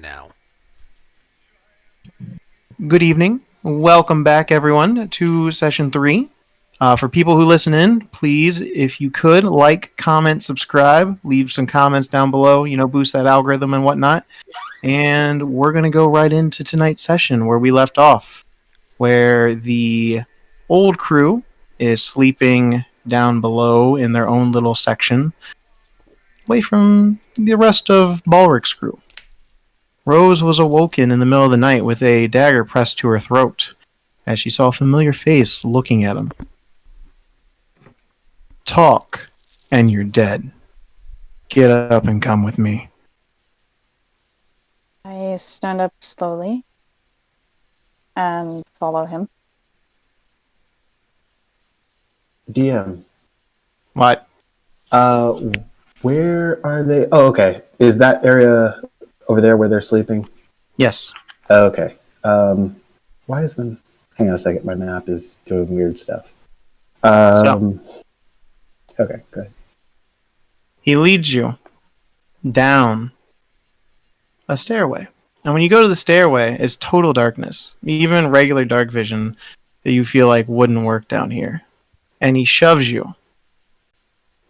now. Good evening. Welcome back, everyone, to session 3. For people who listen in, please, if you could, like, comment, subscribe, leave some comments down below, boost that algorithm and whatnot. And we're going to go right into tonight's session where we left off, where the old crew is sleeping down below in their own little section, away from the rest of Balric's crew. Rose was awoken in the middle of the night with a dagger pressed to her throat, as she saw a familiar face looking at him. Talk, and you're dead. Get up and come with me. I stand up slowly and follow him. DM. What? Where are they? Oh, okay. Is that area over there where they're sleeping? Yes. Okay. Why is them? Hang on a second. My map is doing weird stuff. Okay, good. He leads you down a stairway. And when you go to the stairway, it's total darkness. Even regular dark vision that you feel like wouldn't work down here. And he shoves you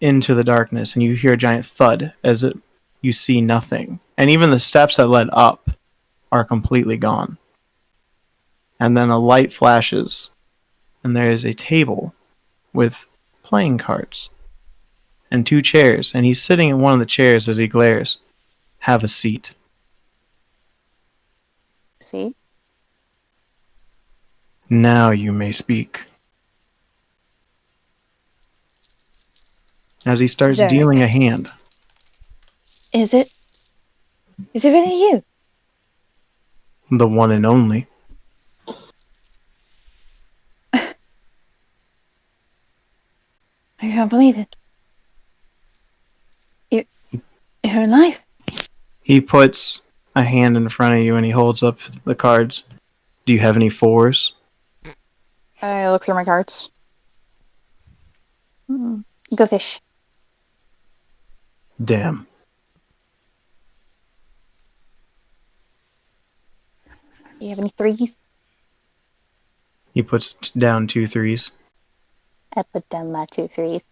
into the darkness, and you hear a giant thud as you see nothing. And even the steps that led up are completely gone. And then a light flashes, and there is a table with playing cards and 2 chairs, and he's sitting in one of the chairs as he glares. Have a seat. See? Now you may speak. As he starts Zarek. dealing a hand. Is it really you? The one and only. I can't believe it. You're alive. He puts a hand in front of you and he holds up the cards. Do you have any 4s? I look through my cards. Go fish. Damn. Do you have any 3s? He puts down 2 3s. I put down my 2 3s.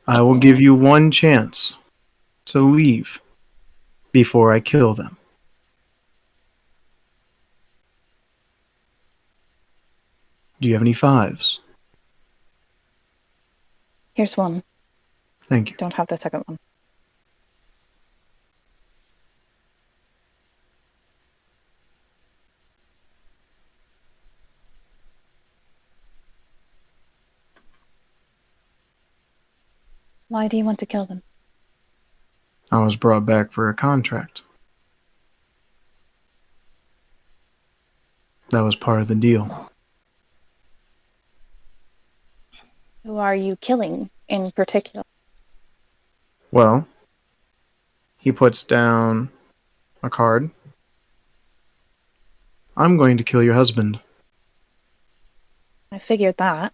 I will give you 1 chance to leave before I kill them. Do you have any 5s? Here's 1. Thank you. Don't have the second one. Why do you want to kill them? I was brought back for a contract. That was part of the deal. Who are you killing in particular? Well, he puts down a card. I'm going to kill your husband. I figured that.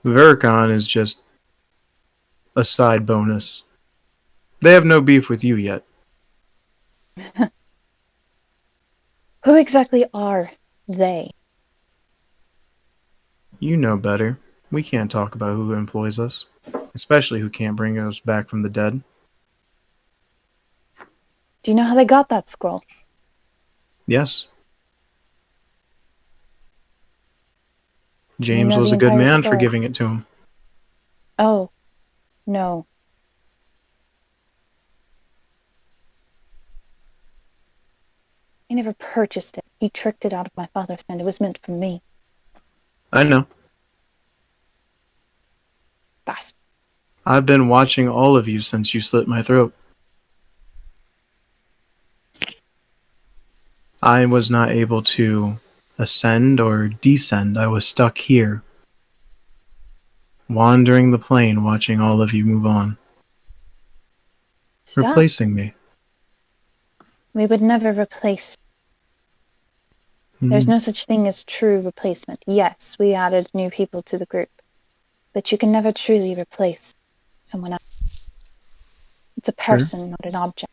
Verkon is just a side bonus. They have no beef with you yet. Who exactly are they? You know better. We can't talk about who employs us, especially who can't bring us back from the dead. Do you know how they got that scroll? Yes. You James know was the a good entire man for story. giving it to him. Oh, no. I never purchased it. He tricked it out of my father's hand. It was meant for me. I know. Bastard. I've been watching all of you since you slit my throat. I was not able to ascend or descend. I was stuck here, wandering the plane, watching all of you move on. Stop. Replacing me. We would never replace. There's no such thing as true replacement. Yes, we added new people to the group, but you can never truly replace someone else. It's a person, not an object.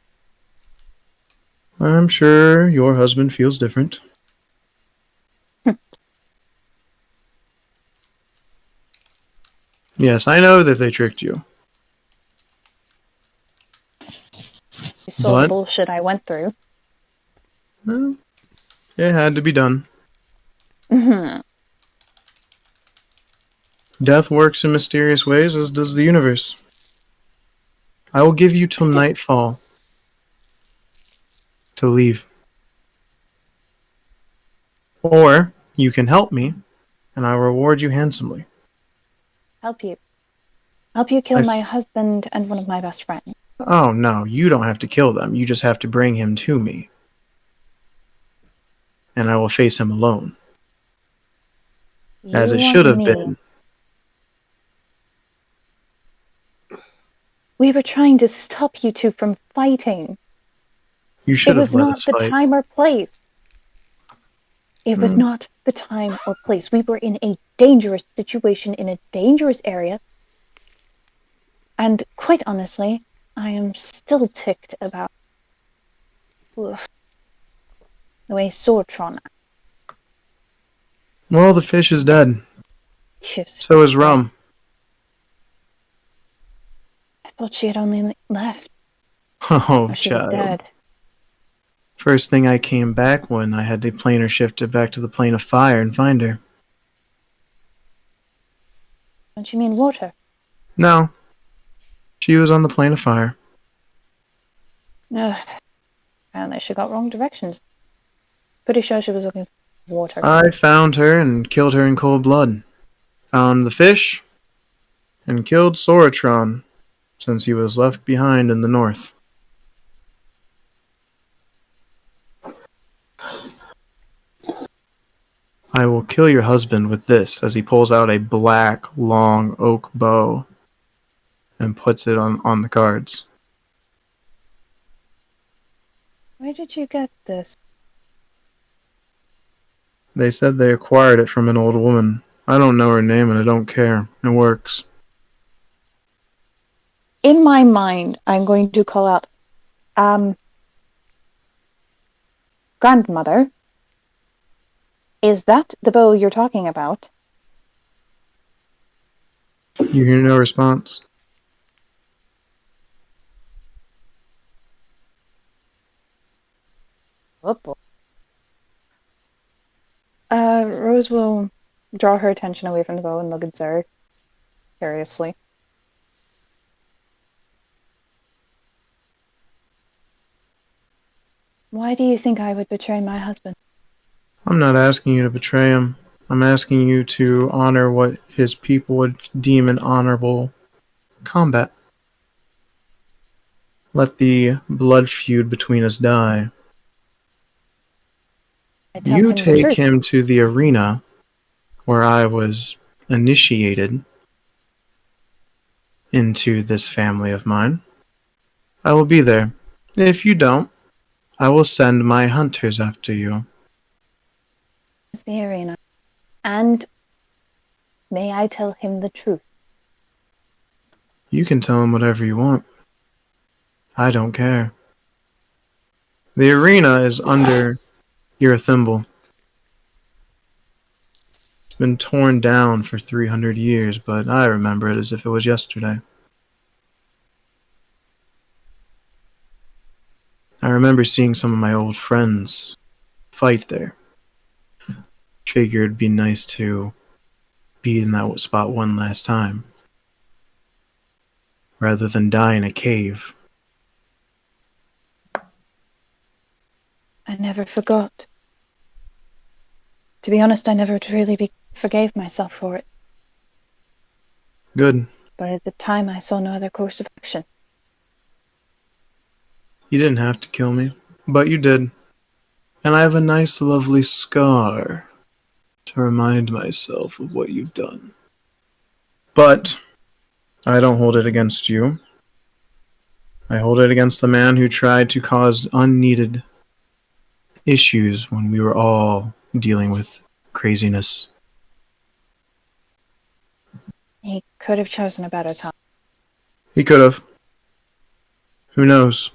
I'm sure your husband feels different. Yes, I know that they tricked you. You saw the But bullshit I went through. well, it had to be done. Mhm. Death works in mysterious ways, as does the universe. I will give you till nightfall to leave. Or you can help me, and I will reward you handsomely. Help you. Help you kill I my s- husband and one of my best friends. Oh, no, you don't have to kill them. You just have to bring him to me. And I will face him alone. As You it want should have me. been. We were trying to stop you two from fighting. You It should have was let not us the fight. time or place. It was Hmm. not the time or place. We were in a dangerous situation in a dangerous area. And quite honestly, I am still ticked about the way Sortron Well, the fish is dead. acted. So is Rum. I thought she had only left, Oh, or she was child. dead. First thing I came back when I had the planer shifted back to the plane of fire and find her. Don't you mean water? No. She was on the plane of fire. Ugh. Apparently she got wrong directions. Pretty sure she was looking for water. I found her and killed her in cold blood. Found the fish and killed Soratron, since he was left behind in the north. I will kill your husband with this, as he pulls out a black, long oak bow and puts it on the cards. Where did you get this? They said they acquired it from an old woman. I don't know her name and I don't care. It works. In my mind, I'm going to call out, grandmother, is that the bow you're talking about? You hear no response? Oh boy. Rose will draw her attention away from the bow and look at Zerg curiously. Why do you think I would betray my husband? I'm not asking you to betray him. I'm asking you to honor what his people would deem an honorable combat. Let the blood feud between us die. I tell You him the take truth. him to the arena where I was initiated into this family of mine. I will be there. If you don't, I will send my hunters after you. It's the arena. And may I tell him the truth? You can tell him whatever you want. I don't care. The arena is under your thimble. It's been torn down for 300 years, but I remember it as if it was yesterday. I remember seeing some of my old friends fight there. Figured it'd be nice to be in that spot one last time, rather than die in a cave. I never forgot. To be honest, I never really forgave myself for it. Good. But at the time, I saw no other course of action. You didn't have to kill me, but you did. And I have a nice, lovely scar to remind myself of what you've done. But I don't hold it against you. I hold it against the man who tried to cause unneeded issues when we were all dealing with craziness. He could have chosen a better time. He could have. Who knows?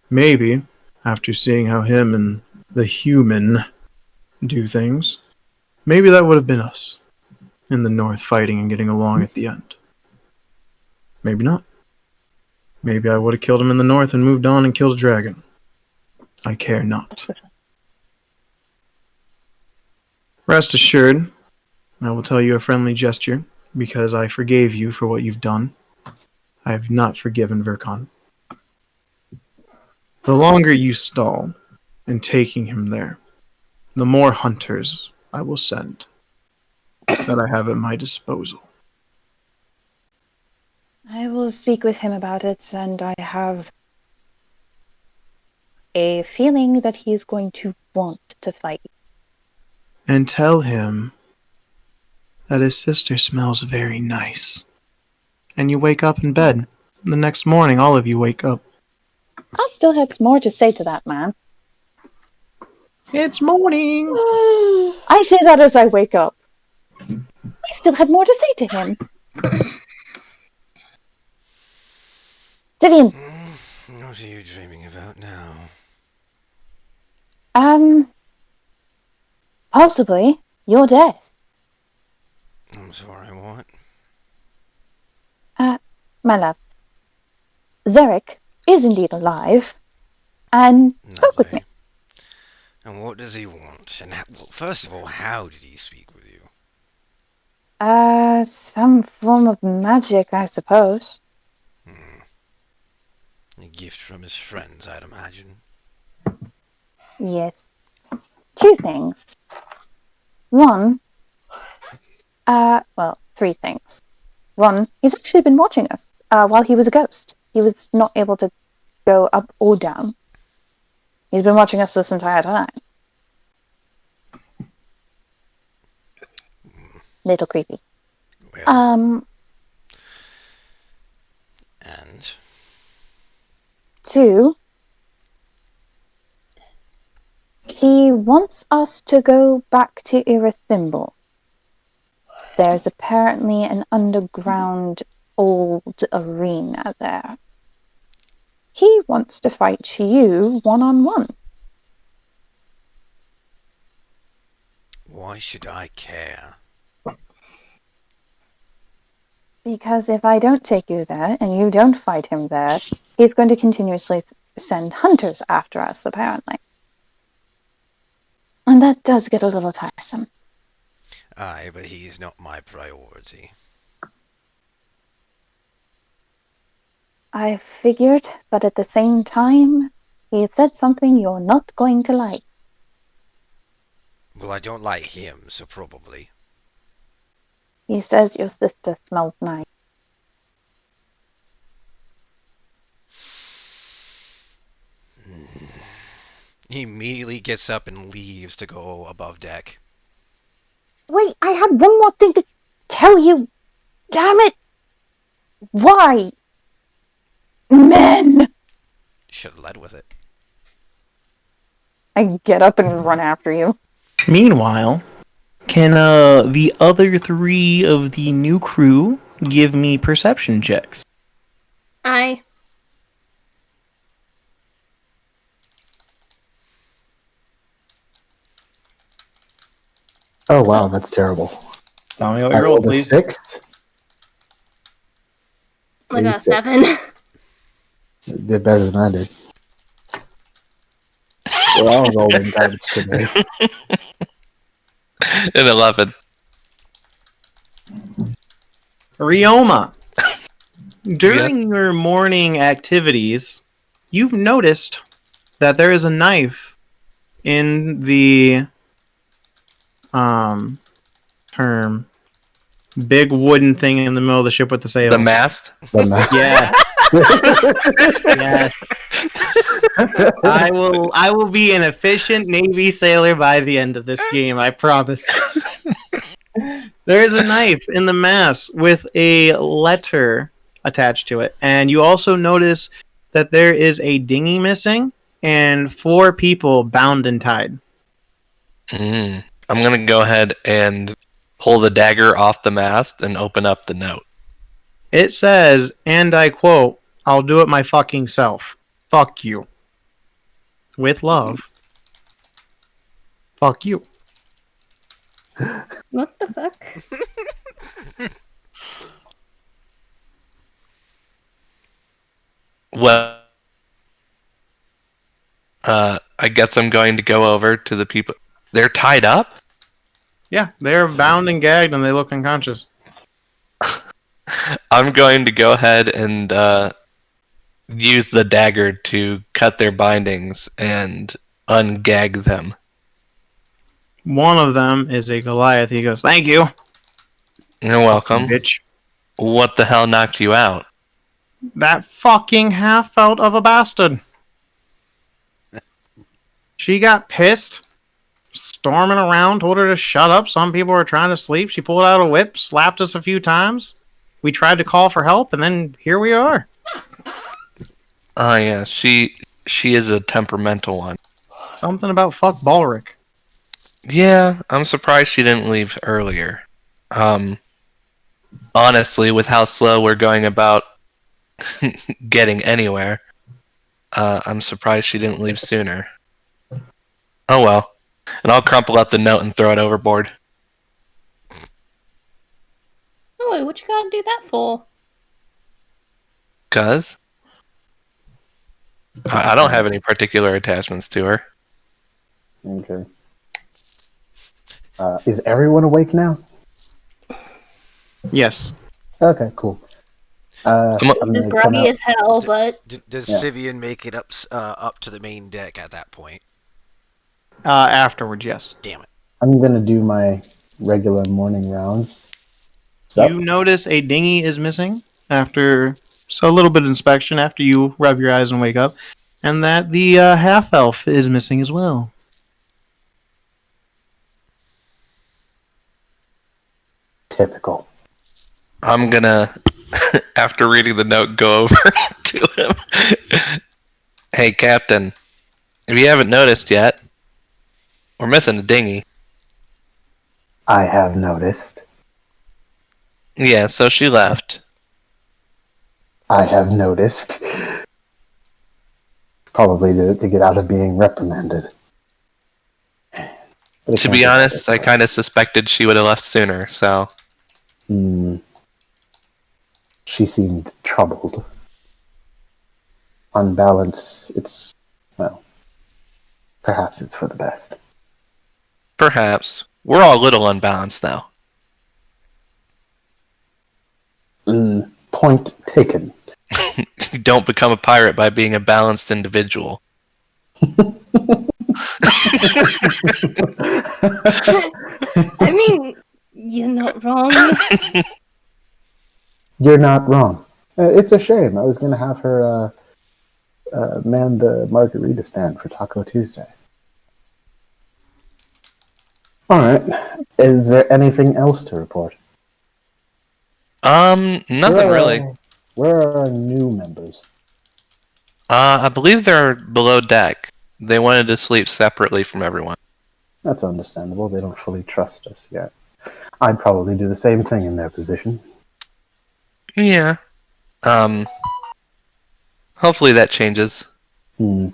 Maybe After seeing how him and the human do things, maybe that would have been us in the north fighting and getting along at the end. Maybe not. Maybe I would have killed him in the north and moved on and killed a dragon. I care not. Rest assured, I will tell you a friendly gesture, because I forgave you for what you've done. I have not forgiven Verkon. The longer you stall in taking him there, the more hunters I will send that I have at my disposal. I will speak with him about it, and I have a feeling that he is going to want to fight. And tell him that his sister smells very nice. And you wake up in bed. The next morning, all of you wake up. I still had more to say to that man. It's morning! I say that as I wake up. I still had more to say to him. Syvyan! What are you dreaming about now? Possibly your death. I'm sorry, what? My love. Zarek is indeed alive, and spoke with me. And what does he want? And first of all, how did he speak with you? Some form of magic, I suppose. A gift from his friends, I'd imagine. Yes. Two things. One, three things. One, he's actually been watching us while he was a ghost. He was not able to go up or down. He's been watching us this entire time. Little creepy. Well, and? Two, he wants us to go back to Irithimble. There's apparently an underground old arena there. He wants to fight you one-on-one. Why should I care? Because if I don't take you there, and you don't fight him there, he's going to continuously send hunters after us, apparently. And that does get a little tiresome. Aye, but he is not my priority. I figured, but at the same time, he said something you're not going to like. Well, I don't like him, so probably. He says your sister smells nice. He immediately gets up and leaves to go above deck. Wait, I had one more thing to tell you. Damn it! Why? Men! Should have led with it. I get up and run after you. Meanwhile, can the other three of the new crew give me perception checks? Aye. Oh wow, that's terrible. Tell me what I you rolled, rolled a please. 6. Like a 86. 7. You did better than I did. We're all rolling garbage today. An 11. Ryoma, during your morning activities, you've noticed that there is a knife in the term big wooden thing in the middle of the ship with the sail. The mast? Yeah. Yes. I will be an efficient Navy sailor by the end of this game, I promise. There is a knife in the mast with a letter attached to it. And you also notice that there is a dinghy missing and 4 people bound and tied. I'm going to go ahead and pull the dagger off the mast and open up the note. It says, and I quote, "I'll do it my fucking self. Fuck you." with love. Fuck you. What the fuck? Well, I guess I'm going to go over to the people. They're tied up? Yeah, they're bound and gagged and they look unconscious. I'm going to go ahead and use the dagger to cut their bindings and ungag them. One of them is a Goliath. He goes, "Thank you, You're welcome. bitch." What the hell knocked you out? That fucking half-out of a bastard. She got pissed, storming around, told her to shut up. Some people were trying to sleep. She pulled out a whip, slapped us a few times. We tried to call for help, and then here we are. Oh yeah, she is a temperamental one. Something about fuck Balric. Yeah, I'm surprised she didn't leave earlier. Honestly, with how slow we're going about getting anywhere, I'm surprised she didn't leave sooner. Oh well. And I'll crumple up the note and throw it overboard. Oh, wait, what you gotta do that for? 'Cause I don't have any particular attachments to her. Okay. Is everyone awake now? Yes. Okay, cool. I'm This is gonna come groggy out. as hell, but Does Yeah. Syvyan make it up to the main deck at that point? Afterwards, yes. Damn it. I'm gonna do my regular morning rounds. Sup? You notice a dinghy is missing after a little bit of inspection after you rub your eyes and wake up, and that the half-elf is missing as well. Typical. I'm gonna, after reading the note, go over to him. Hey, Captain. If you haven't noticed yet, we're missing a dinghy. I have noticed. Yeah, so she left. I have noticed. Probably did it to get out of being reprimanded. But it To can't be helped honest, I anyway. kind of suspected she would have left sooner, so. She seemed troubled. On balance, well, perhaps it's for the best. Perhaps. We're all a little unbalanced, though. Point taken. You don't become a pirate by being a balanced individual. I mean, you're not wrong. You're not wrong. It's a shame. I was going to have her man the margarita stand for Taco Tuesday. All right. Is there anything else to report? Nothing really. Where are our new members? I believe they're below deck. They wanted to sleep separately from everyone. That's understandable. They don't fully trust us yet. I'd probably do the same thing in their position. Yeah. Hopefully that changes. Oh.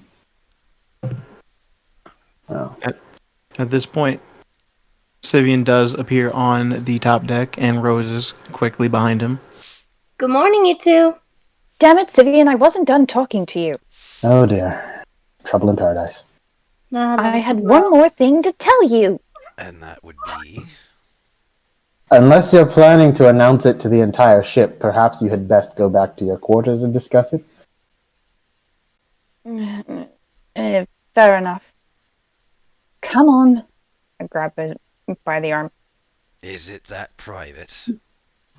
At this point, Syvyan does appear on the top deck, and Rose is quickly behind him. Good morning, you two. Damn it, Syvyan, I wasn't done talking to you. Oh dear. Trouble in paradise. I had one more thing to tell you. And that would be... Unless you're planning to announce it to the entire ship, perhaps you had best go back to your quarters and discuss it. Fair enough. Come on. I grab it by the arm. Is it that private?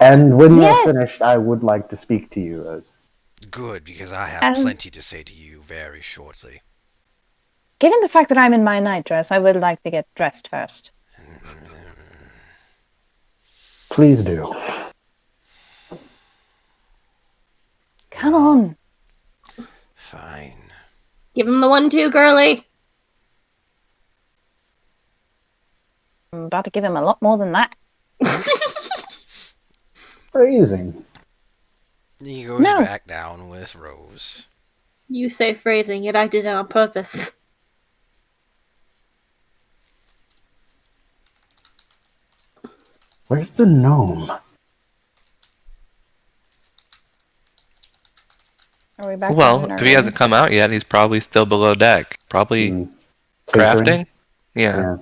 And when Yes. you're finished, I would like to speak to you, Rose. Good, because I have plenty to say to you very shortly. Given the fact that I'm in my nightdress, I would like to get dressed first. Please do. Come on. Fine. Give him the 1-2, girly. I'm about to give him a lot more than that. Phrasing. He goes No. back down with Rose. You say phrasing, yet I did it on purpose. Where's the gnome? Are we back Well, down in our if he hasn't room? come out yet, he's probably still below deck. Probably Hmm, tinkering? crafting? Yeah. Yeah.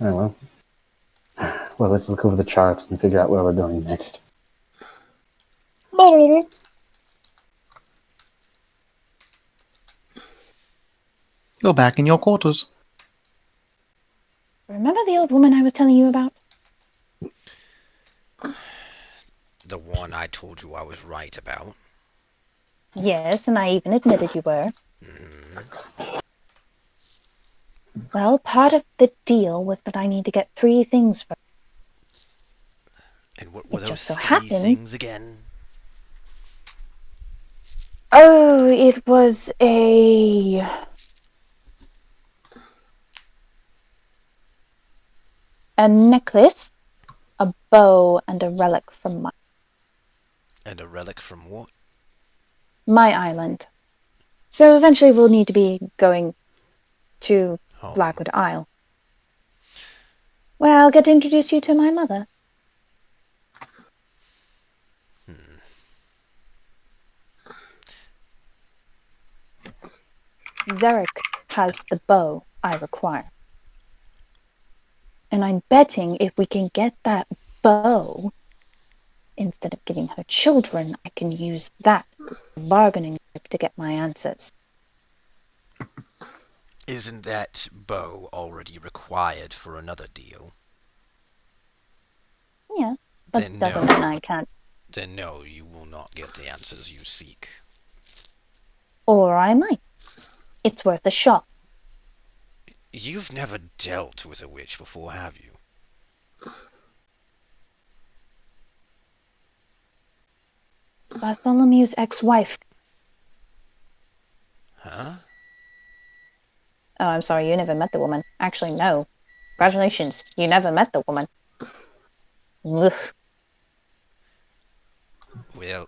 Oh, well. Well, let's look over the charts and figure out where we're going next. You're back in your quarters. Remember the old woman I was telling you about? The one I told you I was right about. Yes, and I even admitted you were. Mm. Well, part of the deal was that I need to get 3 things first. And what were It those just so 3 happened. things again? Oh, it was a necklace, a bow, and a relic from And a relic from what? my island. So eventually we'll need to be going to Home. Blackwood Isle, where I'll get to introduce you to my mother. Hmm. Zarek has the bow I require. And I'm betting if we can get that bow, instead of giving her children, I can use that bargaining chip to get my answers. Isn't that bow already required for another deal? Yeah, but Then doesn't no. mean I can't. Then no, you will not get the answers you seek. Or I might. It's worth a shot. You've never dealt with a witch before, have you? Bartholomew's ex-wife. Huh? Oh, I'm sorry, you never met the woman. Actually, no. Congratulations, you never met the woman. Ugh. Well,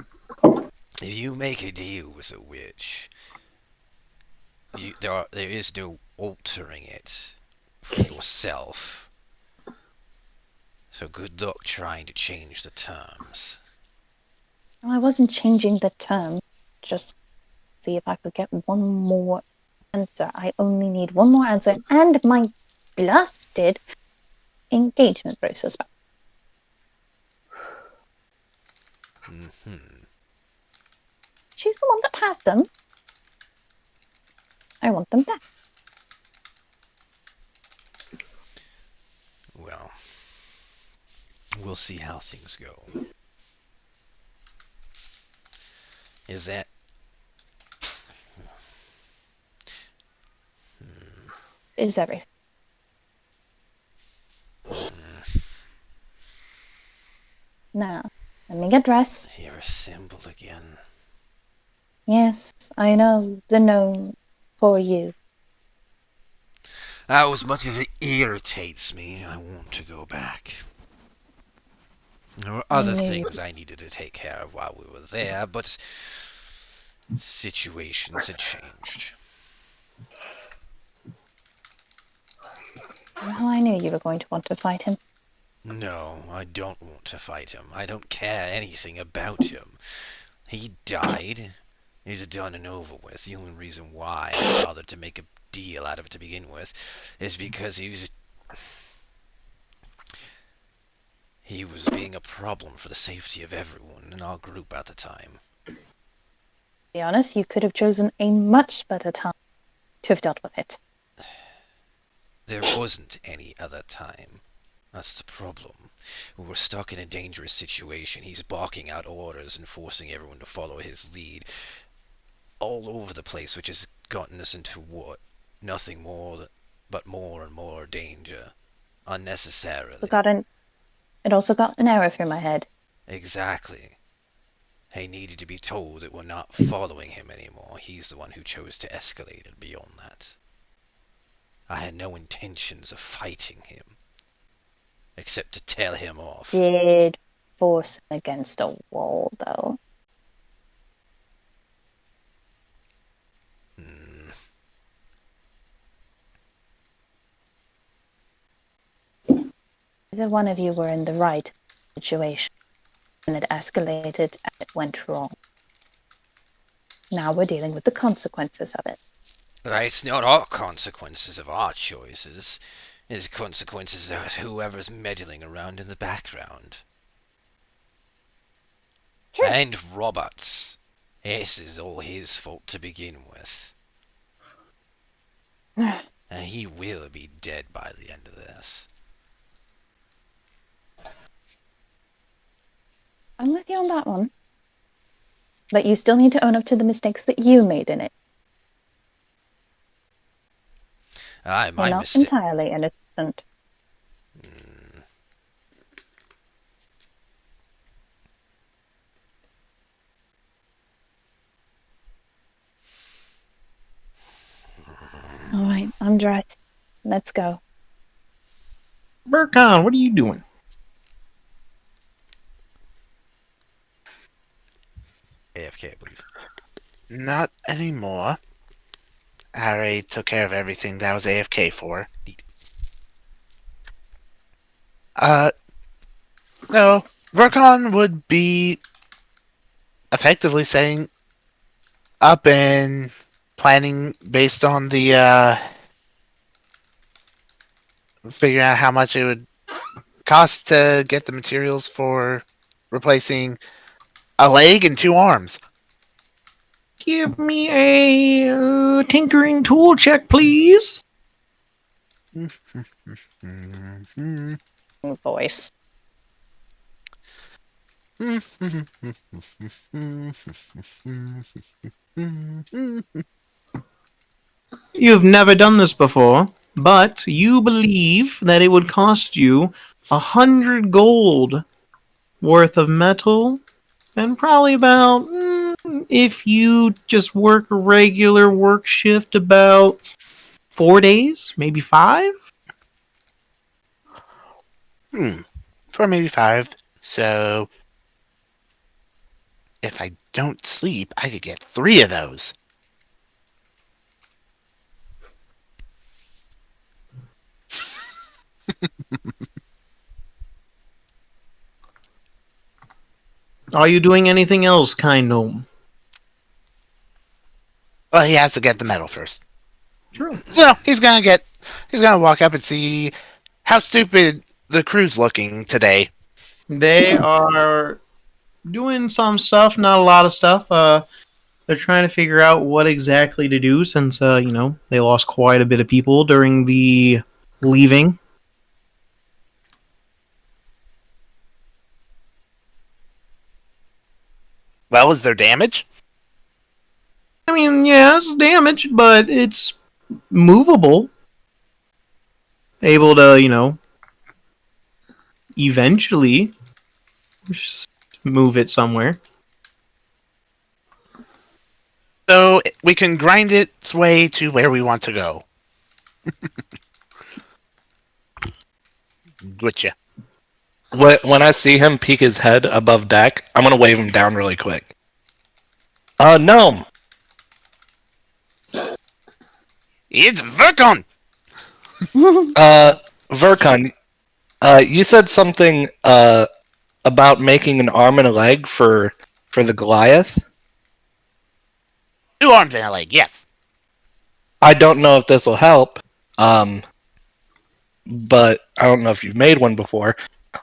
if you make a deal with a witch, there is no altering it for yourself. So good luck trying to change the terms. I wasn't changing the term. Just see if I could get one more answer. I only need one more answer and my blasted engagement process back. Mm-hmm. She's the one that passed them. I want them back. Well, we'll see how things go. Is that... Is everything. Now, let me get dressed. You're a thimble again. Yes, I know the gnome for you. Now, as much as it irritates me, I want to go back. There were other things I needed to take care of while we were there, but situations had changed. Well, I knew you were going to want to fight him. No, I don't want to fight him. I don't care anything about him. He died. He's done and over with. The only reason why I bothered to make a deal out of it to begin with is because he was being a problem for the safety of everyone in our group at the time. To be honest, you could have chosen a much better time to have dealt with it. There wasn't any other time. That's the problem. We were stuck in a dangerous situation. He's barking out orders and forcing everyone to follow his lead all over the place, which has gotten us into what? Nothing more but more and more danger. Unnecessarily. It also got an arrow through my head. Exactly. He needed to be told that we're not following him anymore. He's the one who chose to escalate it beyond that. I had no intentions of fighting him, except to tell him off. Did force him against a wall, though. Hmm. Either one of you were in the right situation, and it escalated and it went wrong. Now we're dealing with the consequences of it. It's not our consequences of our choices. It's consequences of whoever's meddling around in the background. Sure. And Roberts. This is all his fault to begin with. And he will be dead by the end of this. I'm with you on that one. But you still need to own up to the mistakes that you made in it. Aye, You're my not mistake. entirely innocent. Alright, I'm dressed. Let's go. Verkon, what are you doing? AFK, I believe. Not anymore. I already took care of everything that I was AFK for. Neat. No. Verkon would be effectively setting up and planning based on the, figuring out how much it would cost to get the materials for replacing a leg and 2 arms. Give me a tinkering tool check, please. Voice. You've never done this before, but you believe that it would cost you 100 gold worth of metal, and probably about, if you just work a regular work shift, about 4 days, maybe 5? For maybe 5. So if I don't sleep, I could get 3 of those. Are you doing anything else, kind gnome? Well, he has to get the metal first. True. So he's gonna walk up and see how stupid the crew's looking today. They are doing some stuff, not a lot of stuff. They're trying to figure out what exactly to do since, they lost quite a bit of people during the leaving. Well, is there damage? I mean, yeah, it's damaged, but it's movable. Able to, eventually just move it somewhere. So we can grind its way to where we want to go. Gotcha. When I see him peek his head above deck, I'm gonna wave him down really quick. Gnome. It's Verkon! Verkon, you said something about making an arm and a leg for the Goliath. 2 arms and a leg, yes. I don't know if this will help, but I don't know if you've made one before.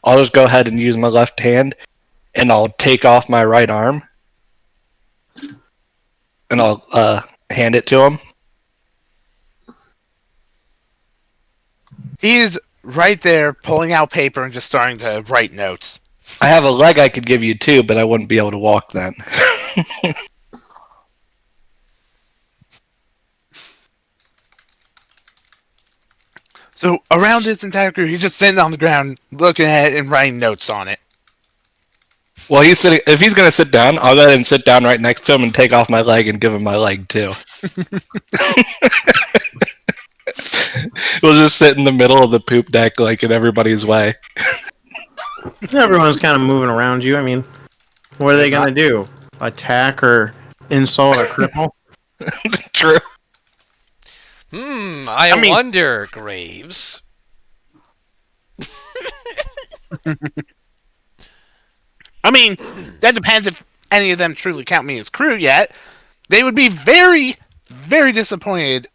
I'll just go ahead and use my left hand, and I'll take off my right arm, and I'll hand it to him. He is right there pulling out paper and just starting to write notes. I have a leg I could give you too, but I wouldn't be able to walk then. So around this entire crew, he's just sitting on the ground looking at it and writing notes on it. Well, he's sitting. If he's gonna sit down, I'll go ahead and sit down right next to him and take off my leg and give him my leg too. We'll just sit in the middle of the poop deck, like in everybody's way. Everyone's kind of moving around you. I mean, what are they going to do? Attack or insult or cripple? True. I wonder, Graves. I mean, that depends if any of them truly count me as crew yet. They would be very, very disappointed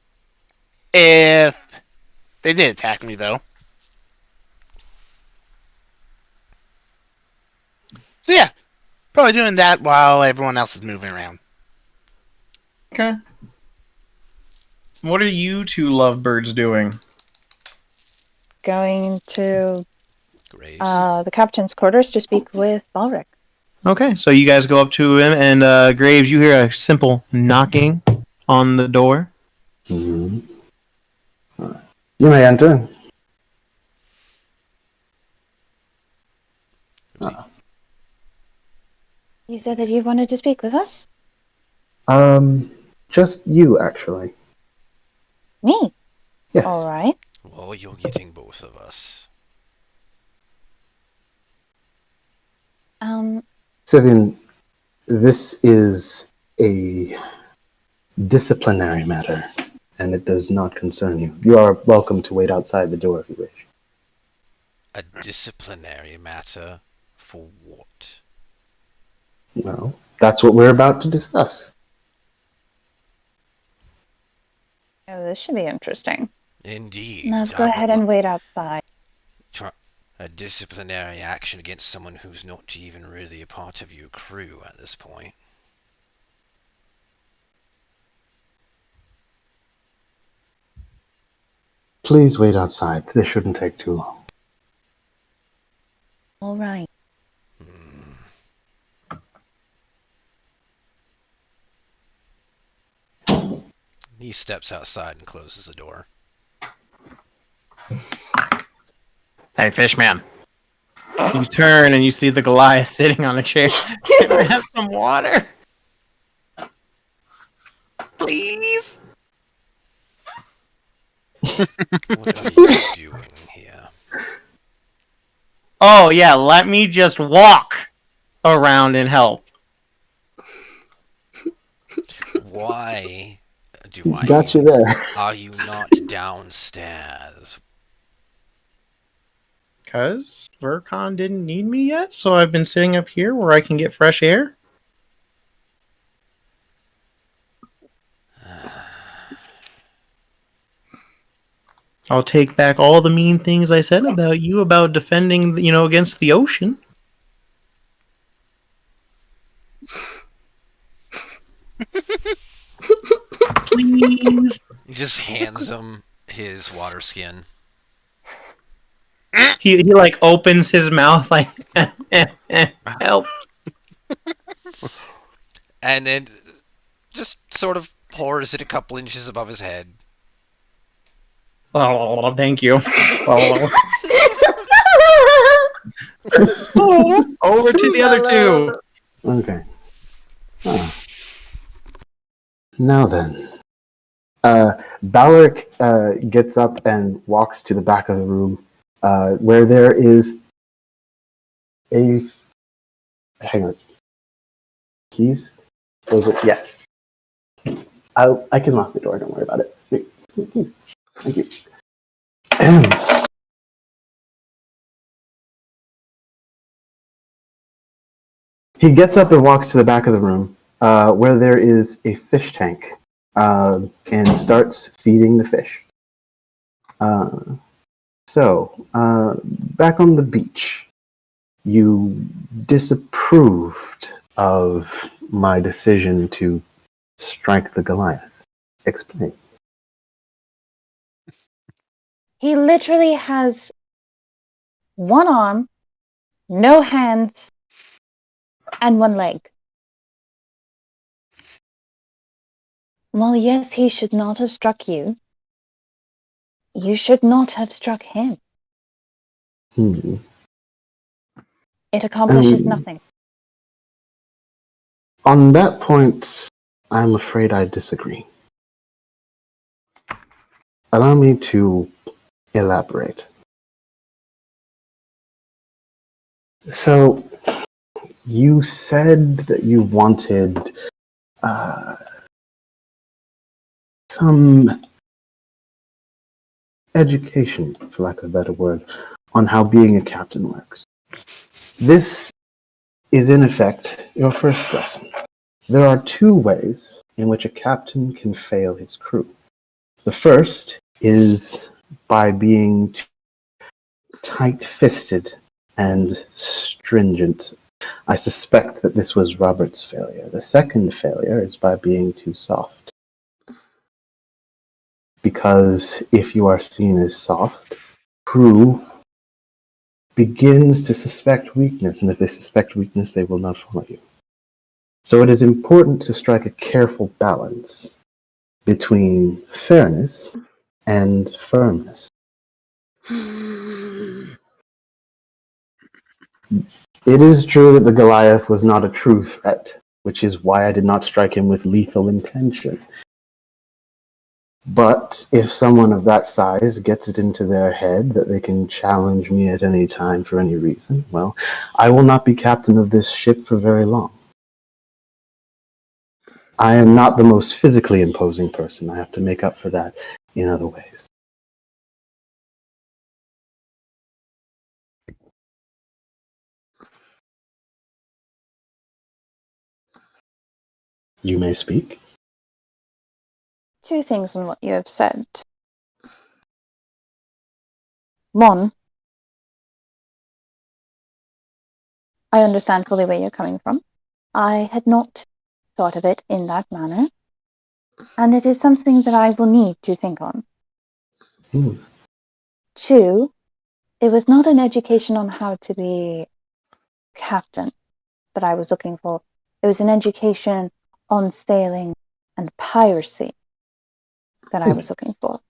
if they did attack me, though. So yeah, probably doing that while everyone else is moving around. Okay. What are you two lovebirds doing? Going to Graves. the captain's quarters to speak with Balric. Okay, so you guys go up to him, and Graves, you hear a simple knocking on the door. You may enter. You said that you wanted to speak with us? Just you, actually. Me? Yes. All right. Well, you're getting both of us. Syvyan, this is a disciplinary matter, and it does not concern you. You are welcome to wait outside the door if you wish. A disciplinary matter for what? Well, that's what we're about to discuss. Oh, this should be interesting. Indeed. Let's go ahead and wait outside. A disciplinary action against someone who's not even really a part of your crew at this point. Please wait outside. This shouldn't take too long. All right. He steps outside and closes the door. Hey, Fishman. You turn and you see the Goliath sitting on a chair. Can I have some water? Please? What are you doing here? Oh, yeah, let me just walk around and help. Why do He's got you there. Are you not downstairs? Because Verkon didn't need me yet, so I've been sitting up here where I can get fresh air. I'll take back all the mean things I said about you, about defending, against the ocean. Please. He just hands him his water skin. He like opens his mouth like help. And then just sort of pours it a couple inches above his head. Oh, thank you. Over to the other two. Okay. Now then. Balric gets up and walks to the back of the room where there is a... Hang on. Keys? Those are... Yes. I can lock the door, don't worry about it. Keys. Thank you. He gets up and walks to the back of the room where there is a fish tank and starts feeding the fish. So, back on the beach, you disapproved of my decision to strike the Goliath. Explain. He literally has one arm, no hands, and one leg. Well, yes, he should not have struck you. You should not have struck him. It accomplishes nothing. On that point, I'm afraid I disagree. Allow me to elaborate. So, you said that you wanted some education, for lack of a better word, on how being a captain works. This is, in effect, your first lesson. There are two ways in which a captain can fail his crew. The first is by being tight-fisted and stringent. I suspect that this was Robert's failure. The second failure is by being too soft. Because if you are seen as soft, crew begins to suspect weakness, and if they suspect weakness, they will not follow you. So it is important to strike a careful balance between fairness and firmness. It is true that the Goliath was not a true threat, which is why I did not strike him with lethal intention. But if someone of that size gets it into their head that they can challenge me at any time for any reason, well, I will not be captain of this ship for very long. I am not the most physically imposing person. I have to make up for that in other ways. You may speak. Two things on what you have said. One, I understand fully where you're coming from. I had not thought of it in that manner, and it is something that I will need to think on. Two, it was not an education on how to be captain that I was looking for. It was an education on sailing and piracy that I was looking for.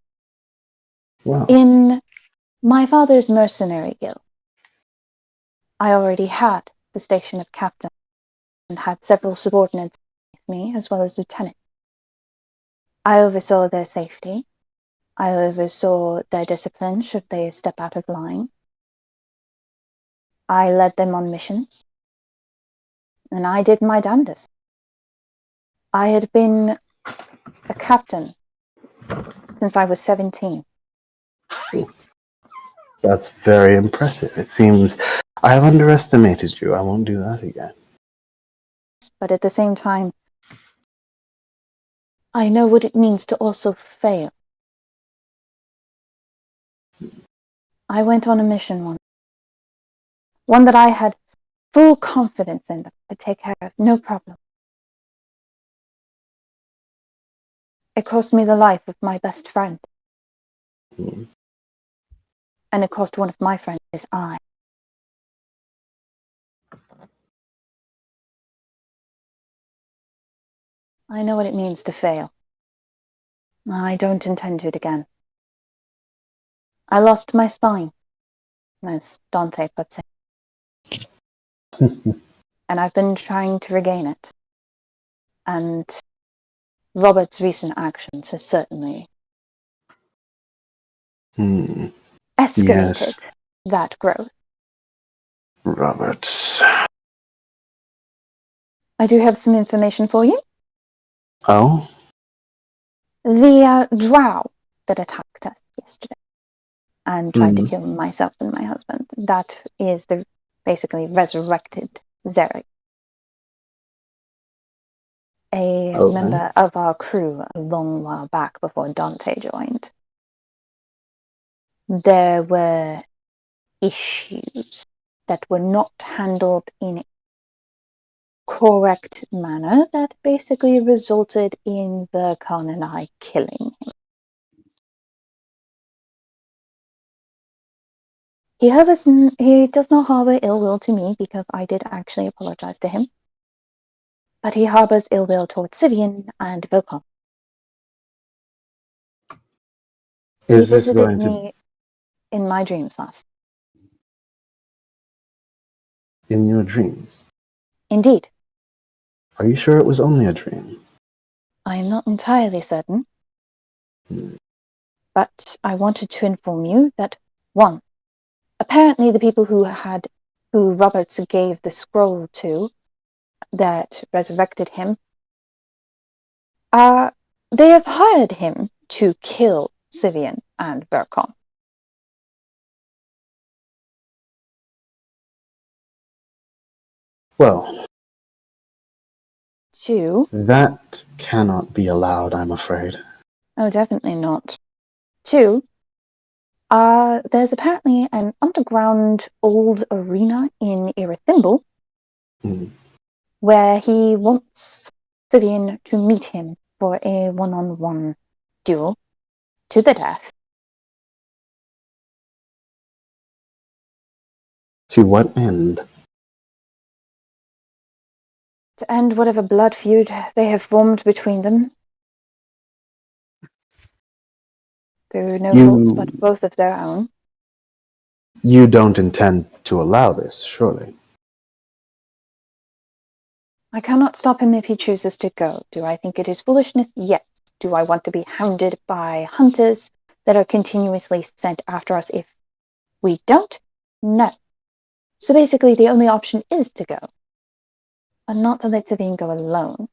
Wow. In my father's mercenary guild, I already had the station of captain and had several subordinates with me, as well as lieutenant. I oversaw their safety. I oversaw their discipline should they step out of line. I led them on missions. And I did my damnedest. I had been a captain since I was 17. That's very impressive. It seems I have underestimated you. I won't do that again. But at the same time, I know what it means to also fail. I went on a mission once. One that I had full confidence in that I could take care of, no problem. It cost me the life of my best friend. And it cost one of my friends his eye. I know what it means to fail. I don't intend to do it again. I lost my spine, as Dante puts it. And I've been trying to regain it. And Robert's recent actions has certainly escalated that growth. Robert. I do have some information for you. Oh? The drow that attacked us yesterday and tried to kill myself and my husband, that is the basically resurrected Zarek. A member of our crew a long while back before Dante joined. There were issues that were not handled in a correct manner that basically resulted in Verkon and I killing him. He does not harbor ill will to me because I did actually apologize to him. But he harbors ill will towards Syvyan and Verkon. Is this going to me in my dreams last? In your dreams? Indeed. Are you sure it was only a dream? I am not entirely certain. But I wanted to inform you that, one, apparently the people who Roberts gave the scroll to that resurrected him, they have hired him to kill Syvyan and Verkon. Well, 2. that cannot be allowed, I'm afraid. Oh, definitely not. 2. There's apparently an underground old arena in Irithimble where he wants Syvyan to meet him for a one-on-one duel to the death. To what end? To end whatever blood feud they have formed between them. Through no faults but both of their own. You don't intend to allow this, surely? I cannot stop him if he chooses to go. Do I think it is foolishness? Yes. Do I want to be hounded by hunters that are continuously sent after us if we don't? No. So basically the only option is to go. But not to let Syvyan go alone.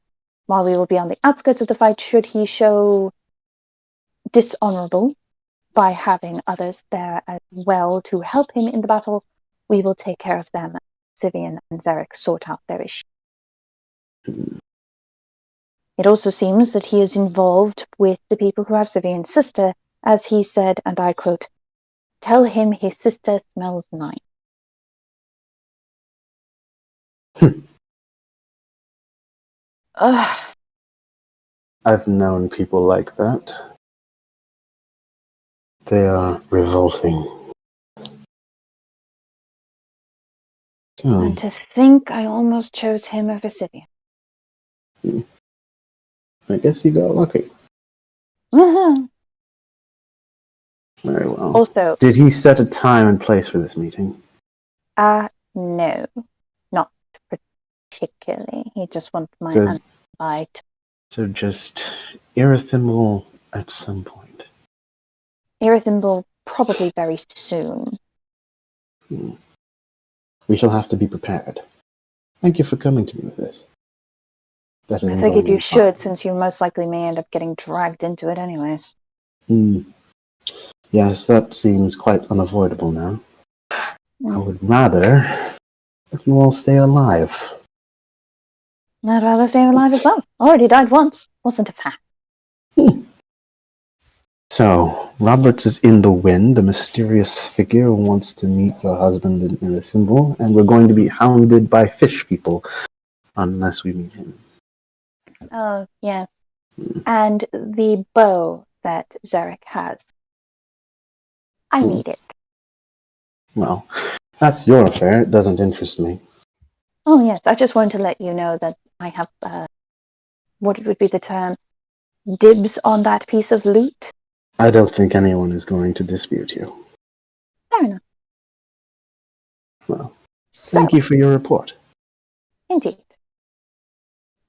While we will be on the outskirts of the fight should he show dishonorable by having others there as well to help him in the battle, we will take care of them. Syvyan and Zarek sort out their issue. It also seems that he is involved with the people who have Syvyan's sister, as he said, and I quote, "Tell him his sister smells nice." Ugh. I've known people like that. They are revolting. So, And to think I almost chose him over Syvyan. I guess you got lucky. Mhm. Very well. Also, Did he set a time and place for this meeting? no, not particularly. He just wants my So- undivided. So just Irithimble at some point. Irithimble probably very soon. We shall have to be prepared. Thank you for coming to me with this. Better I than figured going you in should, blind. since you most likely may end up getting dragged into it anyways. Yes, that seems quite unavoidable now. I Mm. would rather that you all stay alive. I'd rather stay alive as well. Already died once. Wasn't a fan. So, Roberts is in the wind. A mysterious figure wants to meet your husband in a symbol, and we're going to be hounded by fish people unless we meet him. Oh, yes. And the bow that Zarek has. I need it. Well, that's your affair. It doesn't interest me. Oh, yes. I just wanted to let you know that I have, what would be the term, dibs on that piece of loot. I don't think anyone is going to dispute you. Fair enough. Well, So, thank you for your report. indeed.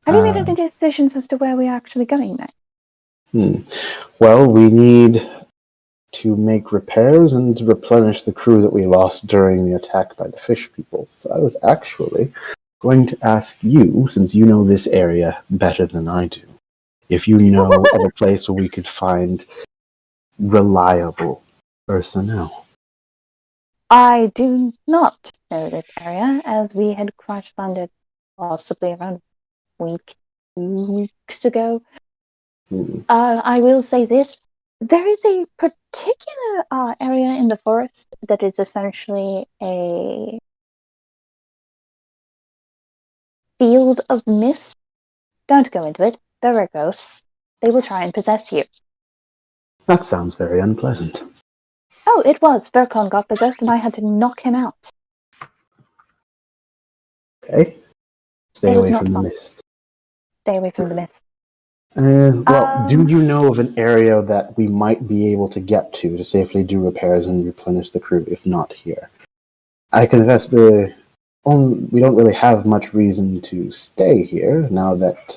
Have you made any decisions as to where we are actually going next? Well, we need to make repairs and to replenish the crew that we lost during the attack by the fish people. So I was actually going to ask you, since you know this area better than I do, if you know of a place where we could find reliable personnel. I do not know this area, as we had crash landed possibly around a week, 2 weeks ago. I will say this. There is a particular area in the forest that is essentially a field of mist. Don't go into it. There are ghosts. They will try and possess you. That sounds very unpleasant. Oh, it was. Verkon got possessed and I had to knock him out. Okay? Stay It is away not from the fun. mist. Stay away from the mist. Well, do you know of an area that we might be able to get to safely do repairs and replenish the crew, if not here? I confess we don't really have much reason to stay here now that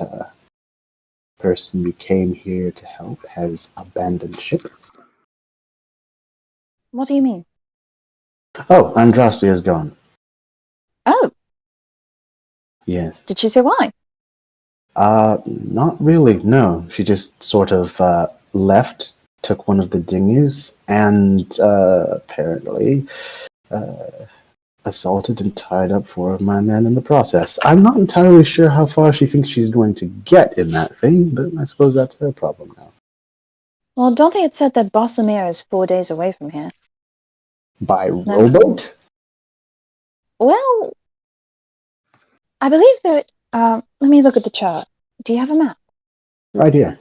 person we came here to help has abandoned ship. What do you mean? Oh, Andraste is gone. Oh, Yes. did she say why? Not really, no. She just sort of left, took one of the dinghies, and apparently assaulted and tied up 4 of my men in the process. I'm not entirely sure how far she thinks she's going to get in that thing, but I suppose that's her problem now. Well, Dante had said that Basinmere is 4 days away from here. By rowboat? Well, I believe that. Let me look at the chart. Do you have a map? Right here.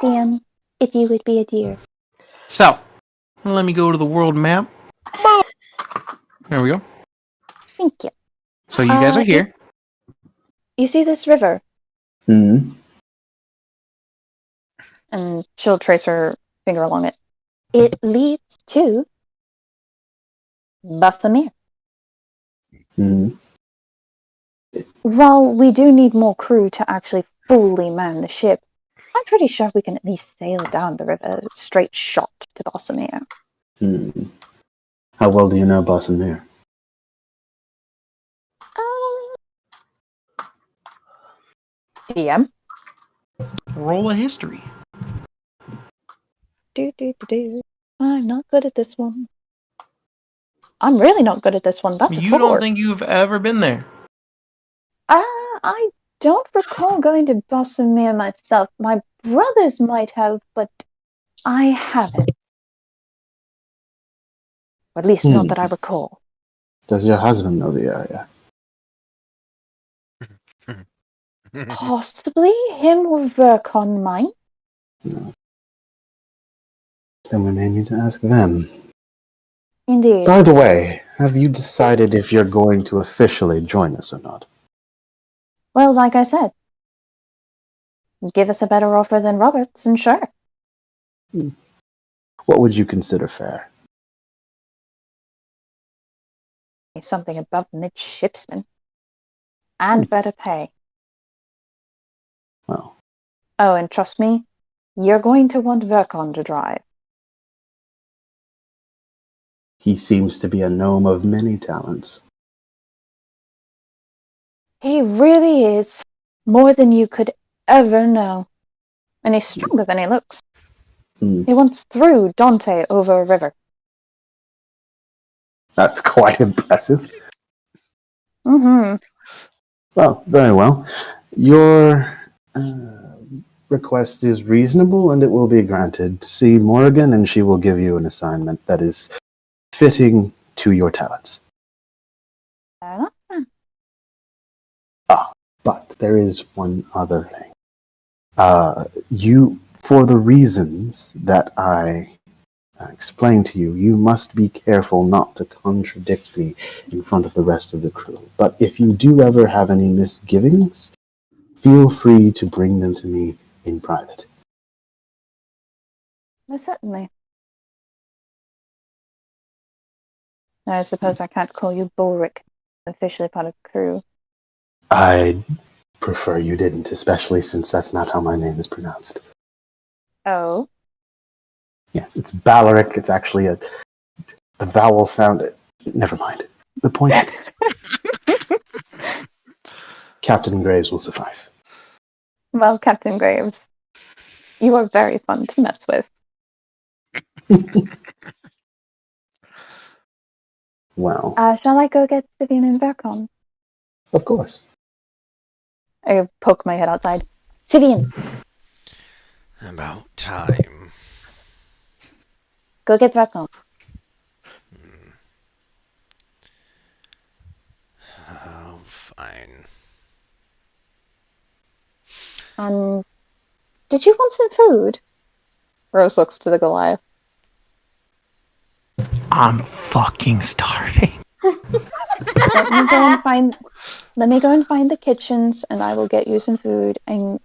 DM, if you would be a dear. So, let me go to the world map. There we go. Thank you. So you guys are here. You see this river? Hmm. And she'll trace her finger along it. It leads to Basinmere. Hmm. While we do need more crew to actually fully man the ship, I'm pretty sure we can at least sail down the river straight shot to Basinmere. Hmm. How well do you know Basinmere? DM. Roll a history. I'm not good at this one. I'm really not good at this one. That's You a 4. don't think you've ever been there? I don't recall going to Basinmere myself. My brothers might have, but I haven't. Or at least not that I recall. Does your husband know the area? Possibly him or Verkon might. No. Then we may need to ask them. Indeed. By the way, have you decided if you're going to officially join us or not? Well, like I said, give us a better offer than Roberts, and sure. What would you consider fair? Something above midshipsman. And better pay. Well, Oh, and trust me, you're going to want Verkon to drive. he seems to be a gnome of many talents. He really is. More than you could ever know. And he's stronger than he looks. Hmm. He once threw Dante over a river. That's quite impressive. Mm-hmm. Well, very well. Your request is reasonable and it will be granted. See Morrigan and she will give you an assignment that is fitting to your talents. Fair enough then. But there is one other thing. For the reasons that I explained to you, you must be careful not to contradict me in front of the rest of the crew. But if you do ever have any misgivings, feel free to bring them to me in private. Well, certainly. I suppose I can't call you Bulric, officially part of the crew. I'd prefer you didn't, especially since that's not how my name is pronounced. Oh? Yes, it's Balaric. It's actually a vowel sound. Never mind. The point is, Captain Graves will suffice. Well, Captain Graves, you are very fun to mess with. Well, Shall I go get Syvyan and Verkon? of course. I poke my head outside. Syvyan, About time. go get Verkon. Oh, fine. And did you want some food? Rose looks to the Goliath. I'm fucking starving. Let me go and find the kitchens, and I will get you some food and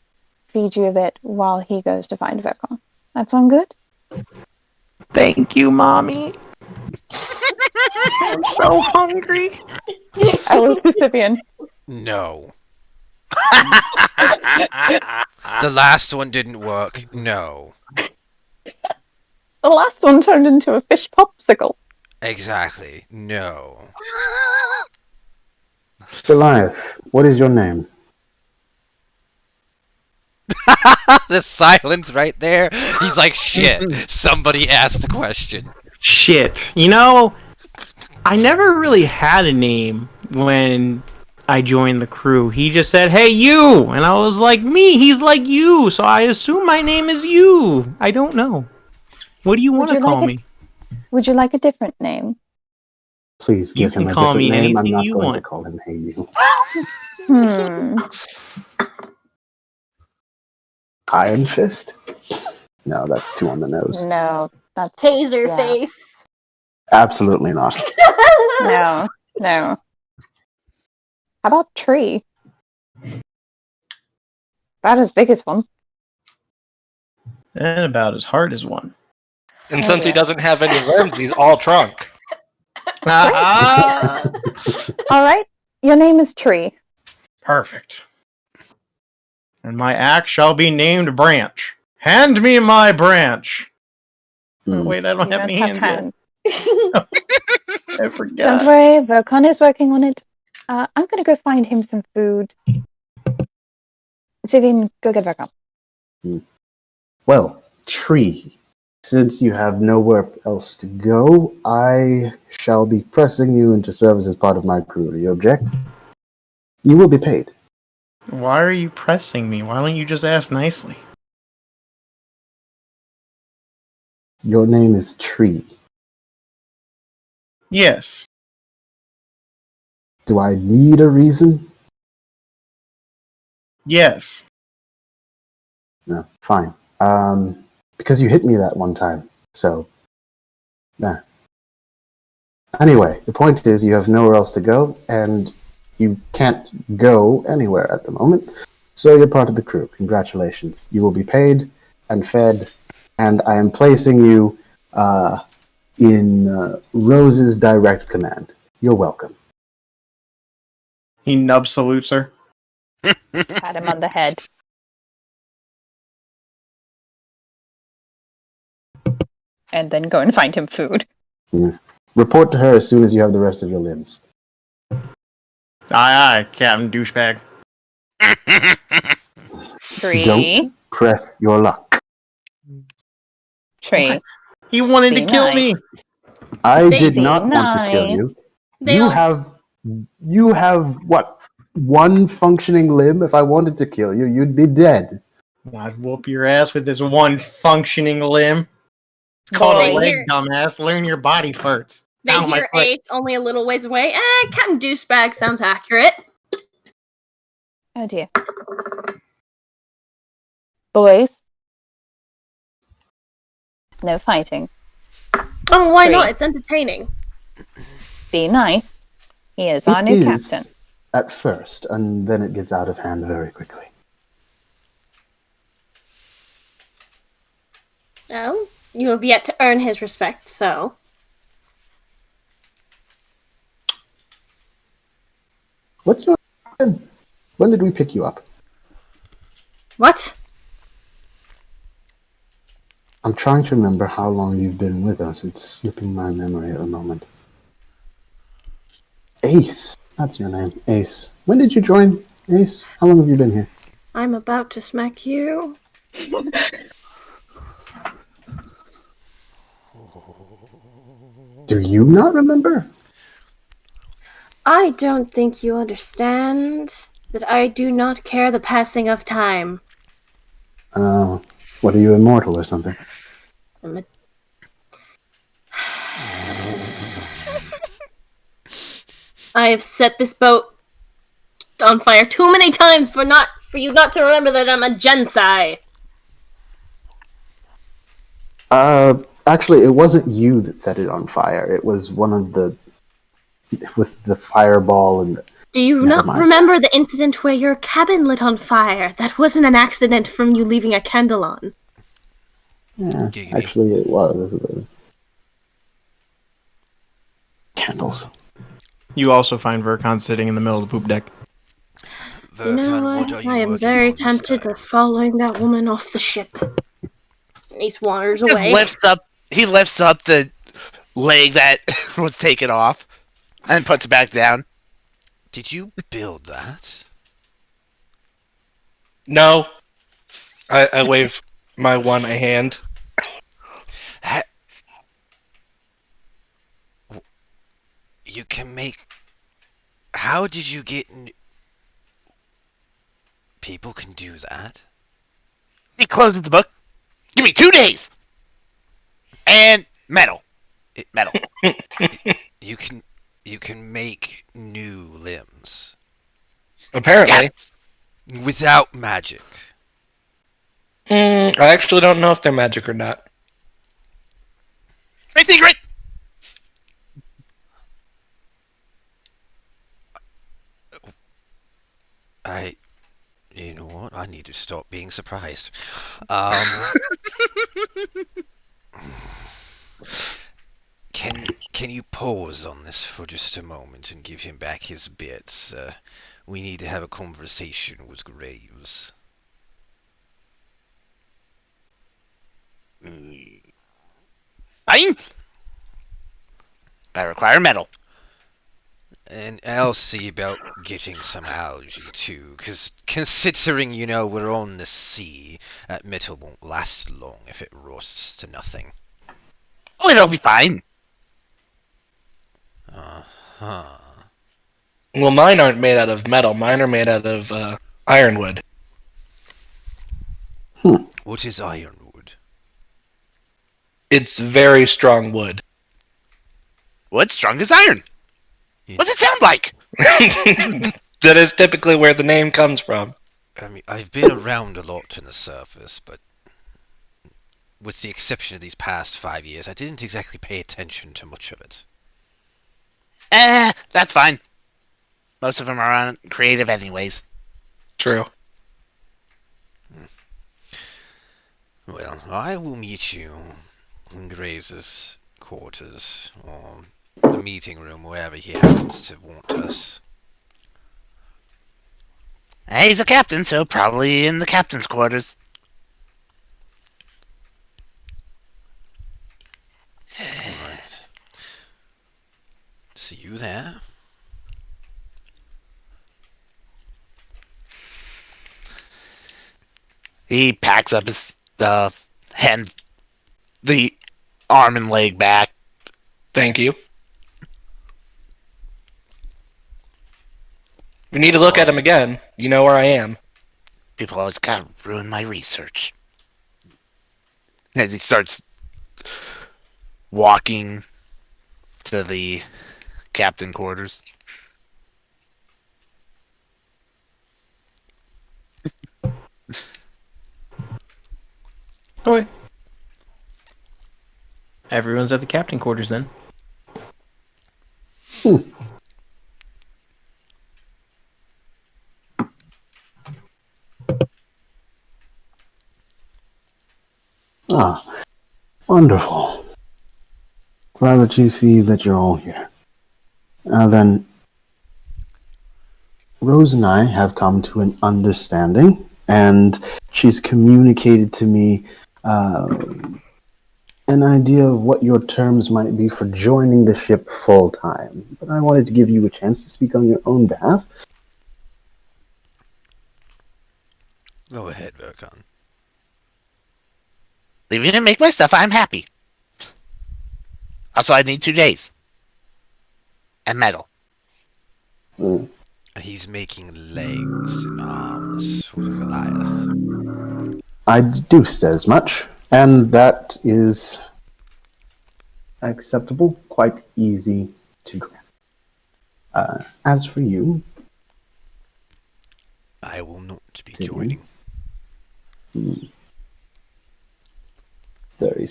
feed you a bit while he goes to find Verkon. That sound good? Thank you, Mommy. I'm so hungry. I look to Syvyan. No. The last one didn't work. No. The last one turned into a fish popsicle. Exactly. No. Goliath, what is your name? The silence right there. He's like, shit. Somebody asked the question. Shit. You know, I never really had a name when I joined the crew. He just said, "Hey, you," and I was like, "Me." He's like, "You," so I assume my name is you. I don't know. What do you want to call me? Would you like a different name? Please You give him can a call different me name. I'm anything not you going to want. call him Hey You. Hmm. Iron Fist? No, that's too on the nose. No, that's Taser yeah. face. Absolutely not. No. How about Tree? About as big as one. And about as hard as one. And Oh, since he dear. doesn't have any limbs, he's all trunk. Ah, All right. Your name is Tree. perfect. And my axe shall be named Branch. Hand me my branch. Oh, wait, I don't You have don't any have hands yet. hands. I Don't forgot. worry, Verkon is working on it. I'm gonna go find him some food. Syvyan, go get Verkon. Well, Tree, since you have nowhere else to go, I shall be pressing you into service as part of my crew. Do you object? You will be paid. Why are you pressing me? Why don't you just ask nicely? Your name is Tree. Yes. Do I need a reason? Yes. No, fine. Because you hit me that one time. So, nah. Anyway, the point is you have nowhere else to go, and you can't go anywhere at the moment. So you're part of the crew. Congratulations. You will be paid and fed, and I am placing you in Rose's direct command. You're welcome. He nub salutes her. Pat him on the head. And then go and find him food. Yes. Report to her as soon as you have the rest of your limbs. Aye, aye, Captain Douchebag. Tree. Don't press your luck. Tree. What? He wanted Be to kill me. nice. I They- did Be not want to kill nice. you. They You all- have what? One functioning limb? If I wanted to kill you, you'd be dead. I'd whoop your ass with this one functioning limb. It's called They a leg, hear- dumbass. Learn your body parts. They Ow, my hear foot. Ace only a little ways away. Captain Douchebag sounds accurate. Oh dear. Boys. No fighting. Oh, why Tree. not? It's entertaining. Be nice. He is our It new is captain. at first, and then it gets out of hand very quickly. Well, you have yet to earn his respect, so. What's your name? When did we pick you up? What? I'm trying to remember how long you've been with us. It's slipping my memory at the moment. Ace. That's your name. Ace. When did you join, Ace? How long have you been here? I'm about to smack you. Do you not remember? I don't think you understand that I do not care the passing of time. What are you, immortal or something? I'm a- I have set this boat on fire too many times for you not to remember that I'm a Gensai. Actually, it wasn't you that set it on fire. It was one of the... with the fireball and the... Do you Never not mind. remember the incident where your cabin lit on fire? That wasn't an accident from you leaving a candle on. Yeah, Giggity. actually it was. Candles. You also find Verkon sitting in the middle of the poop deck. You know Verkon, what? what are you I am working very on this tempted time? to following that woman off the ship. And he wanders He away. lifts up the leg that was taken off and puts it back down. Did you build that? No. I wave my one hand. Ha- You can make... How did you get... People can do that? He closes the book. Give me 2 days. And metal. Metal. You can make new limbs. Apparently. Yeah. Without magic. I actually don't know if they're magic or not. Trade secret. You know what? I need to stop being surprised. Can you pause on this for just a moment and give him back his bits? We need to have a conversation with Graves. Fine. I require metal. And I'll see about getting some algae too, because considering, we're on the sea, that metal won't last long if it rosts to nothing. Oh, it'll be fine. Uh-huh. Well, mine aren't made out of metal. Mine are made out of ironwood. What is ironwood? It's very strong wood. Wood's strong as iron. What's it sound like? That is typically where the name comes from. I mean, I've been around a lot on the surface, but with the exception of these past 5 years, I didn't exactly pay attention to much of it. That's fine. Most of them are creative anyways. True. Well, I will meet you in Graves' quarters, or the meeting room, wherever he happens to want us. He's a captain, so probably in the captain's quarters. Alright. See you there. He packs up his stuff, hands the arm and leg back. Thank you. We need to look at him again. You know where I am. People always gotta ruin my research. As he starts walking to the captain quarters. Okay. Everyone's at the captain quarters then. Ah, wonderful. Glad that you see that you're all here. Then, Rose and I have come to an understanding, and she's communicated to me an idea of what your terms might be for joining the ship full time. But I wanted to give you a chance to speak on your own behalf. Go ahead, Verkon. Leave you to make my stuff, I'm happy. Also, I need 2 days. And metal. He's making legs and arms for the Goliath. I deduced as much, and that is acceptable, quite easy to grant. As for you, I will not be joining. Very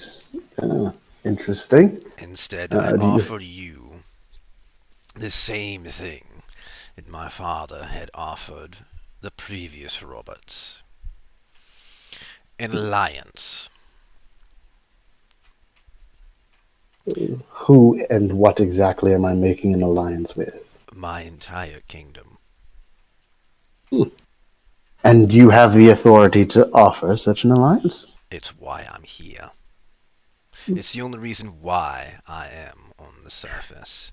interesting. Instead, I offer you the same thing that my father had offered the previous Roberts. An alliance. Who and what exactly am I making an alliance with? My entire kingdom. And you have the authority to offer such an alliance? It's why I'm here. It's the only reason why I am on the surface.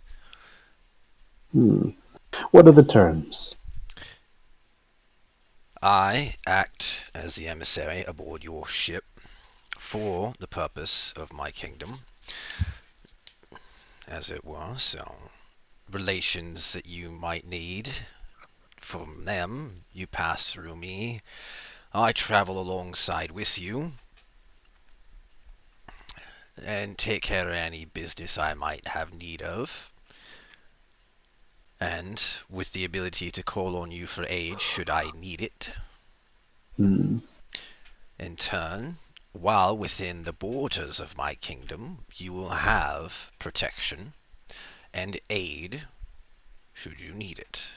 What are the terms? I act as the emissary aboard your ship for the purpose of my kingdom, as it were, so relations that you might need from them, you pass through me. I travel alongside with you and take care of any business I might have need of. And with the ability to call on you for aid should I need it. Hmm. In turn, while within the borders of my kingdom, you will have protection and aid should you need it.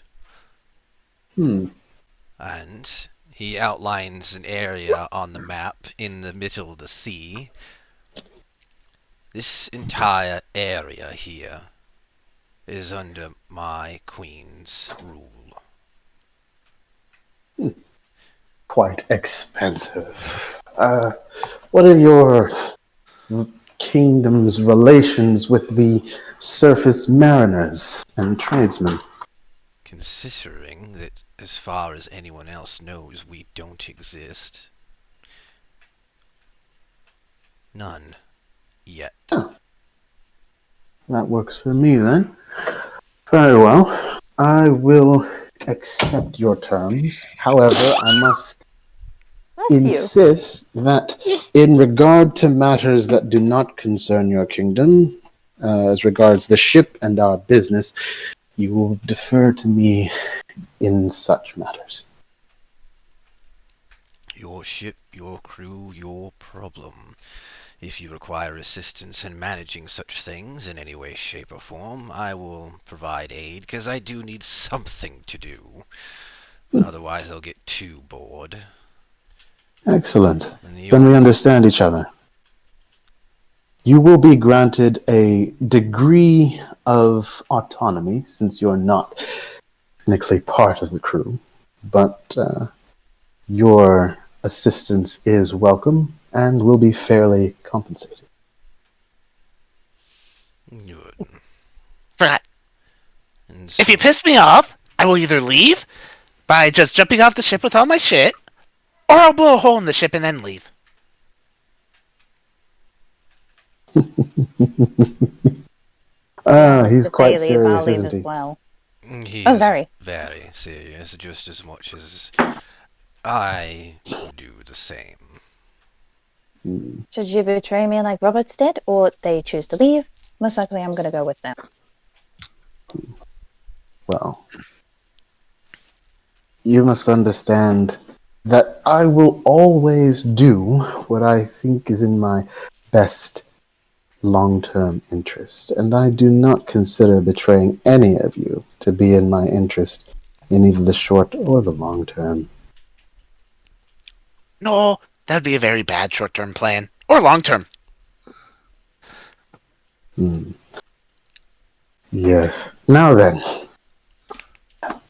Hmm. And he outlines an area on the map in the middle of the sea. This entire area here is under my queen's rule. Quite expensive. What are your kingdom's relations with the surface mariners and tradesmen? Considering that, as far as anyone else knows, we don't exist. None. Yet. Oh. That works for me then. Very well. I will accept your terms. However, I must Bless you. insist that in regard to matters that do not concern your kingdom, as regards the ship and our business, you will defer to me in such matters. Your ship, your crew, your problem. If you require assistance in managing such things in any way, shape, or form, I will provide aid, because I do need something to do. Otherwise, I'll get too bored. Excellent. And Then we understand each other. You will be granted a degree of autonomy, since you're not technically part of the crew, but your assistance is welcome and will be fairly compensated. Good. Forgot. And If you so- piss me off, I will either leave by just jumping off the ship with all my shit, or I'll blow a hole in the ship and then leave. He's If quite they leave, I'll serious, leave isn't as he? well. He Oh, is very. very serious, just as much as I do the same. Should you betray me like Roberts did, or they choose to leave, most likely I'm going to go with them. Well, you must understand that I will always do what I think is in my best long-term interest, and I do not consider betraying any of you to be in my interest in either the short or the long term. No, that'd be a very bad short-term plan. Or long-term. Yes. Now then,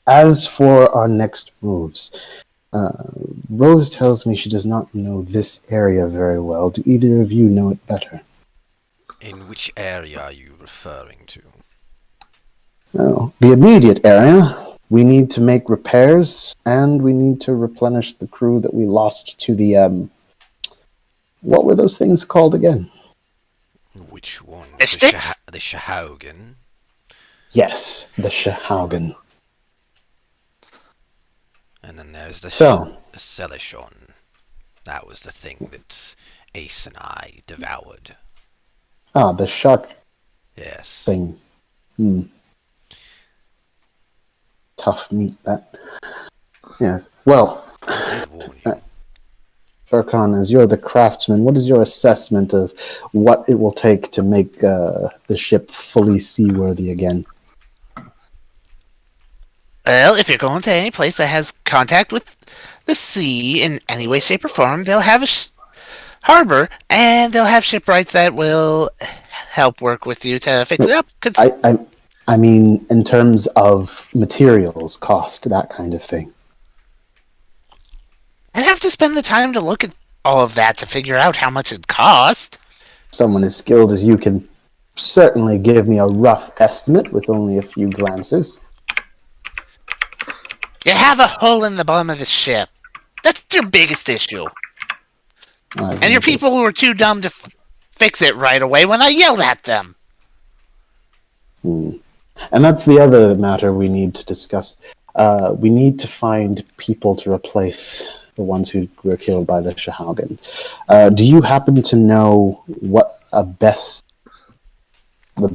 as for our next moves, Rose tells me she does not know this area very well. Do either of you know it better? In which area are you referring to? Well, the immediate area. We need to make repairs, and we need to replenish the crew that we lost to the, what were those things called again? Which one? The sticks? The Shahaugen? Yes, the Shahaugen. And then there's the So, the Celishon. That was the thing that Ace and I devoured. the shark Yes. thing. Tough meat, that. Yes. Well, I did warn you. Verkon, as you're the craftsman, what is your assessment of what it will take to make the ship fully seaworthy again? Well, if you're going to any place that has contact with the sea in any way, shape, or form, they'll have a harbor, and they'll have shipwrights that will help work with you to fix it up. I mean, in terms of materials, cost, that kind of thing. I'd have to spend the time to look at all of that to figure out how much it'd cost. Someone as skilled as you can certainly give me a rough estimate with only a few glances. You have a hole in the bottom of the ship. That's your biggest issue. And your people were too dumb to fix it right away when I yelled at them. And that's the other matter we need to discuss. We need to find people to replace the ones who were killed by the Shahaugan. Do you happen to know what the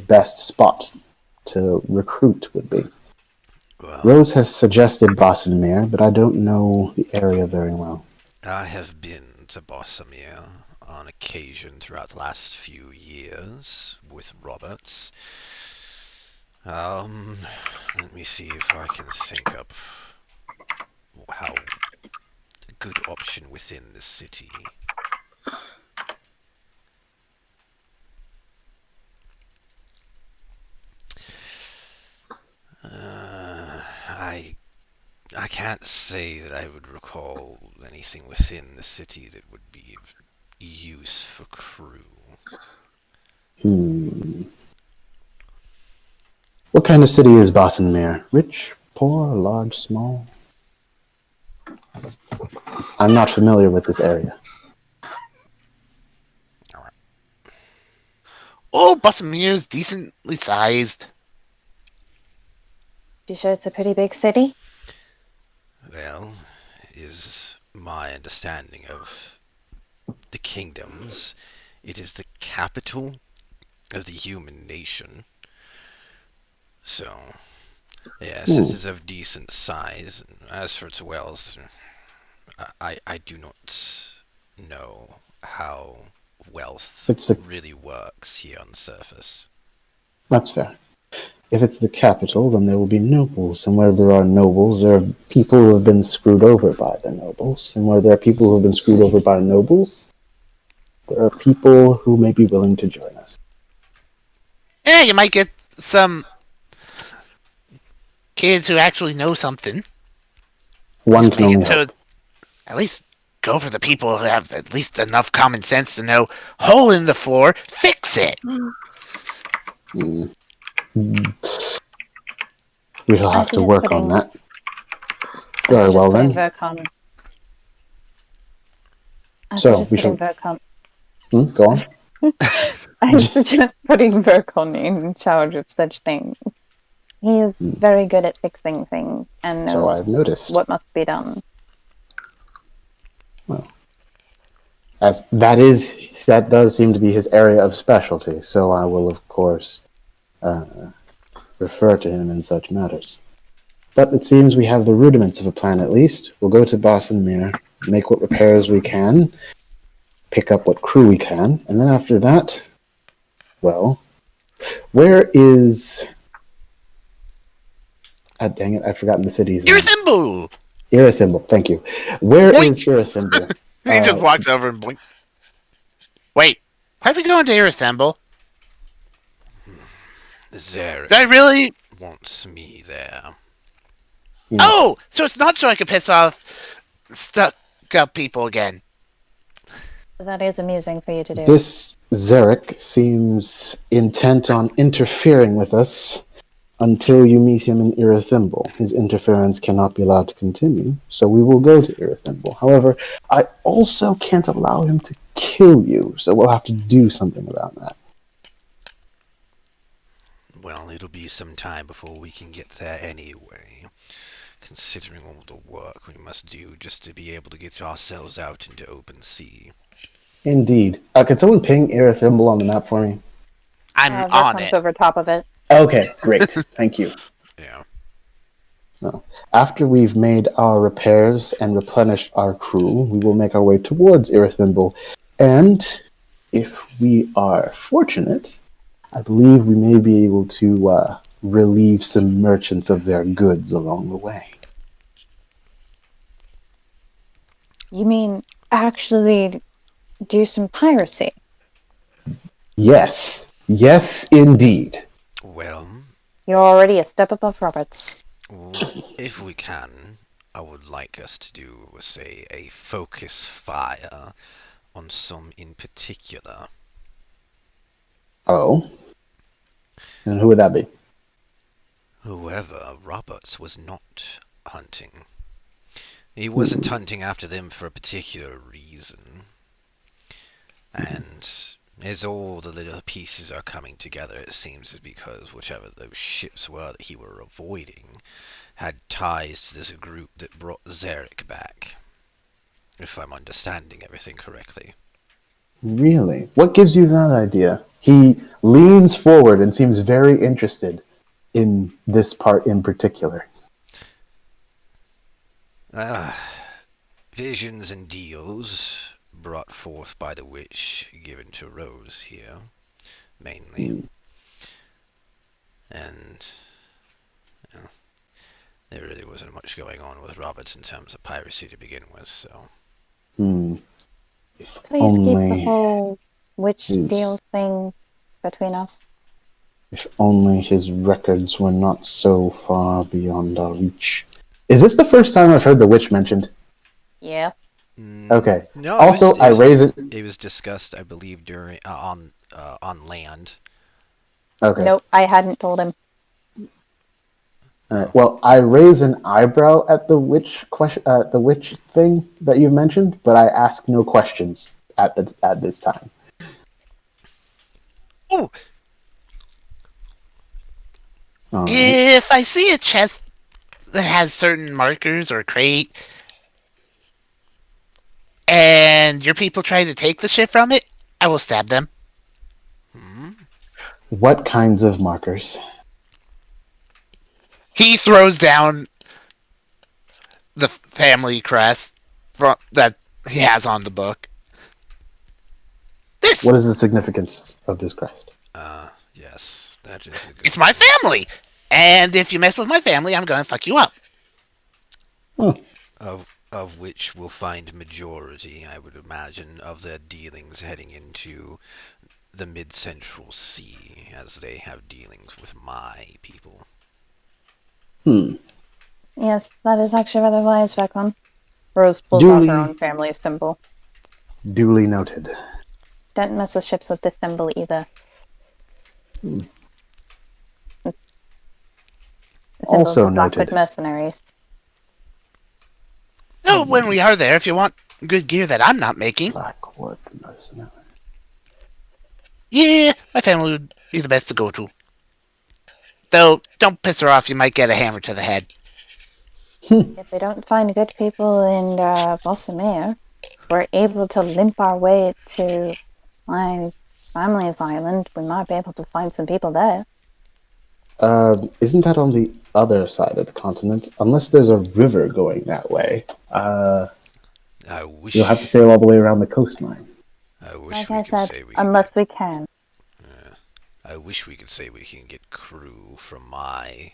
best spot to recruit would be? Well, Rose has suggested Basinmere, but I don't know the area very well. I have been to Basinmere on occasion throughout the last few years with Roberts. Let me see if I can think up how a good option within the city. I can't say that I would recall anything within the city that would be of use for crew. What kind of city is Basinmere? Rich, poor, large, small? I'm not familiar with this area. Oh, Basinmere's decently sized. You sure it's a pretty big city? Well, is my understanding of the kingdoms. It is the capital of the human nation. So, yes, this is of decent size. As for its wealth, I do not know how wealth really works here on the surface. That's fair. If it's the capital, then there will be nobles, and where there are nobles, there are people who have been screwed over by the nobles, and where there are people who have been screwed over by nobles, there are people who may be willing to join us. Yeah, you might get some kids who actually know something. One can only hope. At least go for the people who have at least enough common sense to know, hole in the floor, fix it. We'll have to work on that. Very well then. Verkon. So we shall. Verkon. Go on. I suggest putting Verkon in charge of such things. He is very good at fixing things and knows so I've noticed what must be done. Well, as that does seem to be his area of specialty. So I will, of course, refer to him in such matters. But it seems we have the rudiments of a plan at least. We'll go to Basinmere, make what repairs we can, pick up what crew we can, and then after that, well, where is... Ah, dang it, I've forgotten the city's name. Irithimble! Irithimble, thank you. Where Boink! is Irithimble? He just walks over and blink. Wait, why are we going to Irithimble? Zarek Did I really... wants me there. Yes. Oh, so it's not so I can piss off stuck-up people again. That is amusing for you to do. This Zarek seems intent on interfering with us until you meet him in Irithimble. His interference cannot be allowed to continue, so we will go to Irithimble. However, I also can't allow him to kill you, so we'll have to do something about that. Well, it'll be some time before we can get there anyway, considering all the work we must do just to be able to get ourselves out into open sea. Indeed. Can someone ping Irithimble on the map for me? I'm on it. over top of it. Okay, great. Thank you. Yeah. Well, after we've made our repairs and replenished our crew, we will make our way towards Irithimble. And if we are fortunate, I believe we may be able to relieve some merchants of their goods along the way. You mean actually do some piracy? Yes. Yes, indeed. Well, You're already a step above Roberts. if we can, I would like us to do, say, a focus fire on some in particular. Oh? And who would that be? Whoever Roberts was not hunting. He wasn't hunting after them for a particular reason. And As all the little pieces are coming together, it seems is because whichever those ships were that he were avoiding had ties to this group that brought Zarek back. If I'm understanding everything correctly. Really? What gives you that idea? He leans forward and seems very interested in this part in particular. Visions and deals brought forth by the witch given to Rose here, mainly. And there really wasn't much going on with Roberts in terms of piracy to begin with, so... If Please keep the only whole witch his, deal thing between us. if only his records were not so far beyond our reach. Is this the first time I've heard the witch mentioned? Yeah. Okay. No, Also, I raise it. It was discussed, I believe, during on land. Okay. Nope, I hadn't told him. All right. Well, I raise an eyebrow at the witch the witch thing that you mentioned, but I ask no questions at this time. Oh, All right. if I see a chest that has certain markers or crate, and your people try to take the shit from it, I will stab them. What kinds of markers? He throws down the family crest that he has on the book. This! What is the significance of this crest? Yes, that is a good It's my family! And if you mess with my family, I'm gonna fuck you up. Oh. Of which we'll find majority, I would imagine, of their dealings heading into the mid-central sea, as they have dealings with my people. Yes, that is actually rather wise, Verkon. Rose pulls out her own family symbol. Duly noted. Don't mess with ships with this symbol either. The symbol Also of the Blackwood noted. mercenaries. So when we are there, if you want good gear that I'm not making, Blackwood mercenary. yeah, my family would be the best to go to. Though, don't piss her off, you might get a hammer to the head. If we don't find good people in Basinmere, we're able to limp our way to my family's island. We might be able to find some people there. Isn't that on the other side of the continent? Unless there's a river going that way. I wish You'll have to sail all the way around the coastline. I wish Like we I could said, say we can unless we can. I wish we could say we can get crew from my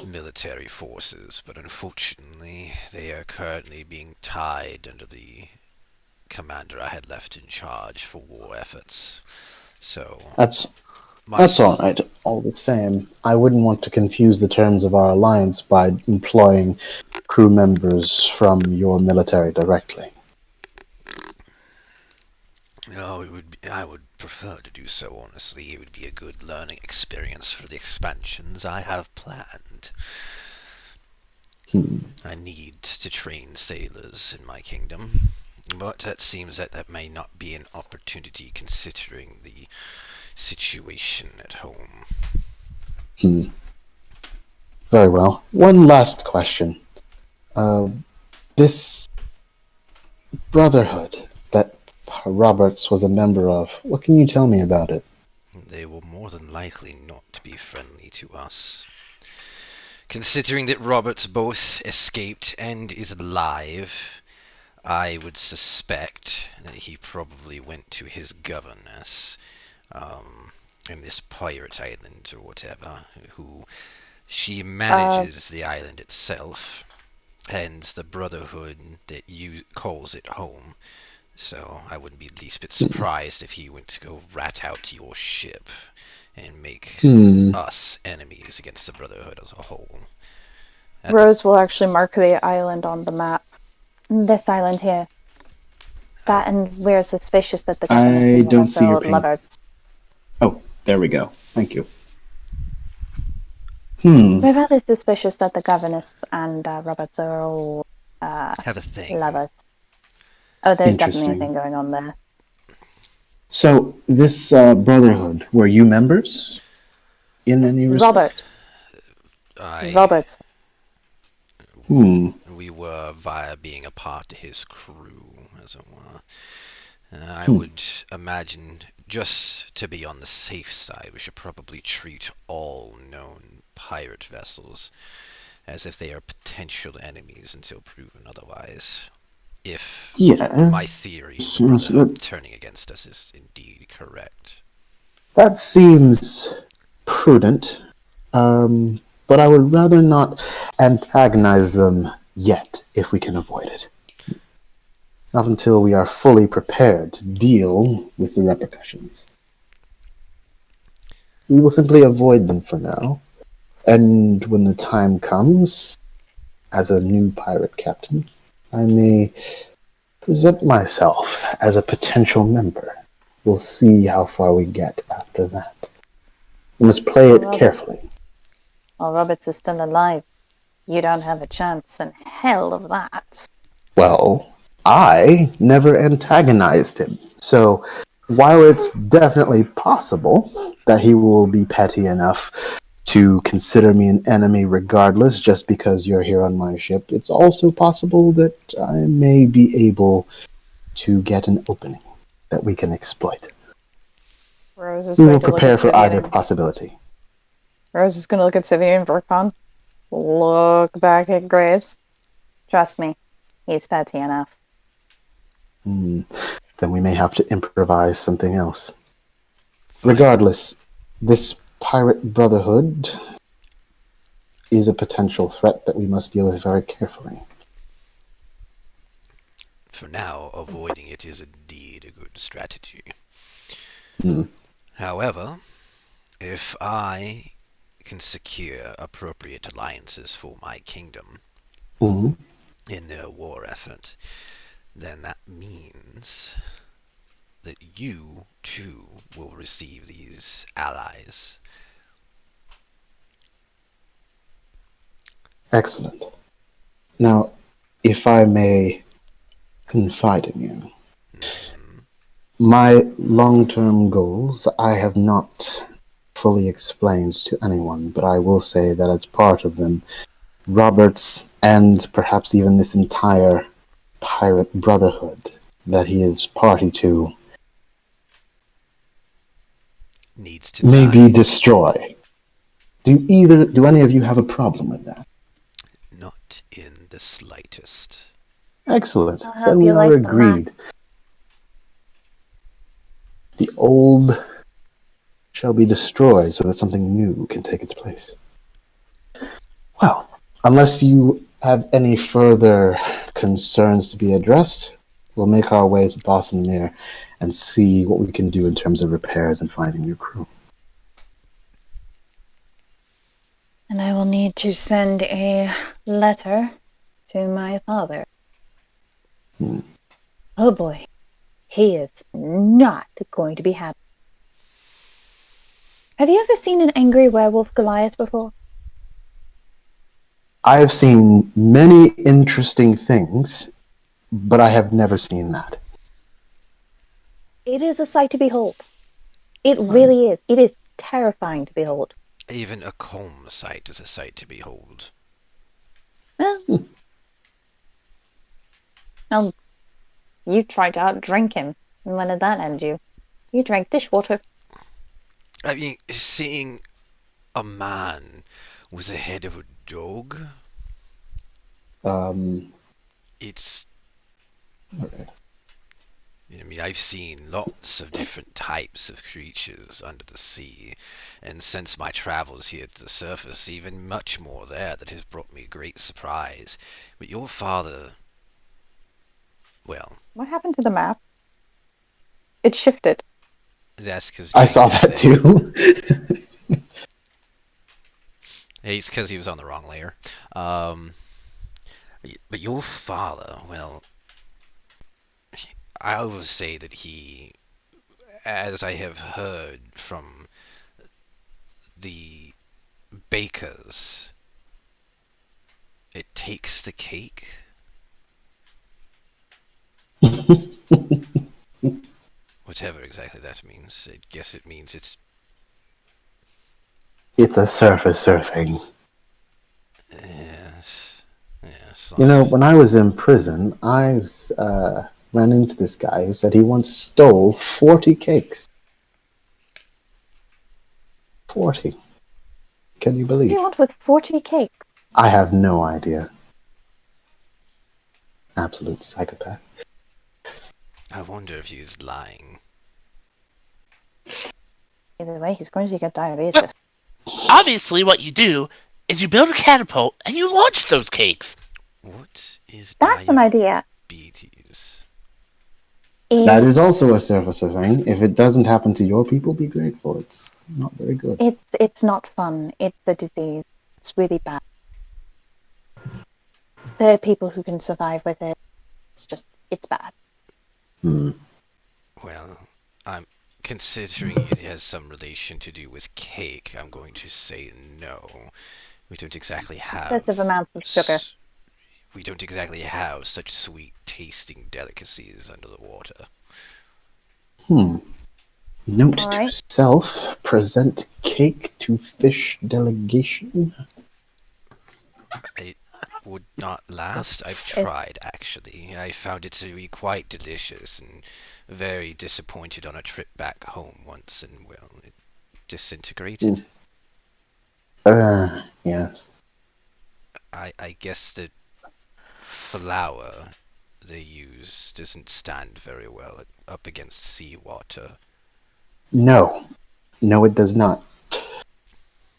military forces, but unfortunately, they are currently being tied under the commander I had left in charge for war efforts. So That's all right. All the same, I wouldn't want to confuse the terms of our alliance by employing crew members from your military directly. No, I would prefer to do so, honestly. It would be a good learning experience for the expansions I have planned. I need to train sailors in my kingdom, but it seems that may not be an opportunity considering the situation at home. Very well. One last question. This brotherhood that Roberts was a member of, what can you tell me about it? They will more than likely not be friendly to us. Considering that Roberts both escaped and is alive, I would suspect that he probably went to his governess, in this pirate island or whatever, who she manages the island itself, and the Brotherhood that calls it home. So I wouldn't be the least bit surprised if he went to go rat out your ship and make us enemies against the Brotherhood as a whole. Rose will actually mark the island on the map. This island here. That, and we're suspicious that the governess I is don't see your also ping. lovers. Oh, there we go. Thank you. We're rather suspicious that the governess and Roberts are all have a thing. lovers. Oh, there's definitely a Interesting. thing going on there. So, this Brotherhood, were you members? In any respect? Robert. We were via being a part of his crew, as it were. I would imagine, just to be on the safe side, we should probably treat all known pirate vessels as if they are potential enemies until proven otherwise. If my theory of turning against us is indeed correct. That seems prudent, but I would rather not antagonize them yet, if we can avoid it. Not until we are fully prepared to deal with the repercussions. We will simply avoid them for now, and when the time comes, as a new pirate captain, I may present myself as a potential member. We'll see how far we get after that. We must play it carefully. Well, Roberts is still alive. You don't have a chance in hell of that. Well, I never antagonized him. So, while it's definitely possible that he will be petty enough to consider me an enemy regardless just because you're here on my ship, it's also possible that I may be able to get an opening that we can exploit. Rose is We going will to look prepare at for Syvyan either and- possibility. Rose is going to look at Syvyan and Verkon. Look back at Graves. Trust me, he's petty enough. Then we may have to improvise something else. Regardless, this Pirate Brotherhood is a potential threat that we must deal with very carefully. For now, avoiding it is indeed a good strategy. However, if I can secure appropriate alliances for my kingdom in their war effort, then that means that you, too, will receive these allies. Excellent. Now, if I may confide in you, my long-term goals I have not fully explained to anyone, but I will say that as part of them, Roberts, and perhaps even this entire Pirate Brotherhood that he is party to, needs to maybe destroy. Do any of you have a problem with that? Not in the slightest. Excellent. I'll help Then we you are like the agreed. The old shall be destroyed so that something new can take its place. Well, unless you have any further concerns to be addressed, we'll make our way to Basinmere and see what we can do in terms of repairs and finding new crew. And I will need to send a letter to my father. Oh boy, he is not going to be happy. Have you ever seen an angry werewolf Goliath before? I have seen many interesting things, but I have never seen that. It is a sight to behold. It really is. It is terrifying to behold. Even a calm sight is a sight to behold. Well, you tried to outdrink him, and when did that end you? You drank dishwater. I mean, seeing a man with the head of a dog, it's... Okay. I mean, I've seen lots of different types of creatures under the sea, and since my travels here to the surface, even much more there that has brought me great surprise. But your father... well... What happened to the map? It shifted. That's because... I saw that too. It's because he was on the wrong layer. But your father, well... I always say that he, as I have heard from the bakers, it takes the cake. What whatever exactly that means. I guess it means it's... It's a surfacer thing. Yes. Yes. You know, when I was in prison, I ran into this guy who said he once stole 40 cakes. 40. Can you What do believe? you want with 40 cake? I have no idea. Absolute psychopath. I wonder if he's lying. Either way, he's going to get diabetes. Obviously, what you do is you build a catapult and you launch those cakes. What is That's an idea. diabetes? That is also a surfacer thing. If it doesn't happen to your people, be grateful. It's not very good. It's not fun. It's a disease. It's really bad. There are people who can survive with it. It's bad. Well, I'm considering it has some relation to do with cake. I'm going to say no. We don't exactly have Excessive amounts of sugar. We don't exactly have such sweet-tasting delicacies under the water. Note All to right. self: present cake to fish delegation. It would not last. I've tried, actually. I found it to be quite delicious and very disappointed on a trip back home once, and, well, it disintegrated. Yes. I guess the flour they use doesn't stand very well up against seawater. No, it does not.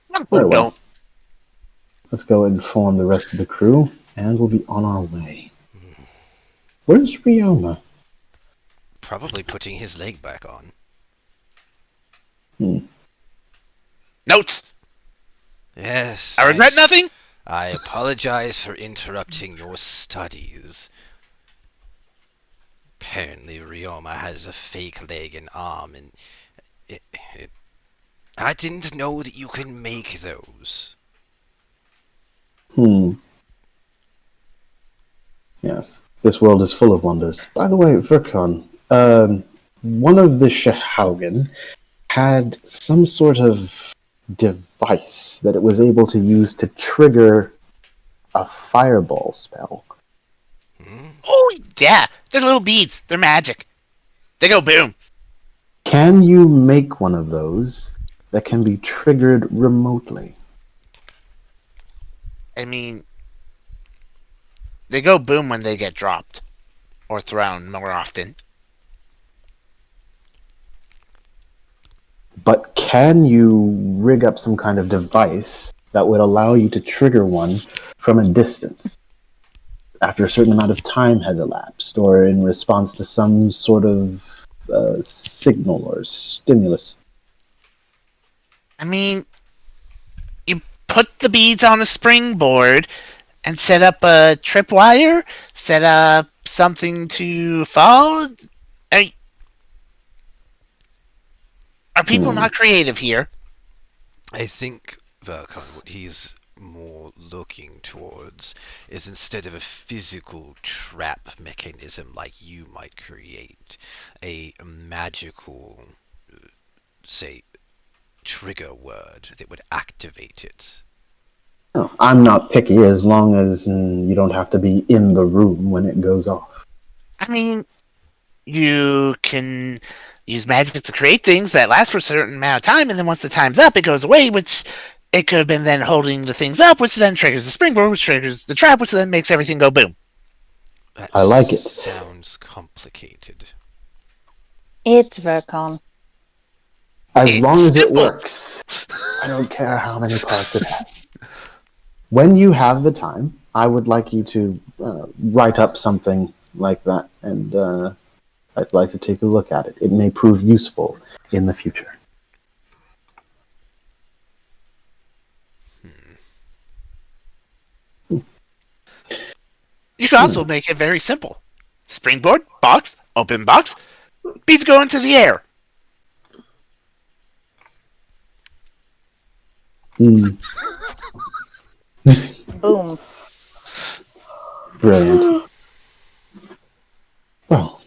Not Very good, well. don't. Let's go inform the rest of the crew, and we'll be on our way. Where's Ryoma? Probably putting his leg back on. Notes. Yes. I regret nothing. I apologize for interrupting your studies. Apparently, Ryoma has a fake leg and arm, and I didn't know that you can make those. Yes, this world is full of wonders. By the way, Verkon, one of the Shahaugen had some sort of device that it was able to use to trigger a fireball spell. Oh yeah, they're little beads. They're magic. They go boom. Can you make one of those that can be triggered remotely? I mean, they go boom when they get dropped or thrown more often. But can you rig up some kind of device that would allow you to trigger one from a distance after a certain amount of time had elapsed, or in response to some sort of signal or stimulus? I mean, you put the beads on a springboard and set up a tripwire, set up something to fall. Are people not creative here? I think, Verkon, what he's more looking towards is, instead of a physical trap mechanism like you might create, a magical, say, trigger word that would activate it. No, I'm not picky as long as you don't have to be in the room when it goes off. I mean, you can use magic to create things that last for a certain amount of time, and then once the time's up, it goes away, which it could have been then holding the things up, which then triggers the springboard, which triggers the trap, which then makes everything go boom. That I like it. Sounds complicated. It's Verkon. As long as it simple. works. I don't care how many parts it has. When you have the time, I would like you to write up something like that, and I'd like to take a look at it. It may prove useful in the future. You can also make it very simple. Springboard, box, open box, beads go into the air. Boom. Brilliant. Well,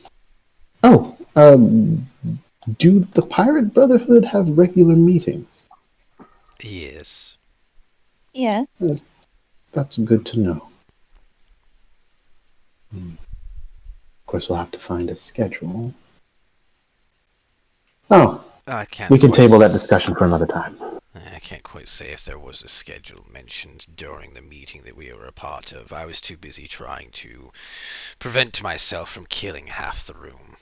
Do the Pirate Brotherhood have regular meetings? Yes. Yeah. That's good to know. Of course, we'll have to find a schedule. Oh, I can't we can quite table that discussion for another time. I can't quite say if there was a schedule mentioned during the meeting that we were a part of. I was too busy trying to prevent myself from killing half the room.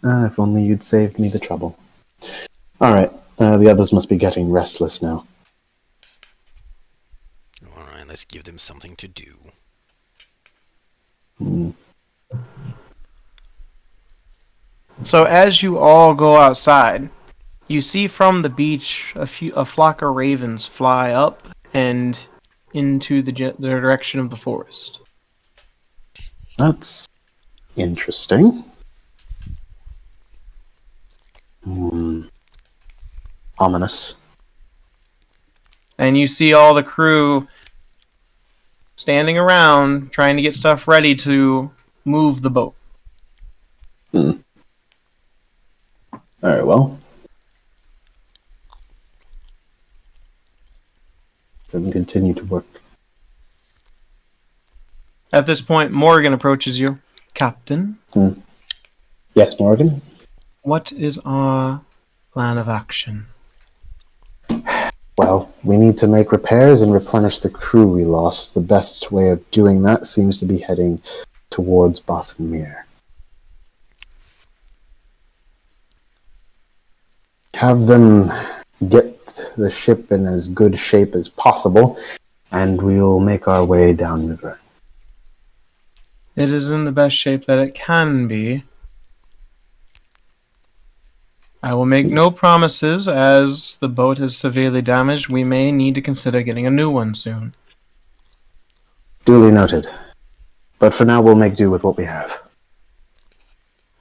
If only you'd saved me the trouble. Alright, the others must be getting restless now. Alright, let's give them something to do. So as you all go outside, you see from the beach a flock of ravens fly up and into the direction of the forest. That's interesting. Ominous. And you see all the crew standing around trying to get stuff ready to move the boat. Alright, well. Then continue to work. At this point, Morgan approaches you. Captain, Yes, Morgan? what is our plan of action? Well, we need to make repairs and replenish the crew we lost. The best way of doing that seems to be heading towards Basinmere. Have them get the ship in as good shape as possible, and we'll make our way downriver. It is in the best shape that it can be. I will make no promises, as the boat is severely damaged. We may need to consider getting a new one soon. Duly noted. But for now, we'll make do with what we have.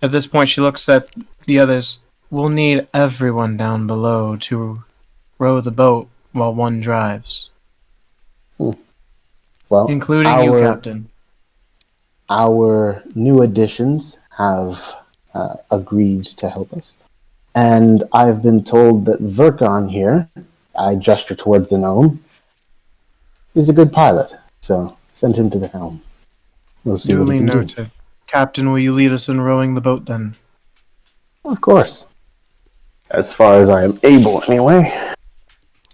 At this point, she looks at the others. We'll need everyone down below to row the boat while one drives. Well, Including you, Captain. Our new additions have agreed to help us. And I've been told that Verkon here, I gesture towards the gnome, is a good pilot. So send him to the helm. We'll see what Duly he can do. noted. Captain, will you lead us in rowing the boat then? Of course. As far as I am able, anyway.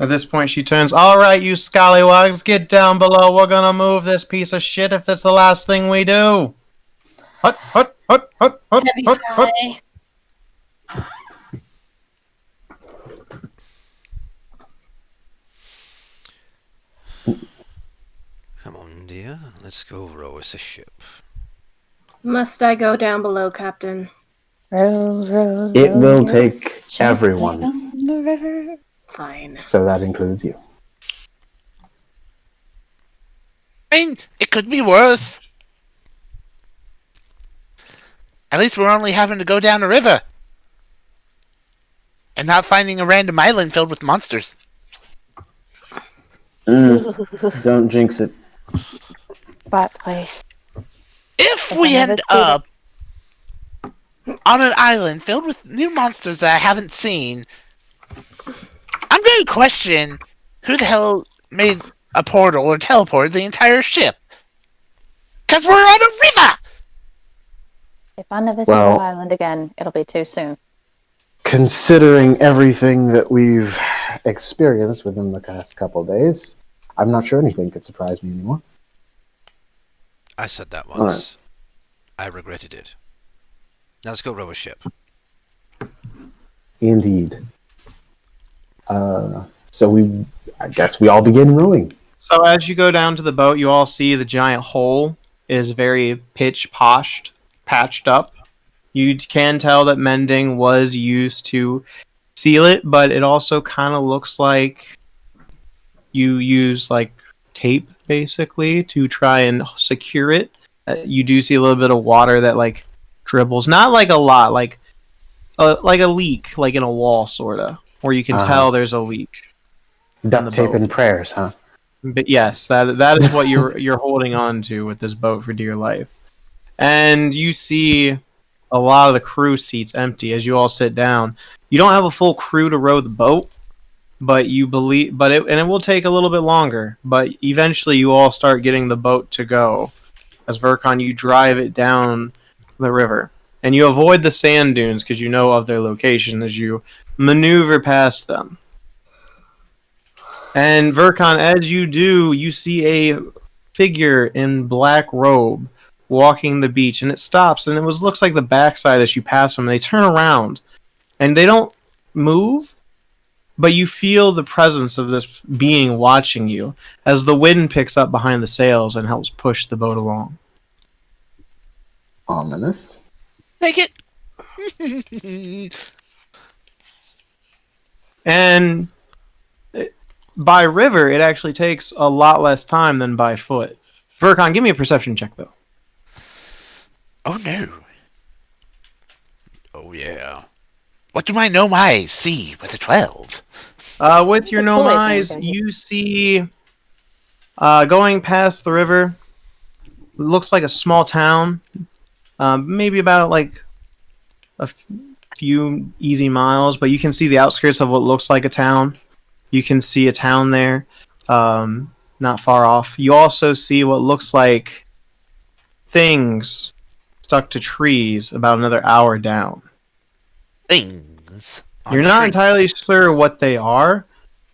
At this point, she turns, all right, you scallywags, get down below. We're gonna move this piece of shit if it's the last thing we do. Hut, hut, hut, hut, hut, Heavy hut, hut. sigh. Come on, dear. Let's go row us a ship. Must I go down below, Captain? Row, row, It row will your take ship everyone. down the river. Fine. So that includes you. I mean, it could be worse. At least we're only having to go down a river. And not finding a random island filled with monsters. Don't jinx it. That place. If If we I never end see it. up on an island filled with new monsters that I haven't seen, I'm going to question who the hell made a portal or teleported the entire ship. Because we're on a river! If I never see Well- that island again, it'll be too soon. Considering everything that we've experienced within the past couple of days, I'm not sure anything could surprise me anymore. I said that once. I regretted it. Now let's go row a ship. Indeed. So I guess we all begin rowing. So as you go down to the boat, you all see the giant hole is very patched up. You can tell that mending was used to seal it, but it also kind of looks like you use like tape basically to try and secure it. You do see a little bit of water that like dribbles, not like a lot, like a leak, like in a wall sorta, where you can tell there's a leak. Duct the tape boat. and prayers, huh? But yes, that is what you're holding on to with this boat for dear life. And you see a lot of the crew seats empty as you all sit down. You don't have a full crew to row the boat, but it will take a little bit longer. But eventually, you all start getting the boat to go. As Verkon, you drive it down the river, and you avoid the sand dunes because you know of their location as you maneuver past them. And Verkon, as you do, you see a figure in black robe walking the beach, and it stops, and looks like the backside as you pass them. They turn around, and they don't move, but you feel the presence of this being watching you as the wind picks up behind the sails and helps push the boat along. Ominous. Take it. And by river, it actually takes a lot less time than by foot. Verkon, give me a perception check, though. Oh no. Oh yeah. What do my gnome eyes see with a 12? With your gnome eyes, you see, going past the river, looks like a small town. Maybe about like a few easy miles, but you can see the outskirts of what looks like a town. You can see a town there, not far off. You also see what looks like things stuck to trees about another hour down. Things. You're not entirely sure what they are,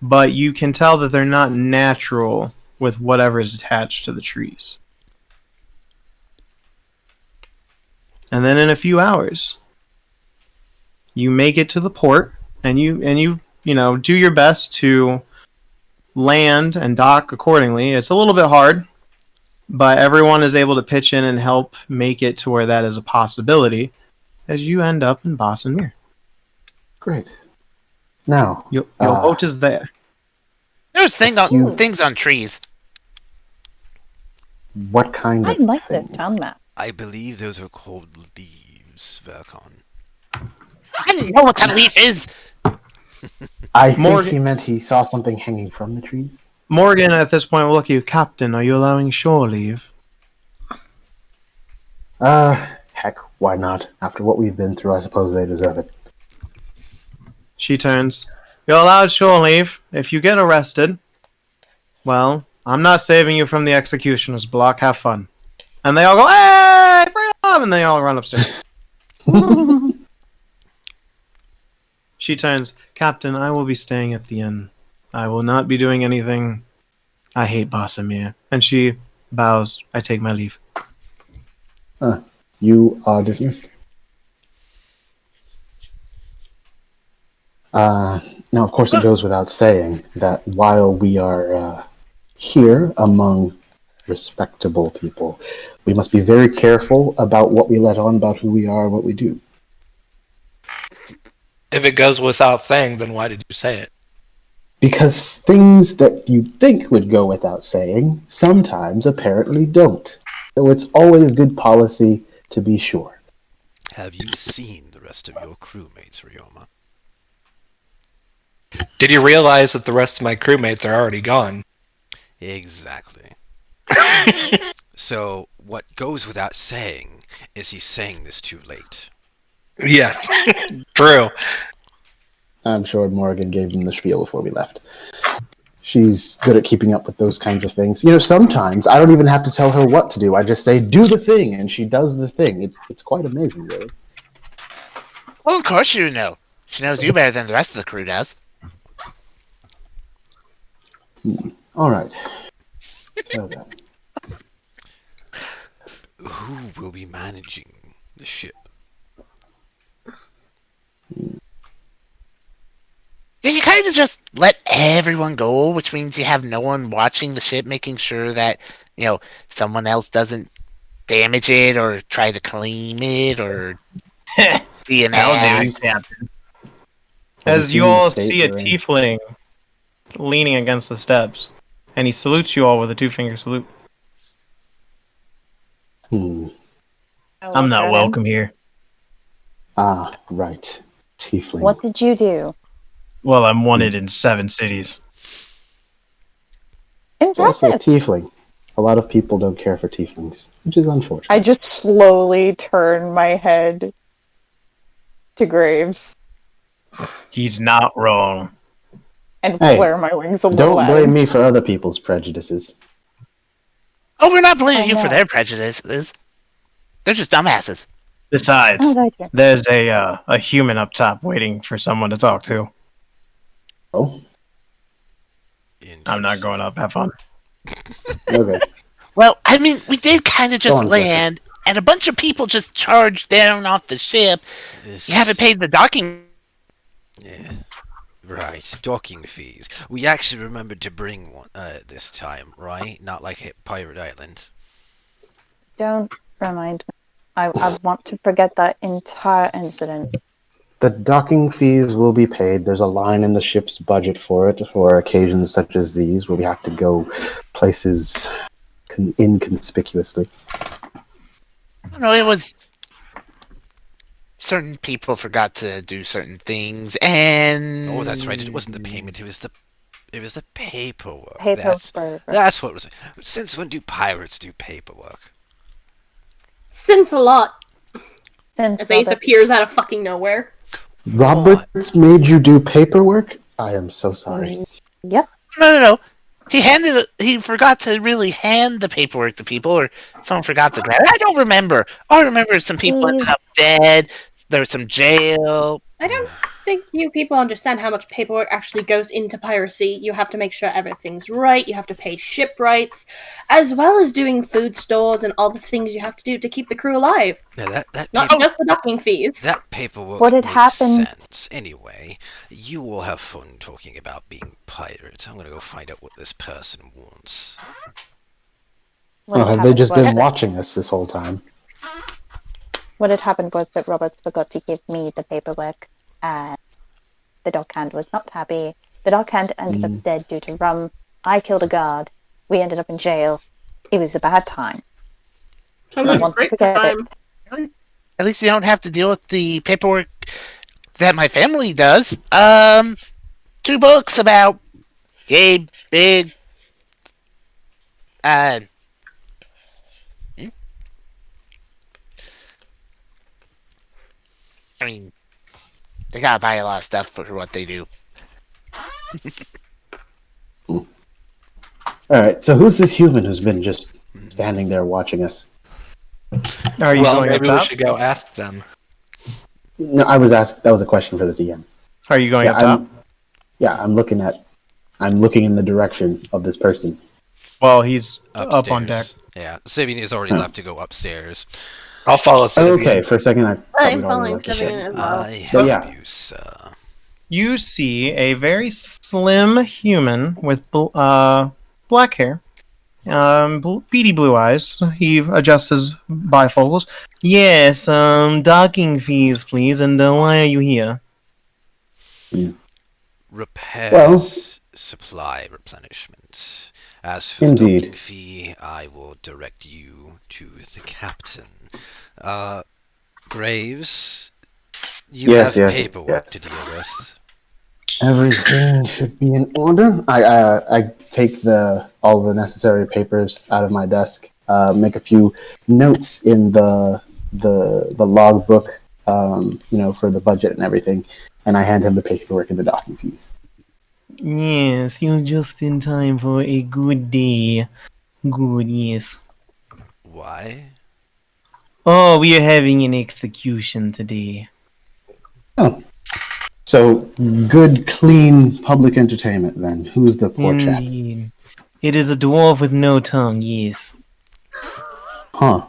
but you can tell that they're not natural with whatever is attached to the trees. And then in a few hours, you make it to the port, and you do your best to land and dock accordingly. It's a little bit hard, but everyone is able to pitch in and help make it to where that is a possibility as you end up in Basinmere. Great. Now, Your boat is there. There's things on trees. What kind I of like things? this town map. I believe those are called leaves, Verkon. I didn't know what that leaf is. I think Morgan- he meant he saw something hanging from the trees. Morgan, at this point, will look at you. Captain, are you allowing shore leave? Heck, why not? After what we've been through, I suppose they deserve it. She turns. You're allowed shore leave. If you get arrested, well, I'm not saving you from the executioner's block. Have fun. And they all go, hey, freedom! And they all run upstairs. She turns. Captain, I will be staying at the inn. I will not be doing anything. I hate Basinmere. And she bows. I take my leave. You are dismissed. Now, of course, it goes without saying that while we are here among respectable people, we must be very careful about what we let on about who we are and what we do. If it goes without saying, then why did you say it? Because things that you think would go without saying sometimes apparently don't. So it's always good policy to be sure. Have you seen the rest of your crewmates, Ryoma? Did you realize that the rest of my crewmates are already gone? Exactly. So, what goes without saying is he's saying this too late. Yes, true. I'm sure Morgan gave them the spiel before we left. She's good at keeping up with those kinds of things. You know, sometimes I don't even have to tell her what to do. I just say, do the thing, and she does the thing. It's quite amazing, really. Well, of course you know. She knows you better than the rest of the crew does. All right. So then. Who will be managing the ship? Yeah, you kind of just let everyone go, which means you have no one watching the ship, making sure that, someone else doesn't damage it or try to claim it or be an ass. As you all see a tiefling leaning against the steps, and he salutes you all with a 2-finger salute. I'm not welcome here. Ah, right. Tiefling. What did you do? Well, I'm wanted in 7 cities. It's also a Impressive. tiefling. A lot of people don't care for tieflings, which is unfortunate. I just slowly turn my head to Graves He's not wrong. and Hey, flare my wings a little Don't at blame him. me for other people's prejudices. Oh, we're not blaming I you for know. their prejudices. They're just dumbasses. Besides, Oh, thank you. there's a human up top waiting for someone to talk to. Oh, I'm not going up. Have fun. okay. Well, I mean, we did kind of Go just on, Fletcher. land, and a bunch of people just charged down off the ship. This... You haven't paid the docking. Yeah. Right, docking fees. We actually remembered to bring one this time, right? Not like at Pirate Island. Don't remind me. I want to forget that entire incident. The docking fees will be paid. There's a line in the ship's budget for it, for occasions such as these, where we have to go places inconspicuously. I don't know, it was... Certain people forgot to do certain things, and... Oh, that's right. It wasn't the payment. It was the paperwork. Paperwork. That's what it was. Since when do pirates do paperwork? Since a lot. Since As Ace Robert- appears out of fucking nowhere. Roberts made you do paperwork? I am so sorry. Yep. No. He forgot to really hand the paperwork to people, or someone forgot to grab it. I don't remember. All I remember is some people ended up dead. There was some jail. I don't think you people understand how much paperwork actually goes into piracy. You have to make sure everything's right, you have to pay shipwrights, as well as doing food stores and all the things you have to do to keep the crew alive. Yeah, that Not just the docking fees. That paperwork What had makes happened- sense. Anyway, you will have fun talking about being pirates. I'm gonna go find out what this person wants. What Oh, had have they happened just was been that- watching us this whole time? What had happened was that Roberts forgot to give me the paperwork, and the dockhand was not happy. The dockhand ended up dead due to rum. I killed a guard. We ended up in jail. It was a bad time. Sounds I like a want to great forget it. time. At least you don't have to deal with the paperwork that my family does. 2 books about gay, big, I mean, they gotta buy a lot of stuff for what they do. All right, so who's this human who's been just standing there watching us? Are you Well, going up maybe we top? should go ask them. No, I was asked. That was a question for the DM. Are you going Yeah, up top? I'm looking in the direction of this person. Well, he's Upstairs. up on deck. Yeah, Syvyan has already left to go upstairs. I'll follow Syvyan. Okay, for a second I thought I'm we'd already following left the Syvyan ship. as well. I So, help yeah. you, sir. You see a very slim human with black hair, beady blue eyes. He adjusts his bifocals. Yes, docking fees, please. And why are you here? Repairs, supply, replenishment. As for Indeed. the docking fee, I will direct you to the captain. Graves, you Yes, have yes, paperwork yes. to deal with. Everything should be in order. I take all the necessary papers out of my desk, make a few notes in the log book, for the budget and everything, and I hand him the paperwork and the docking fees. Yes, you're just in time for a good day. Good, yes. Why? Oh, we are having an execution today. Oh, so good, clean public entertainment. Then who's the poor chap? Indeed. It is a dwarf with no tongue, yes. Huh?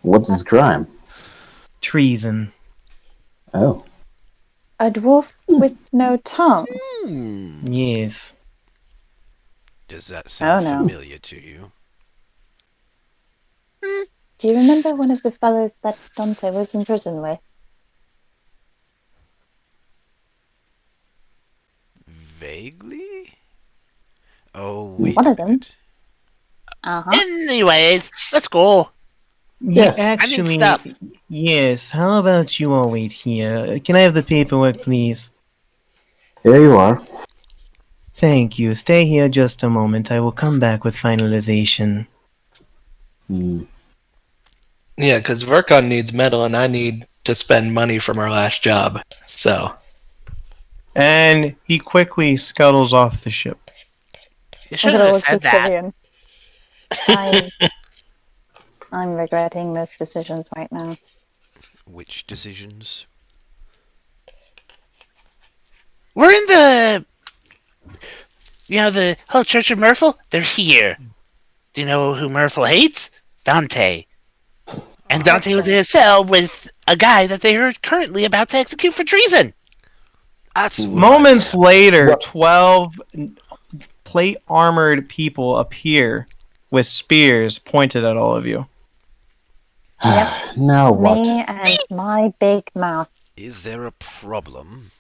What's his crime? Treason. Oh, A dwarf with no tongue. Yes. Does that sound no. familiar to you? Do you remember one of the fellows that Dante was in prison with? Vaguely? Oh, wait One a of them. minute. Uh-huh. Anyways, let's go. Yes. Actually, stuff. yes. How about you all wait here? Can I have the paperwork, please? here you are. Thank you. Stay here just a moment. I will come back with finalization. Hmm. Yeah, because Verkon needs metal, and I need to spend money from our last job. So, And he quickly scuttles off the ship. You I'm shouldn't gonna have look said at that. Syvyan. I'm regretting most decisions right now. Which decisions? We're in the the whole Church of Mrrrphl. They're here. Do you know who Mrrrphl hates? Dante. And Dante was in a cell with a guy that they are currently about to execute for treason. That's what Moments later, What? 12 plate armored people appear with spears pointed at all of you. Yep. Now what? Me and my big mouth. Is there a problem?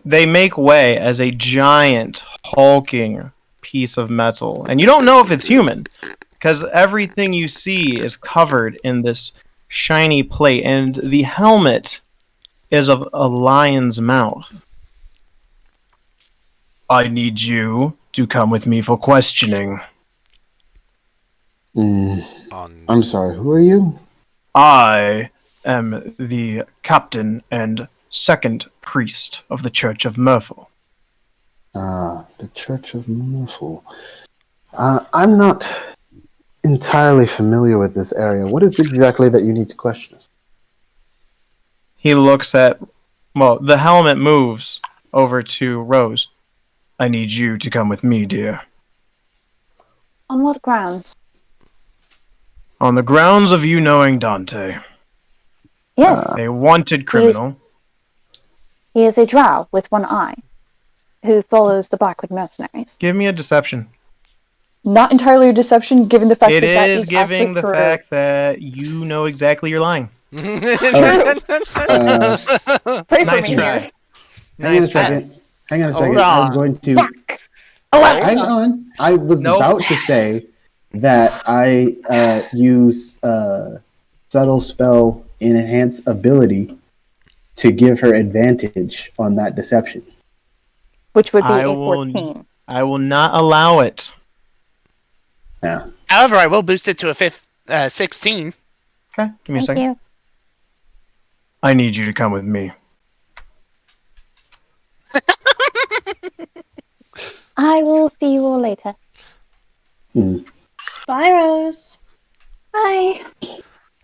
They make way as a giant, hulking piece of metal. And you don't know if it's human, because everything you see is covered in this shiny plate, and the helmet is of a lion's mouth. I need you to come with me for questioning. I'm sorry, who are you? I am the captain and second priest of the Church of Mrrrphl. The Church of Mrrrphl. I'm not entirely familiar with this area. What is exactly that you need to question us? He looks at, the helmet moves over to Rose. I need you to come with me, dear. On what grounds? On the grounds of you knowing Dante, Yes, a wanted criminal. he is a drow with one eye, who follows the Blackwood mercenaries. Give me a deception. Not entirely a deception, given the fact It that is is giving actually the true. fact that you know exactly you're lying. True. Pray for Nice me try. here. Hang on a Nice try. second. Hang on a Hold second. on. I'm going to. Hang on. I was Nope. about to say that I use subtle spell enhance ability to give her advantage on that deception. Which would be I a will- 14. I will not allow it. Yeah. However, I will boost it to a 16. Okay, give me a Thank second. you. I need you to come with me. I will see you all later. Bye, Rose. Bye.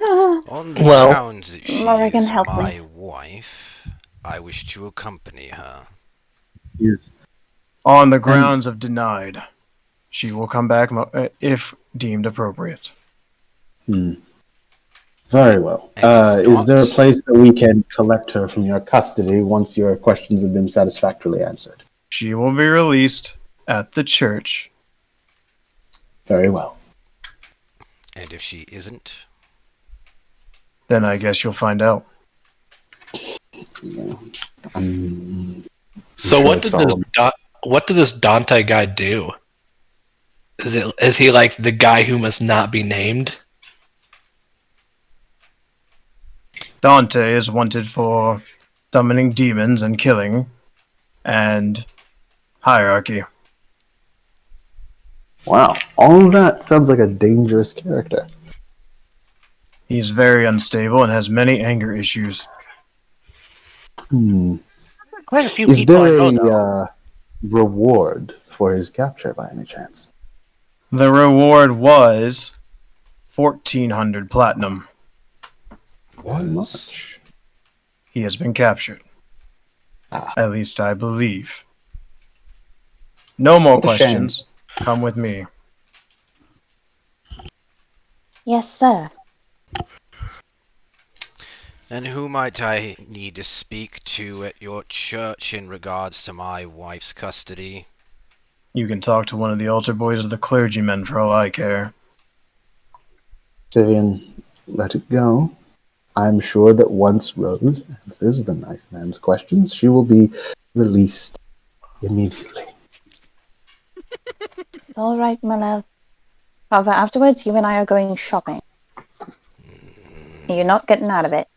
Ah, On the Well- grounds that she Morrigan, is help me. my wife, I wish to accompany her. Yes. On the grounds of denied. She will come back if deemed appropriate. Very well. And if Is there a not- place that we can collect her from your custody once your questions have been satisfactorily answered? She will be released at the church. Very well. And if she isn't, Then I guess you'll find out. so sure what it's did this what did this Dante guy do? Is he like the guy who must not be named? Dante is wanted for summoning demons and killing, and hierarchy. Wow. All of that sounds like a dangerous character. He's very unstable and has many anger issues. Quite a few Is people I there know, though. a reward for his capture by any chance? The reward was 1,400 platinum. How was much? He has been captured. Ah. At least I believe. No more What a shame. questions. Come with me. Yes, sir. And who might I need to speak to at your church in regards to my wife's custody? You can talk to one of the altar boys or the clergymen for all I care. Syvyan, let it go. I'm sure that once Rose answers the nice man's questions, she will be released immediately. It's all right, my love. However, afterwards, you and I are going shopping. You're not getting out of it.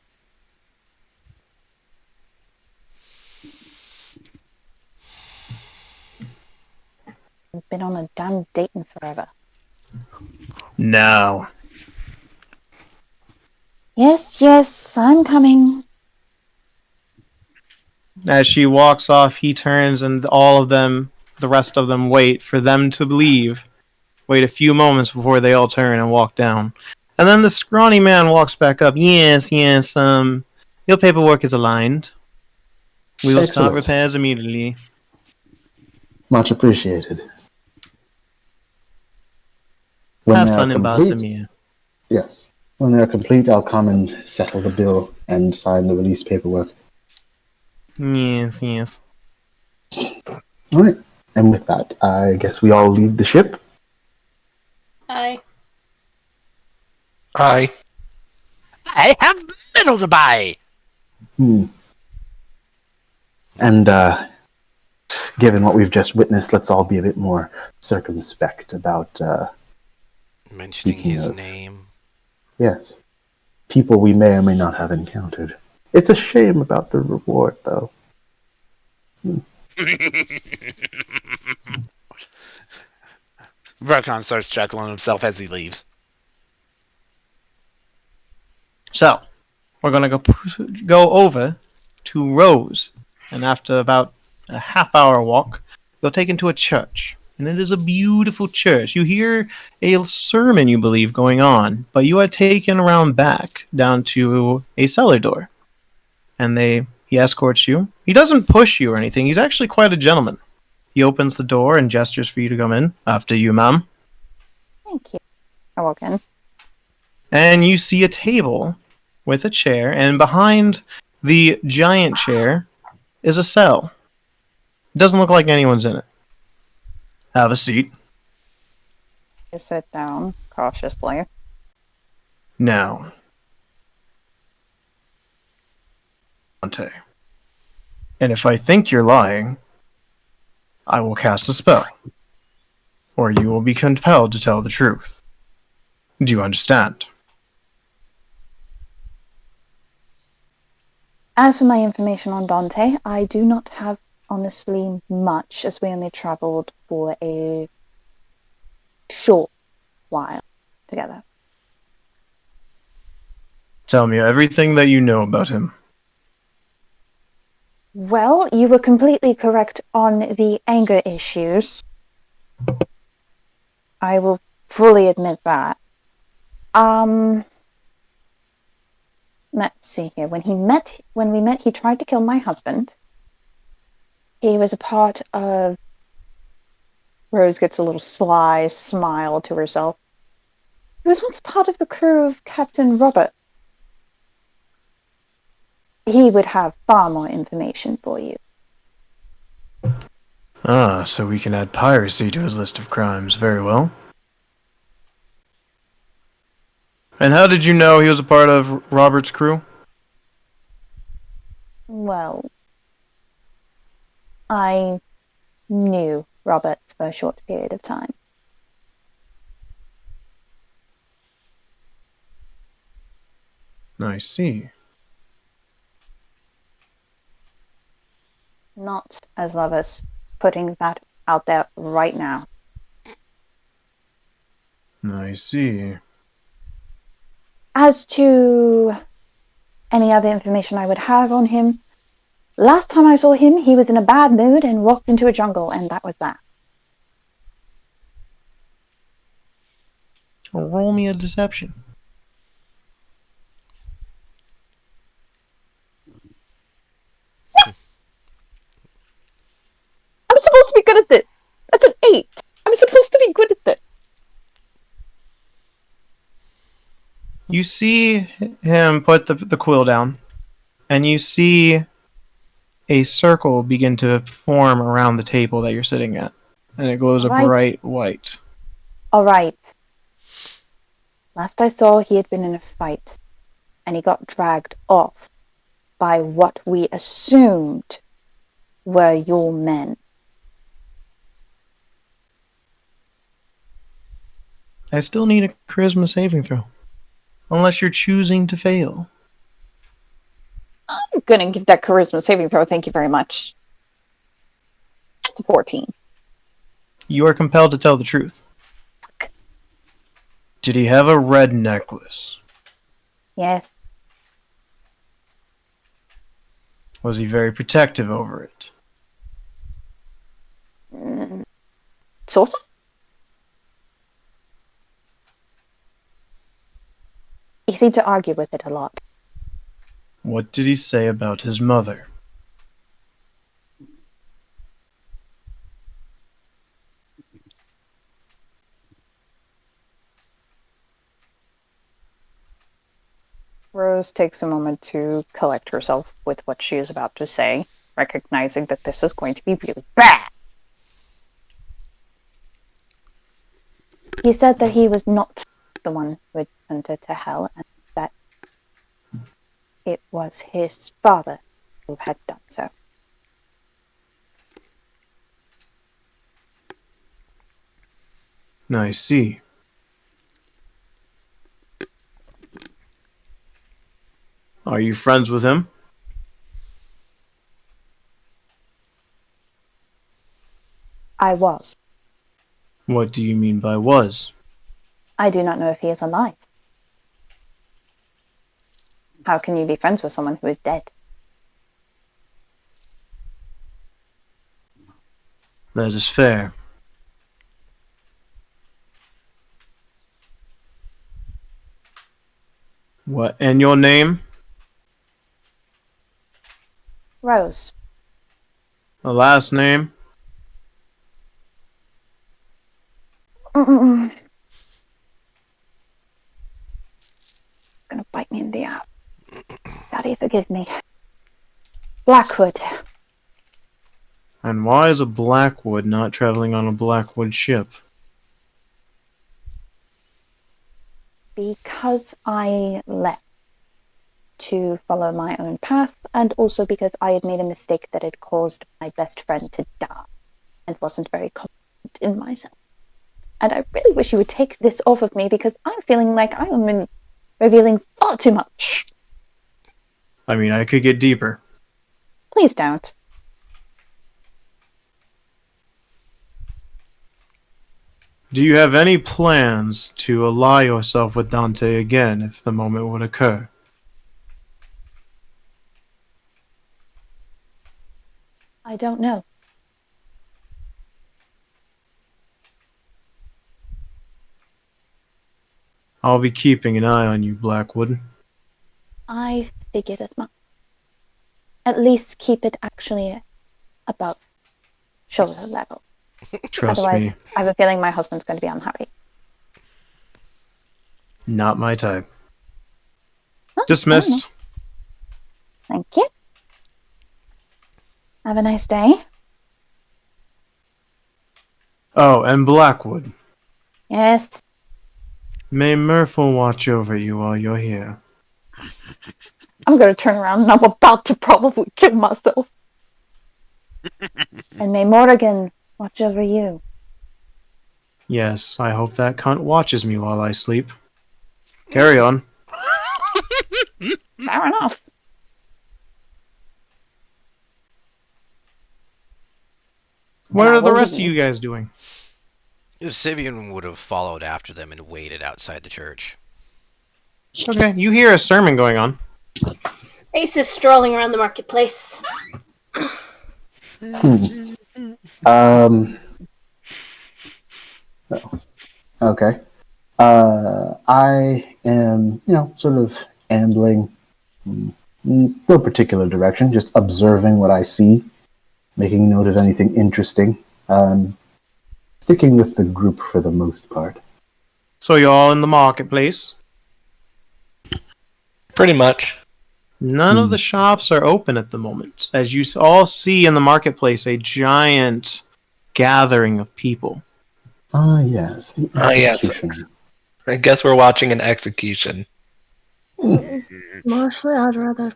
I've been on a damn dating forever. No. Yes, I'm coming. As she walks off, he turns and all of them, the rest of them, wait for them to leave. Wait a few moments before they all turn and walk down. And then the scrawny man walks back up. Yes, your paperwork is aligned. We will start Excellent. repairs immediately. Much appreciated. When Have they are fun in complete, Basinmere. yes. When they are complete, I'll come and settle the bill and sign the release paperwork. Yes. All right. And with that, I guess we all leave the ship. Hi. Aye. I have metal to buy. And given what we've just witnessed, let's all be a bit more circumspect about, Mentioning Speaking his of- name. yes, people we may or may not have encountered. It's a shame about the reward, though. Verkon starts chuckling himself as he leaves. So, we're going to go over to Rose. And after about a half-hour walk, you're taken to a church. And it is a beautiful church. You hear a sermon, you believe, going on. But you are taken around back down to a cellar door. And he escorts you. He doesn't push you or anything. He's actually quite a gentleman. He opens the door and gestures for you to come in. After you, ma'am. Thank you. I walk in. And you see a table with a chair, and behind the giant chair is a cell. It doesn't look like anyone's in it. Have a seat. I sit down cautiously. Now, Dante. And if I think you're lying, I will cast a spell. Or you will be compelled to tell the truth. Do you understand? As for my information on Dante, I do not have, honestly, much, as we only travelled for a short while together. Tell me everything that you know about him. Well, you were completely correct on the anger issues. I will fully admit that. Let's see here. When we met, he tried to kill my husband. He was a part of... Rose gets a little sly smile to herself. He was once part of the crew of Captain Robert. He would have far more information for you. Ah, so we can add piracy to his list of crimes. Very well. And how did you know he was a part of Robert's crew? Well, I knew Robert for a short period of time. I see. Not as lovers, putting that out there right now. I see. As to any other information I would have on him, last time I saw him, he was in a bad mood and walked into a jungle, and that was that. Roll me a deception. I'm supposed to be good at this! That's an 8! I'm supposed to be good at this! You see him put the quill down, and you see a circle begin to form around the table that you're sitting at, and it glows Right. a bright white. Alright. Last I saw, he had been in a fight, and he got dragged off by what we assumed were your men. I still need a charisma saving throw, unless you're choosing to fail. I'm gonna give that charisma saving throw, thank you very much. That's a 14. You are compelled to tell the truth. Did he have a red necklace? Yes. Was he very protective over it? Sort of? He seemed to argue with it a lot. What did he say about his mother? Rose takes a moment to collect herself with what she is about to say, recognizing that this is going to be really bad. He said that he was not the one who had sent her to hell, and that it was his father who had done so. I see. Are you friends with him? I was. What do you mean by was? I do not know if he is alive. How can you be friends with someone who is dead? That is fair. What, and your name? Rose. The last name? Gonna bite me in the ass. Daddy, forgive me. Blackwood. And why is a Blackwood not traveling on a Blackwood ship? Because I left to follow my own path, and also because I had made a mistake that had caused my best friend to die, and wasn't very confident in myself. And I really wish you would take this off of me, because I'm feeling like I am revealing far too much. I mean, I could get deeper. Please don't. Do you have any plans to ally yourself with Dante again if the moment would occur? I don't know. I'll be keeping an eye on you, Blackwood. I figured as much. At least keep it actually above shoulder level. Trust Otherwise, me, I have a feeling my husband's going to be unhappy. not my type. Oh, Dismissed. Thank you. Have a nice day. Oh, and Blackwood. Yes. May Mrrrphl watch over you while you're here. I'm going to turn around and I'm about to probably kill myself. And may Morrigan watch over you. Yes, I hope that cunt watches me while I sleep. Carry on. Fair enough. What I are the will rest of leave. you guys doing? Syvyan would have followed after them and waited outside the church. Okay, you hear a sermon going on. Ace is strolling around the marketplace. Okay. I am, sort of ambling, no particular direction, just observing what I see, making note of anything interesting. Sticking with the group for the most part. So you're all in the marketplace. Pretty much. None of the shops are open at the moment. As you all see in the marketplace, a giant gathering of people. Ah, yes, the Yes. execution. I guess we're watching an execution. Mostly, I'd rather.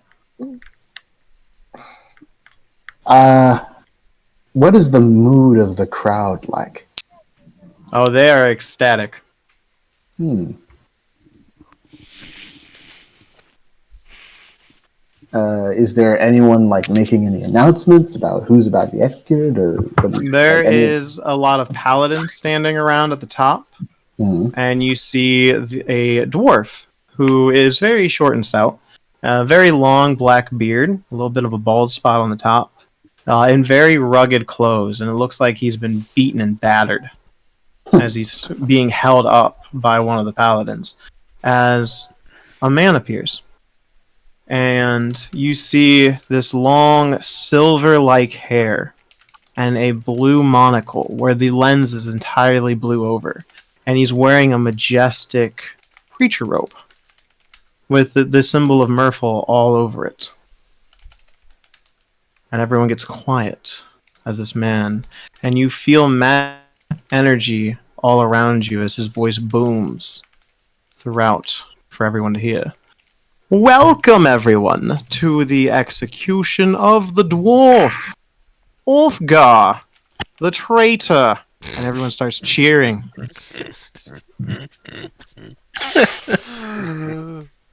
What is the mood of the crowd like? Oh, they are ecstatic. Is there anyone like making any announcements about who's about to be executed, or There is a lot of paladins standing around at the top, and you see a dwarf who is very short and stout, very long black beard, a little bit of a bald spot on the top, in very rugged clothes, and it looks like he's been beaten and battered as he's being held up by one of the paladins, as a man appears. And you see this long silver-like hair and a blue monocle where the lens is entirely blue over. And he's wearing a majestic preacher robe with the symbol of Mrrrphl all over it. And everyone gets quiet as this man. And you feel mad energy all around you as his voice booms throughout for everyone to hear. Welcome, everyone, to the execution of the dwarf, Ulfgar, the traitor. And everyone starts cheering.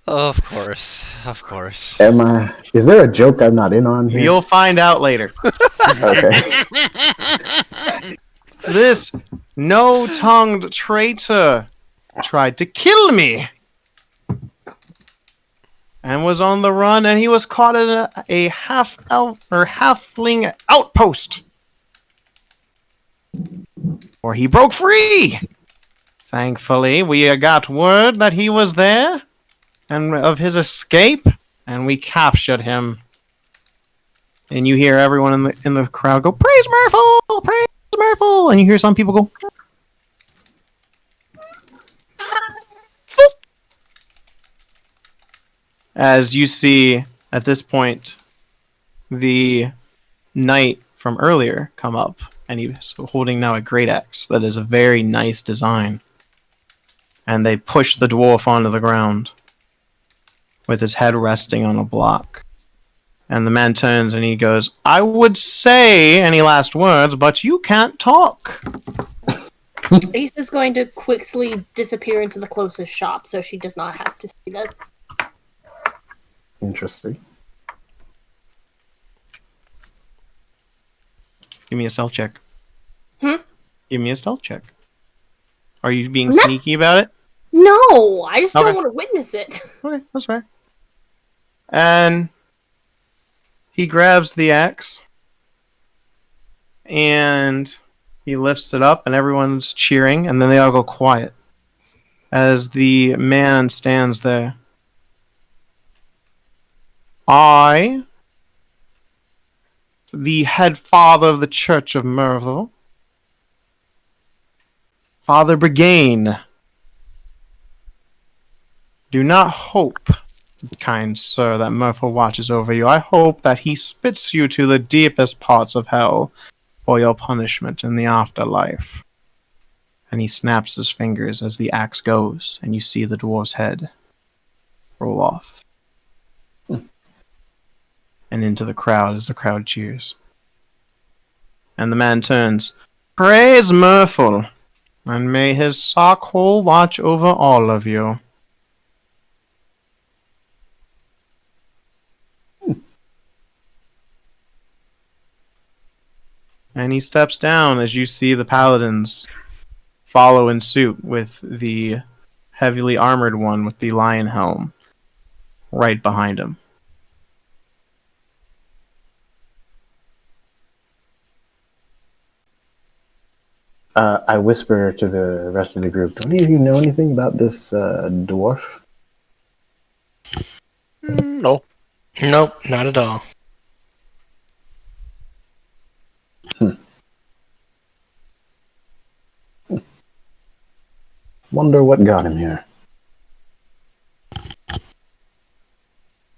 Of course, of course. Is there a joke I'm not in on here? You'll find out later. Okay. This no-tongued traitor tried to kill me and was on the run, and he was caught in a half-elf or halfling outpost, where he broke free. Thankfully, we got word that he was there and of his escape, and we captured him. And you hear everyone in the crowd go, "Praise Mrrrphl! Praise Mrrrphl!" And you hear some people go, as you see at this point the knight from earlier come up, and he's holding now a great axe that is a very nice design. And they push the dwarf onto the ground with his head resting on a block. And the man turns and he goes, "I would say any last words, but you can't talk." Ace is going to quickly disappear into the closest shop so she does not have to see this. Interesting. Give me a stealth check. Hmm? Give me a stealth check. Are you being sneaky about it? No, I just don't want to witness it. Okay, that's fair. And he grabs the axe and he lifts it up, and everyone's cheering, and then they all go quiet as the man stands there. I, the head father of the Church of Mrrrphl, Father Brigane, do not hope, kind sir, that Mrrrphl watches over you. I hope that he spits you to the deepest parts of hell for your punishment in the afterlife. And he snaps his fingers as the axe goes, and you see the dwarf's head roll off. And into the crowd as the crowd cheers. And the man turns, "Praise Mrrrphl, and may his sock hole watch over all of you." And he steps down as you see the paladins follow in suit with the heavily armored one with the lion helm right behind him. I whisper to the rest of the group, "Do any of you know anything about this dwarf?" No. Nope, not at all. Wonder what got him here.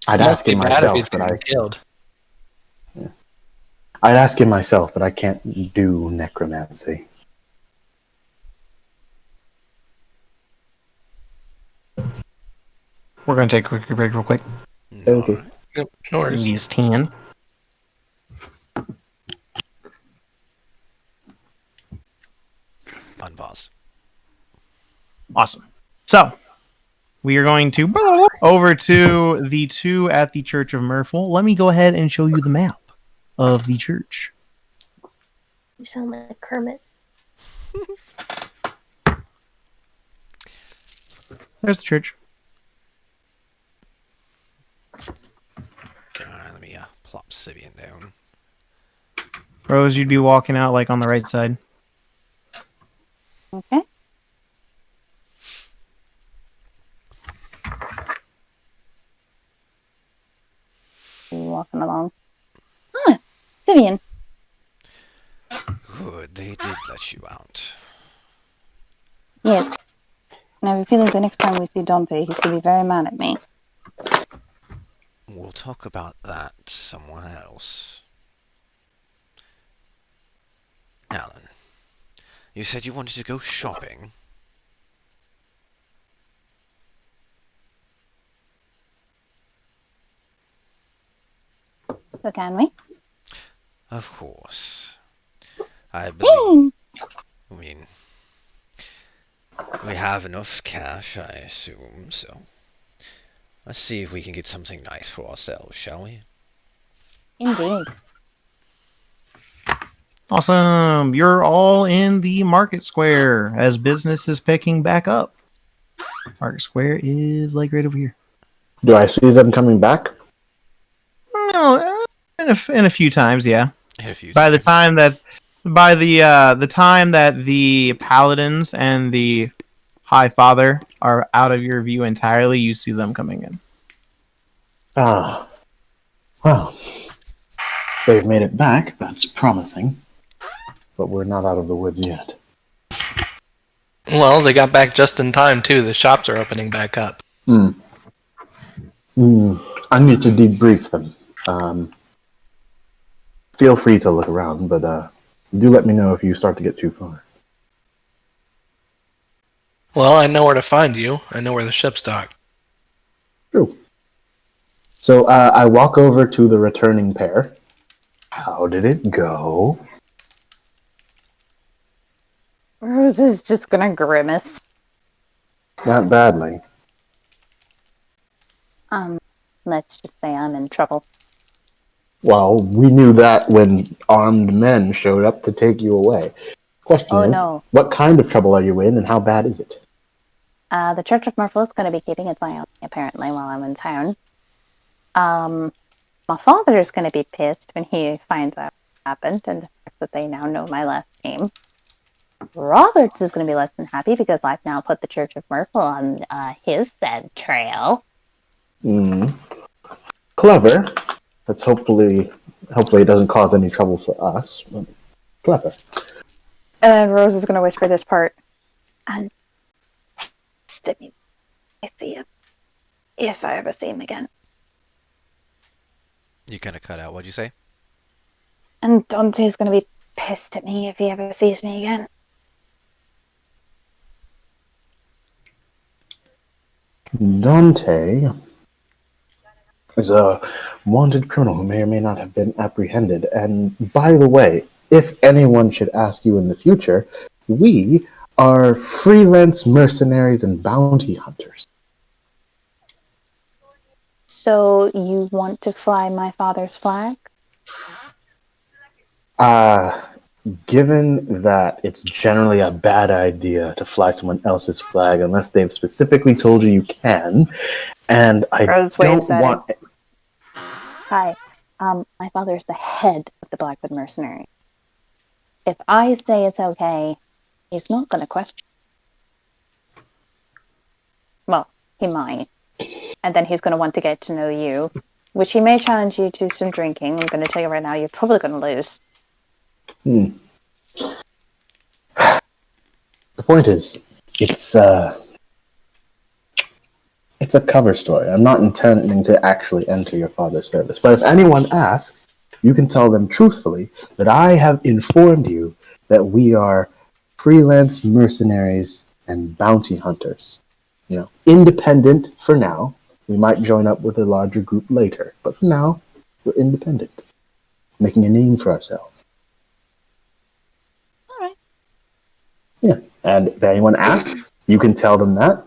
I'd ask him myself, but I'd ask him myself, but I can't do necromancy. We're going to take a quick break real quick. Okay. Yep, no worries. He's 10. Unpause. Awesome. So, we are going to over to the two at the Church of Mrrrphl. Let me go ahead and show you the map of the church. You sound like Kermit. There's the church. Alright, let me plop Syvyan down. Rose, you'd be walking out like on the right side. Okay. Walking along. Ah, Syvyan. Good, they did let you out. Yes. And I have a feeling the next time we see Dante, he's going to be very mad at me. We'll talk about that somewhere else. Alan, you said you wanted to go shopping. So can we? Of course. I believe... I mean... We have enough cash, I assume, so... Let's see if we can get something nice for ourselves, shall we? Indeed. Awesome. You're all in the market square as business is picking back up. Market square is like right over here. Do I see them coming back? No, in a few times, yeah. In a few By the times. time that the paladins and the High Father are out of your view entirely, you see them coming in. Ah. Well, they've made it back. That's promising. But we're not out of the woods yet. Well, they got back just in time, too. The shops are opening back up. I need to debrief them. Feel free to look around, but do let me know if you start to get too far. Well, I know where to find you. I know where the ship's docked. True. So I walk over to the returning pair. How did it go? Rose is just going to grimace. Not badly. Let's just say I'm in trouble. Well, we knew that when armed men showed up to take you away. Question is, no. what kind of trouble are you in, and how bad is it? The Church of Mrrrphl is going to be keeping its eye on me, apparently, while I'm in town. My father is going to be pissed when he finds out what happened and the fact that they now know my last name. Roberts is going to be less than happy because I've now put the Church of Mrrrphl on his said trail. Clever. That's hopefully it doesn't cause any trouble for us. But clever. Rose is going to whisper this part. And Stimmie, I see him. If I ever see him again. You kind of cut out. What'd you say? And Dante's going to be pissed at me if he ever sees me again. Dante is a wanted criminal who may or may not have been apprehended. And by the way, if anyone should ask you in the future, we are freelance mercenaries and bounty hunters. So you want to fly my father's flag? Given that it's generally a bad idea to fly someone else's flag unless they've specifically told you you can, and I don't want... Hi, my father is the head of the Blackwood Mercenary. If I say it's okay, he's not going to question. Well, he might. And then he's going to want to get to know you, which he may challenge you to some drinking. I'm going to tell you right now, you're probably going to lose. The point is, it's a cover story. I'm not intending to actually enter your father's service. But if anyone asks, you can tell them truthfully that I have informed you that we are freelance mercenaries and bounty hunters. You know, independent for now. We might join up with a larger group later. But for now, we're independent. Making a name for ourselves. All right. Yeah. And if anyone asks, you can tell them that.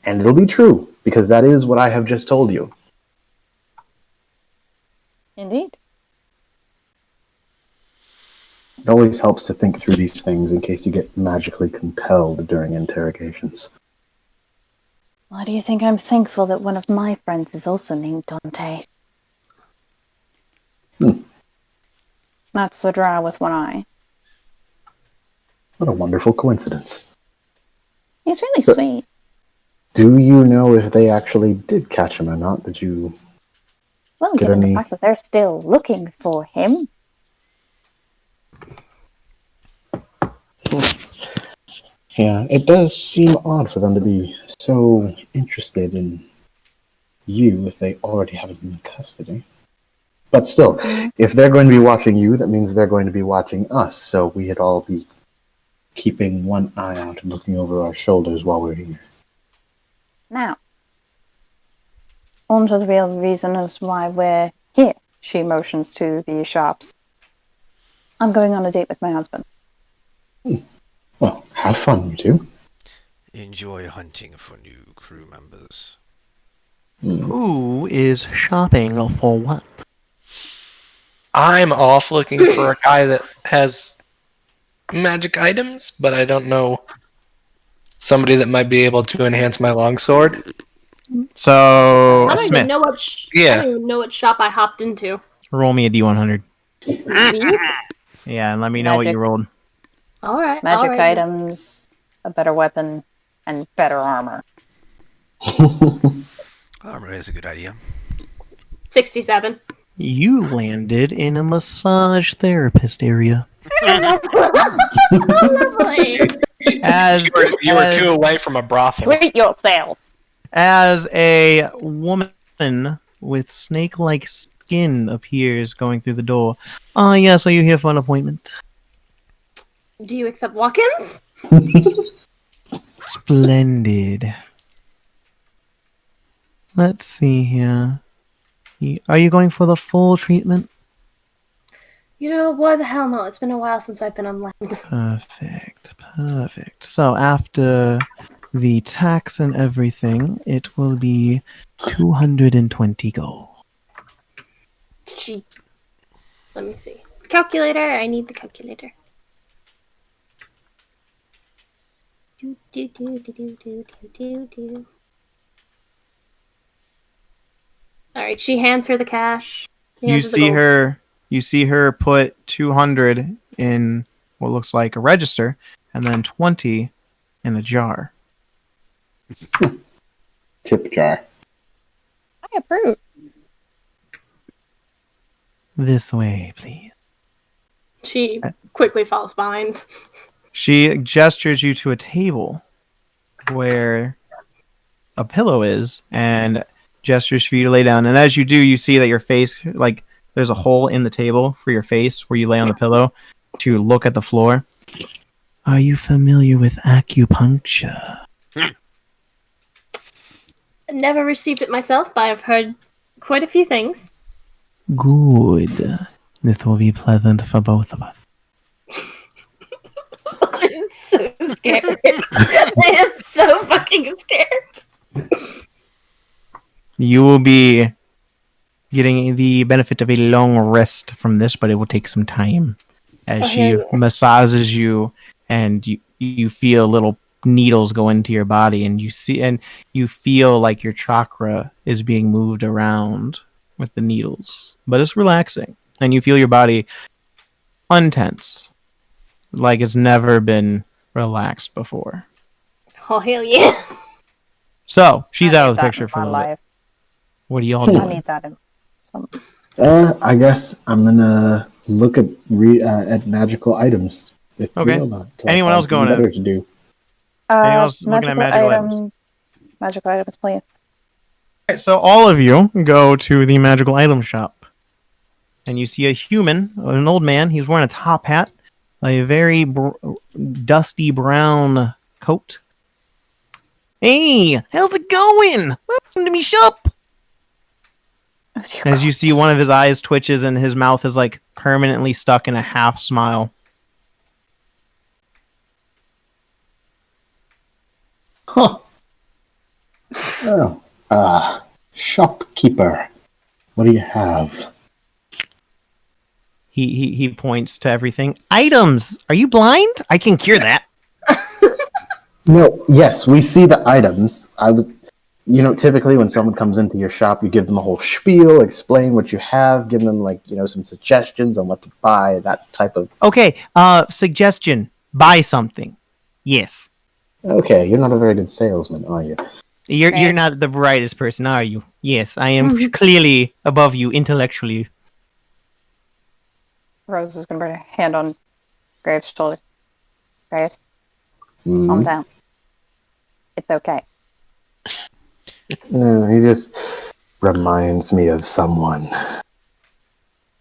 And it'll be true, because that is what I have just told you. Indeed. It always helps to think through these things in case you get magically compelled during interrogations. Why do you think I'm thankful that one of my friends is also named Dante? That's the drow with one eye. What a wonderful coincidence. He's really So- sweet. Do you know if they actually did catch him or not? Did you... Well, Get given any- the fact that they're still looking for him. Yeah, it does seem odd for them to be so interested in you if they already have him in custody. But still, if they're going to be watching you, that means they're going to be watching us, so we'd all be keeping one eye out and looking over our shoulders while we're here. Now, on to the real reason as why we're here. She motions to the shops. I'm going on a date with my husband. Well, have fun, you two. Enjoy hunting for new crew members. Who is shopping for what? I'm off looking for a guy that has magic items, but I don't know somebody that might be able to enhance my longsword. So, I don't Smith, even know what. I don't even know what shop I hopped into. roll me a D100. Me? Yeah, and let me know what you Magic. rolled. All right. Magic all right. items, a better weapon, and better armor. Armor is a good idea. 67. You landed in a massage therapist area. Lovely. As You were 2 away from a brothel. Treat yourself! as a woman with snake-like skin appears going through the door. Ah, yes, are you here for an appointment? Do you accept walk-ins? Splendid. Let's see here. Are you going for the full treatment? You know, why the hell not? It's been a while since I've been on land. Perfect. So after the tax and everything, it will be 220 gold. Gee. Let me see. Calculator. I need the calculator. Do. All right. She hands her the cash. She You hands the see gold. her put 200 in what looks like a register and then 20 in a jar. Tip jar. I approve. This way, please. She quickly falls behind. She gestures you to a table where a pillow is and gestures for you to lay down. And as you do, you see that your face, like, there's a hole in the table for your face where you lay on the pillow to look at the floor. Are you familiar with acupuncture? Never received it myself, but I've heard quite a few things. Good. This will be pleasant for both of us. I'm so scared. I am so fucking scared. You will be getting the benefit of a long rest from this, but it will take some time as she massages you and you feel little needles go into your body and you feel like your chakra is being moved around with the needles, but it's relaxing and you feel your body untense like it's never been relaxed before. Oh, hell yeah. So she's I out need of the that picture in for a my little bit. life. What are y'all I doing? need that in some. I guess I'm gonna look at magical items. If Okay. you know about it, Anyone I'll else find something going better to do? Anyone else looking at magical items? Magical items, please. Alright, so all of you go to the magical item shop. And you see a human, an old man. He's wearing a top hat, a very dusty brown coat. Hey, how's it going? Welcome to me shop. Oh, dear As you God. see, one of his eyes twitches and his mouth is like permanently stuck in a half smile. Huh. Oh, shopkeeper. What do you have? He points to everything. Items. Are you blind? I can cure that. No, yes, we see the items. Typically when someone comes into your shop, you give them a whole spiel, explain what you have, give them some suggestions on what to buy, that type of. Okay. Suggestion. Buy something. Yes. Okay, you're not a very good salesman, are you? You're Right. not the brightest person, are you? Yes, I am clearly above you intellectually. Rose is going to put her hand on Graves' shoulder. Graves, calm Mhm. down. It's okay. No, he just reminds me of someone.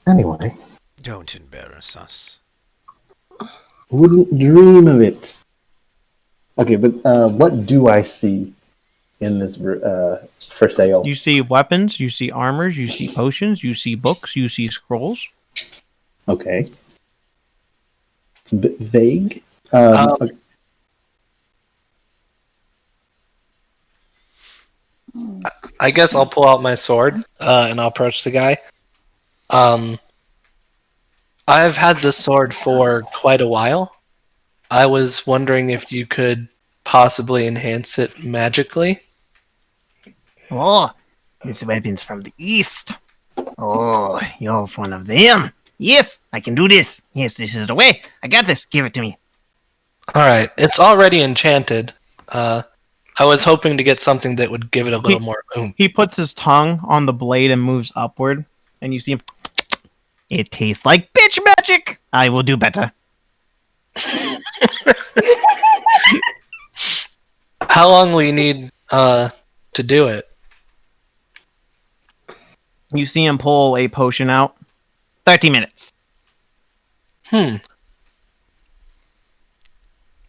Anyway, Don't embarrass us. wouldn't dream of it. Okay, but what do I see in this for sale? You see weapons, you see armors, you see potions, you see books, you see scrolls. Okay. It's a bit vague. Okay. I guess I'll pull out my sword and I'll approach the guy. I've had this sword for quite a while. I was wondering if you could possibly enhance it magically. Oh, this weapon's from the east. Oh, you're one of them. Yes, I can do this. Yes, this is the way. I got this. Give it to me. Alright, it's already enchanted. I was hoping to get something that would give it a little more oomph. He puts his tongue on the blade and moves upward, and you see him. It tastes like bitch magic. I will do better. How long will you need to do it? You see him pull a potion out. 30 minutes.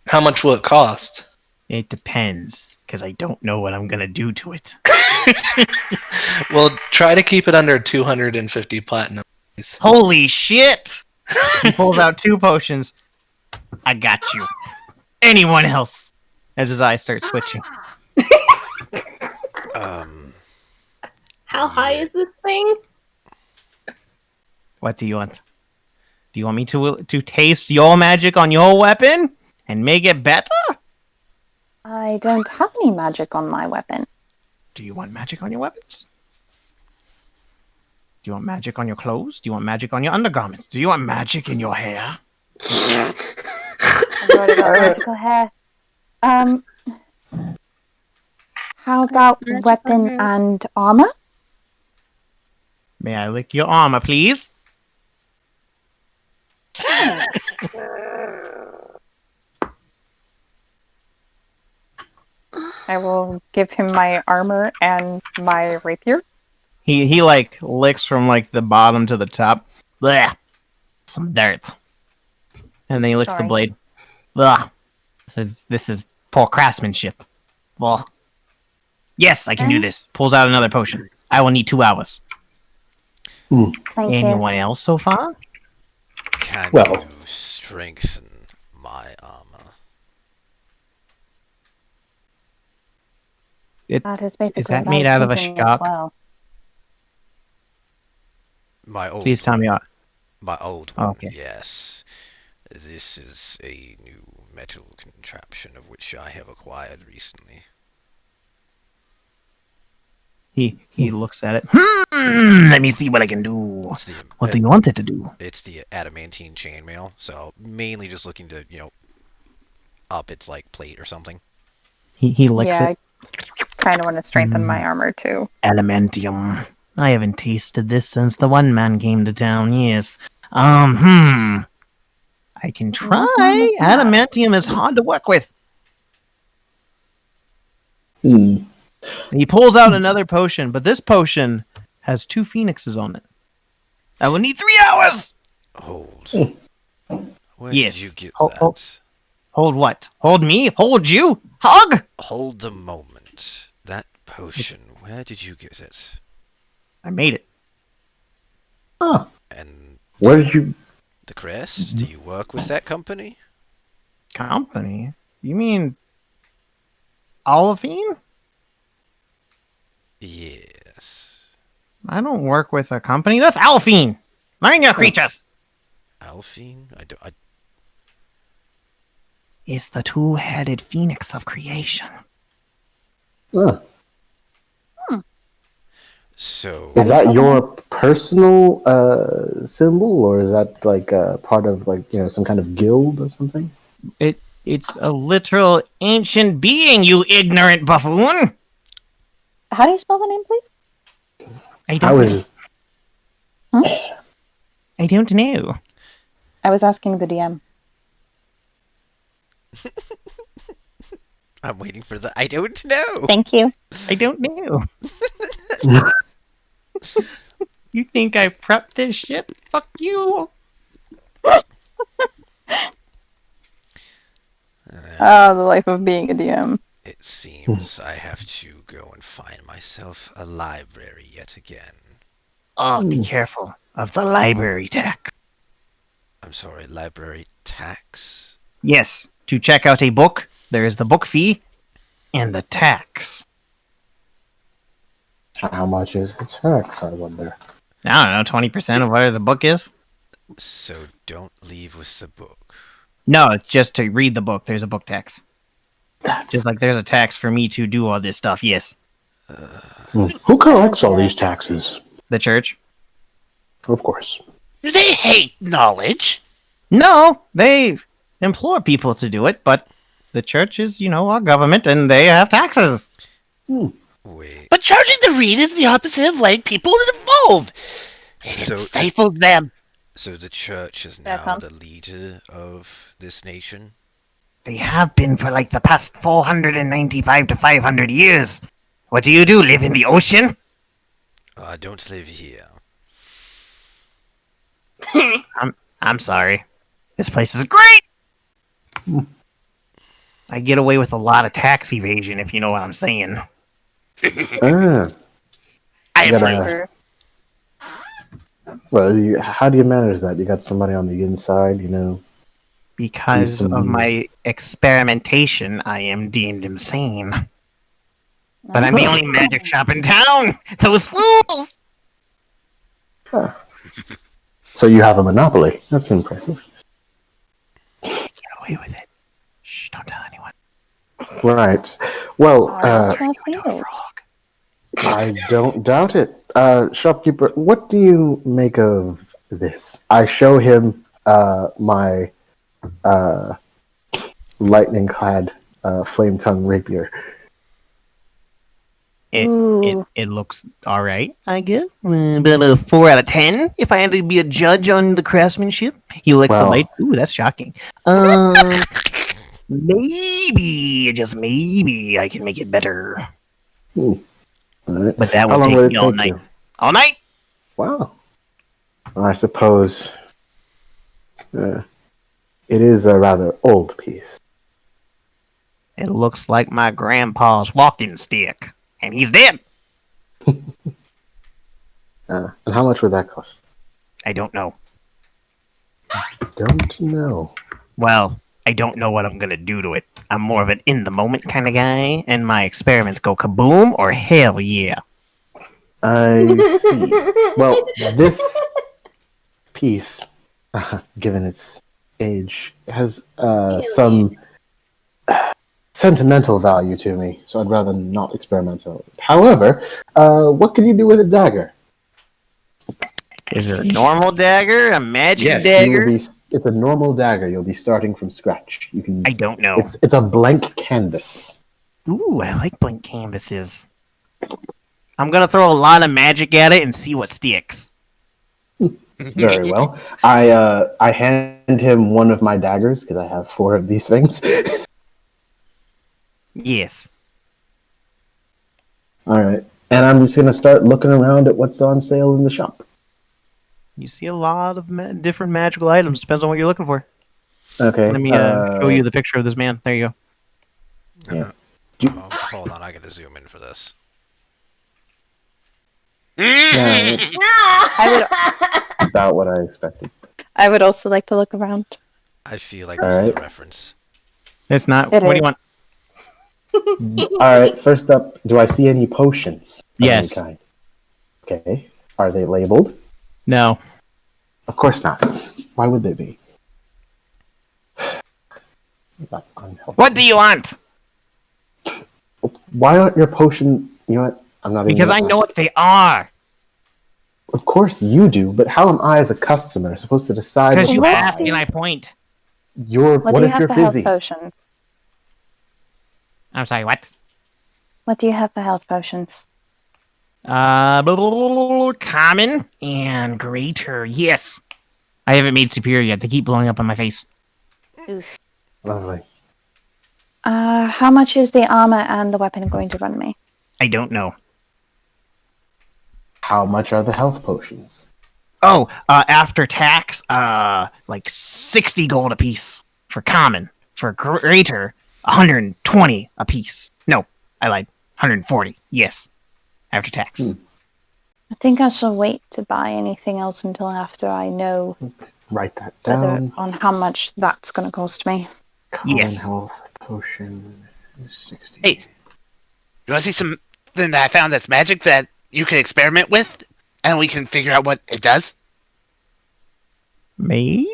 How much will it cost? It depends, because I don't know what I'm going to do to it. Well, try to keep it under 250 platinum. Please. Holy shit! He pulls out 2 potions. I got you. Anyone else? As his eyes start switching. How high is this thing? What do you want? Do you want me to taste your magic on your weapon and make it better? I don't have any magic on my weapon. Do you want magic on your weapons? Do you want magic on your clothes? Do you want magic on your undergarments? Do you want magic in your hair? I've already got magical hair. How about Magical weapon hair. and armor? May I lick your armor, please? I will give him my armor and my rapier. He licks from the bottom to the top. Blech. Some dirt. And then he licks the Sorry. blade. Ugh. This is poor craftsmanship. Well, yes, I can do this. Pulls out another potion. I will need 2 hours. Thank you. Anyone else so far? Can Well- you strengthen my armor? That is basically Is that what I made was out of a thinking as shock? well. My old Please tell me. My old Oh, one, okay. yes. This is a new metal contraption of which I have acquired recently. He looks at it. Let me see what I can do. It's the, What do you want it to do? It's the Adamantine Chainmail, so mainly just looking to, up its plate or something. He licks Yeah, it. I kind of want to strengthen my armor too. Adamantium. I haven't tasted this since the one man came to town. Yes. I can What's wrong try. with that? Adamantium is hard to work with. Hmm. He pulls out another potion, but this potion has 2 phoenixes on it. I will need 3 hours. Hold. Where Yes. did you get Hold- that? Hold what? Hold me? Hold you? Hug? Hold the moment. That potion, where did you get it? I made it. Huh. And Where did you? the crest? Do you work with that company? Company? You mean Olivine? Yes. I don't work with a company. That's Alphine. Mind your creatures. Alphine? It's the two-headed phoenix of creation. Huh. So, Is that your personal symbol, or is that like part of some kind of guild or something? It's a literal ancient being, you ignorant buffoon. How do you spell the name, please? I How don't know. is I don't know. I was asking the DM. I'm waiting for the I don't know. Thank you. I don't know. You think I prepped this shit? Fuck you. Ah, the life of being a DM. It seems I have to go and find myself a library yet again. Oh, be careful of the library tax. I'm sorry, library tax? Yes, to check out a book, there is the book fee and the tax. How much is the tax, I wonder? I don't know, 20% of whatever the book is? So don't leave with the book. No, it's just to read the book. There's a book tax. That's Just like there's a tax for me to do all this stuff, yes. who collects all these taxes? The church? Of course. They hate knowledge. No, they implore people to do it, but the church is, our government, and they have taxes. Wait, But charging to read is the opposite of letting people involved. So- It stifles them. so the church is now Verkon? the leader of this nation? They have been for like the past 495 to 500 years. What do? Live in the ocean? I don't live here. I'm sorry. This place is great! I get away with a lot of tax evasion, if you know what I'm saying. Ah, I You gotta- approve. Sure. well, how do you manage that? You got somebody on the inside, Because Some of my means. experimentation, I am deemed insane. But I'm the Huh. only magic shop in town! Those fools! So you have a monopoly. That's impressive. Get away with it. Shh, don't tell anyone. Right. Well, That's Turn not you into a field. frog. I don't doubt it. Shopkeeper, what do you make of this? I show him my lightning-clad flame-tongue rapier. Ooh. It looks alright, I guess. About a 4 out of 10, if I had to be a judge on the craftsmanship. He likes the Wow. light. Ooh, that's shocking. Maybe, just maybe, I can make it better. All right. But that How will long take would it me all take night. you? All night? Wow. I suppose it is a rather old piece. It looks like my grandpa's walking stick. And he's dead. And how much would that cost? I don't know. Don't know. Well, I don't know what I'm gonna do to it. I'm more of an in the moment kind of guy, and my experiments go kaboom or hell yeah. I see. Well, this piece, given its age, has some sentimental value to me, so I'd rather not experiment on it. However, what can you do with a dagger? Is it a normal dagger? A magic You will dagger? it's a normal dagger. You'll be starting from scratch. You can. I don't know. It's a blank canvas. Ooh, I like blank canvases. I'm gonna throw a lot of magic at it and see what sticks. Very well. I hand him one of my daggers because I have 4 of these things. Yes. All right, and I'm just gonna start looking around at what's on sale in the shop. You see a lot of different magical items. Depends on what you're looking for. Okay. Let me show you the picture of this man. There you go. Yeah. Oh, hold on, I gotta zoom in for this. Yeah, I about what I expected. I would also like to look around. I feel like this is a Alright. reference. It's not. It What do is. you want? Alright, first up, do I see any potions of Yes. any kind? Okay. Are they labeled? No. Of course not. Why would they be? That's unhelpful. What do you want? Why aren't your potion... You know what? I'm not Because even I gonna know ask. what they are. Of course you do, but how am I as a customer supposed to decide Because what you to ask buy? and I point. What What do you if have you're for health busy? potions? I'm sorry, what? What do you have for health potions? Common and greater. Yes. I haven't made superior yet. They keep blowing up on my face. Lovely. How much is the armor and the weapon going to run me? I don't know. How much are the health potions? Oh, after tax, like 60 gold apiece for common. For greater, 120 apiece. No, I lied. 140. Yes. After tax. I think I shall wait to buy anything else until after I know Write that down. on how much that's going to cost me. Common Yes. health potion 60. Hey, you want to see something that I found that's magic that you can experiment with, and we can figure out what it does? Maybe?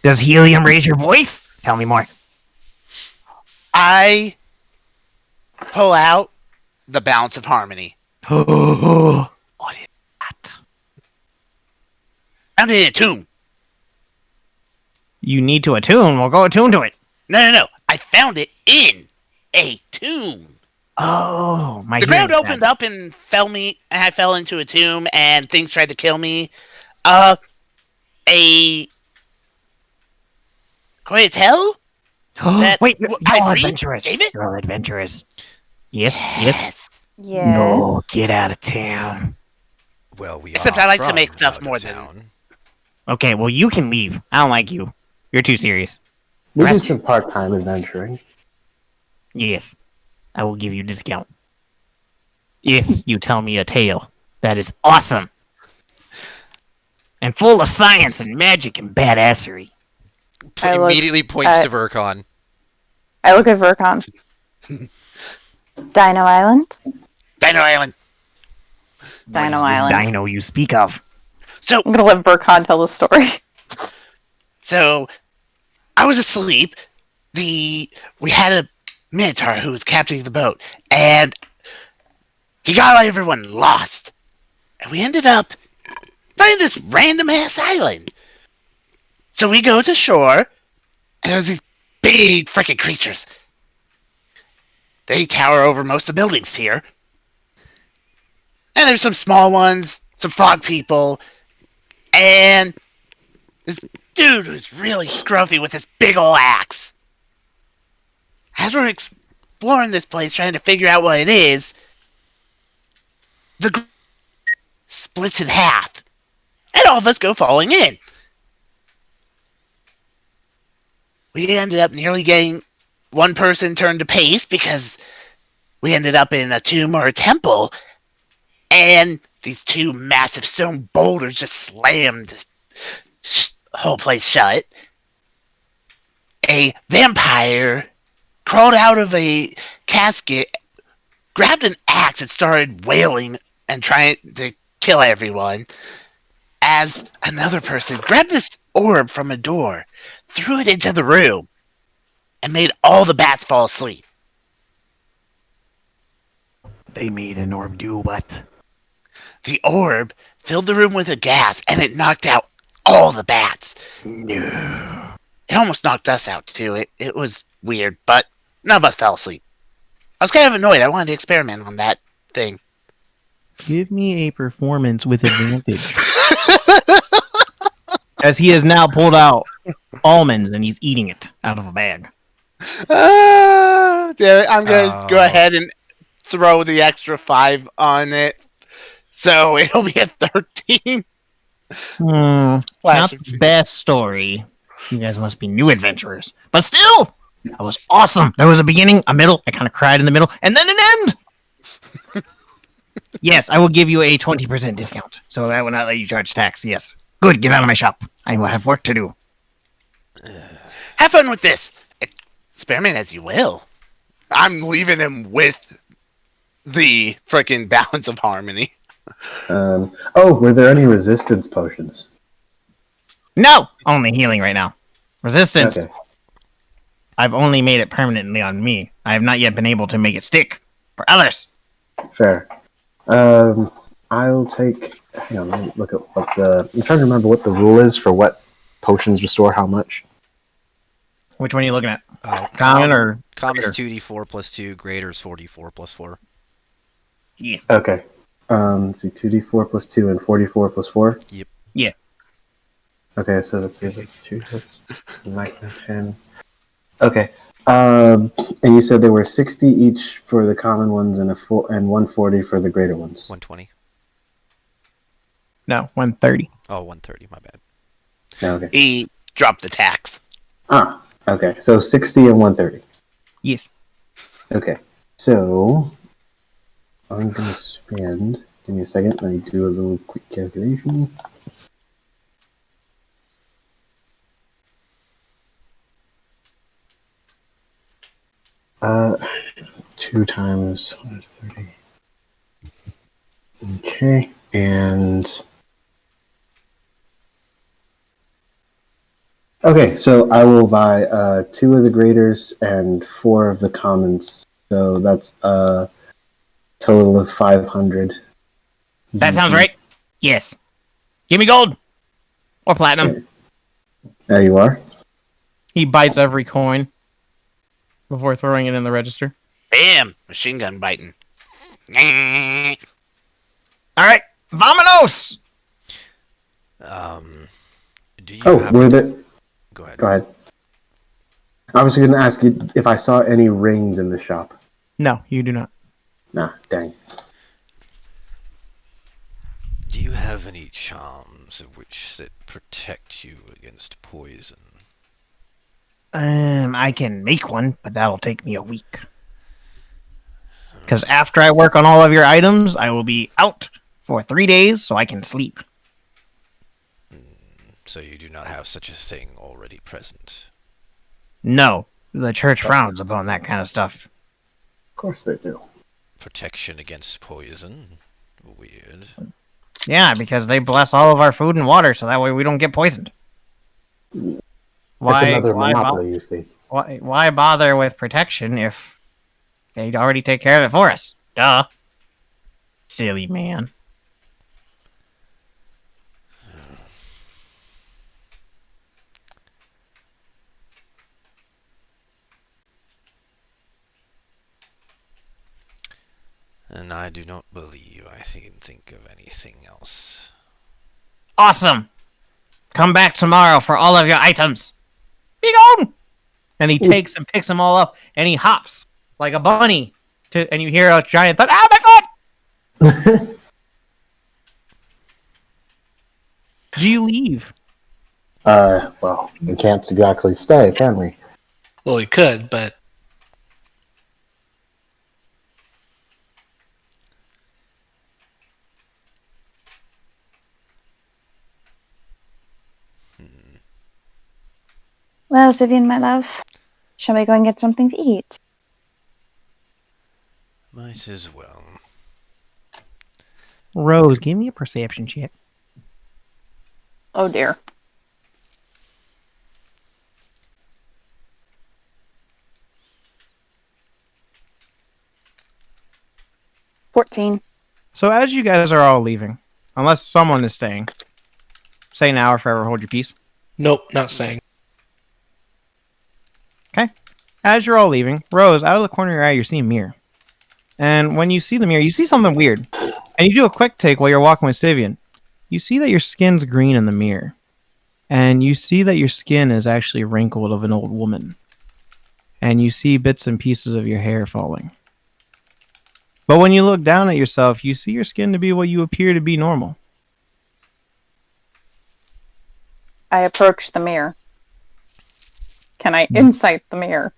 Does helium raise your voice? Tell me more. I pull out the balance of harmony. What is that? Found it in a tomb. You need to attune. We'll go attune to it. No. I found it in a tomb. Oh, my The ground hearing's opened bad. up and I fell into a tomb, and things tried to kill me. Can I tell? Wait, I you're all breathed, adventurous. David? You're all adventurous. Yes. Yeah. No, get out of town. Well, we Except are I like to from make stuff out of more than- town. Okay, well, you can leave. I don't like you. You're too serious. We do Rest- some part-time adventuring. Yes, I will give you a discount. If you tell me a tale that is awesome and full of science and magic and badassery. I look Immediately points at- to Verkon. I look at Verkon. Dino Island? Dino Island. What Dino is this Island. dino you speak of? So, I'm gonna let Verkon tell the story. I was asleep. We had a Minotaur who was captaining the boat, and he got everyone lost. And we ended up finding this random ass island. So we go to shore, and there's these big freaking creatures. They tower over most of the buildings here. And there's some small ones, some frog people, and this dude who's really scruffy with this big ol' axe. As we're exploring this place, trying to figure out what it is, the splits in half, and all of us go falling in. We ended up nearly getting one person turned to paste because we ended up in a tomb or a temple, and these two massive stone boulders just slammed this whole place shut. A vampire crawled out of a casket, grabbed an axe, and started wailing and trying to kill everyone. As another person grabbed this orb from a door, threw it into the room, and made all the bats fall asleep. They made an orb do what? The orb filled the room with a gas, and it knocked out all the bats. No. It almost knocked us out, too. It was weird, but none of us fell asleep. I was kind of annoyed. I wanted to experiment on that thing. Give me a performance with advantage. As he has now pulled out almonds and he's eating it out of a bag. Damn it. I'm going to go Oh. ahead and throw the extra 5 on it. So it'll be a 13. Not Flash. the best story. You guys must be new adventurers. But still, that was awesome. There was a beginning, a middle. I kind of cried in the middle, and then an end. Yes, I will give you a 20% discount. So that will not let you charge tax. Yes. Good, get out of my shop. I will have work to do. Have fun with this. Experiment as you will. I'm leaving him with the frickin' balance of harmony. Were there any resistance potions? No! Only healing right now. Resistance. Okay, I've only made it permanently on me. I have not yet been able to make it stick for others. fair. I'll take. Hang on, let me look at what the. I'm trying to remember what the rule is for what potions restore how much. Which one are you looking at? Common or Common's greater? 2d4 plus 2, greater is 4d4 plus 4. Yeah. Okay. Let's see, 2d4 plus 2 and 44 plus 4? Yep. Yeah. Okay, so let's see, that's 2, 10. Okay. And you said there were 60 each for the common ones and 140 for the greater ones. 120. No, 130. Oh, 130, my bad. Okay. He dropped the tax. Ah, okay. So 60 and 130. Yes. Okay. So I'm going to spend. Give me a second. Let me do a little quick calculation. Uh, 2 times 130. Okay, and okay, so I will buy 2 of the graders and 4 of the commons. So that's a total of 500. That sounds right. Yes. Give me gold. Or platinum. There you are. He bites every coin before throwing it in the register. Bam! Machine gun biting. Alright. Vamonos! Do you Oh, have... were there? Go ahead. Go ahead. I was going to ask you if I saw any rings in the shop. No, you do not. Nah, dang. Do you have any charms of which that protect you against poison? I can make one, but that'll take me a week. Because after I work on all of your items, I will be out for 3 days so I can sleep. So you do not have such a thing already present. No, the church frowns upon that kind of stuff. Of course they do. Protection against poison? Weird. Yeah, because they bless all of our food and water so that way we don't get poisoned. It's another why, monopoly, you see. why bother with protection if they'd already take care of it for us? Duh. Silly man. And I do not believe I can think of anything else. Awesome! Come back tomorrow for all of your items. Be gone! And he takes and picks them all up, and he hops like a bunny. And you hear a giant thud. Ah, my foot! Do you leave? Well, we can't exactly stay, can we? Well, we could, but Well, Syvyan, my love, shall we go and get something to eat? Might as well. Rose, give me a perception check. Oh dear. $14. So as you guys are all leaving, unless someone is staying, say now or forever hold your peace. nope, not saying. Okay. As you're all leaving, Rose, out of the corner of your eye, you're seeing Mirror. And when you see the mirror, you see something weird. And you do a quick take while you're walking with Syvyan. You see that your skin's green in the mirror. And you see that your skin is actually wrinkled of an old woman. And you see bits and pieces of your hair falling. But when you look down at yourself, you see your skin to be what you appear to be normal. I approach the mirror. Can I insight the mirror?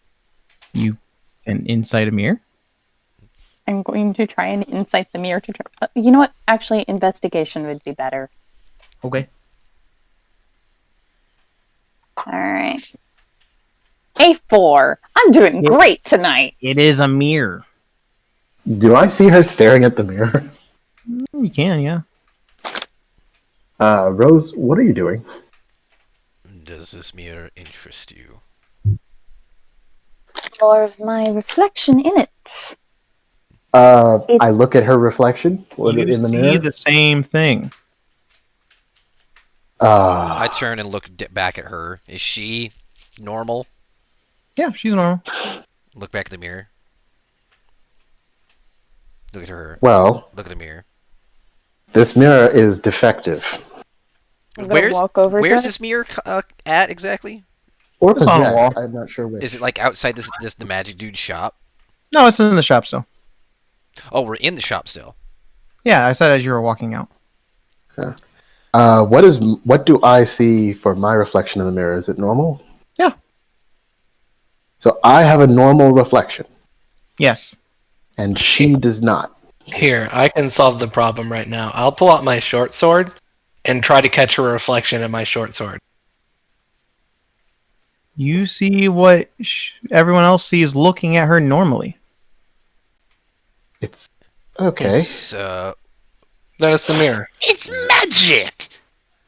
You can inside a mirror? I'm going to try and insight the mirror to try. You know what? Actually, investigation would be better. Okay. Alright. a 4. I'm doing great tonight. It is a mirror. Do I see her staring at the mirror? You can, yeah. Rose, what are you doing? Does this mirror interest you? More of my reflection in it. I look at her reflection You in the see mirror. the same thing. I turn and look back at her. Is she normal? Yeah, she's normal. Look back at the mirror. Look at her. Well, Look at the mirror. this mirror is defective. I'm gonna walk over to Where's it. this mirror at exactly? Or It's on a possessed. wall. I'm not sure which. Is it like outside the magic dude's shop? No, it's in the shop still. Oh, we're in the shop still. Yeah, I said as you were walking out. What do I see for my reflection in the mirror? Is it normal? Yeah. So I have a normal reflection, Yes. and she does not. Here, I can solve the problem right now. I'll pull out my short sword and try to catch a reflection in my short sword. You see what everyone else sees looking at her normally. It's okay. Then it's the mirror. It's magic.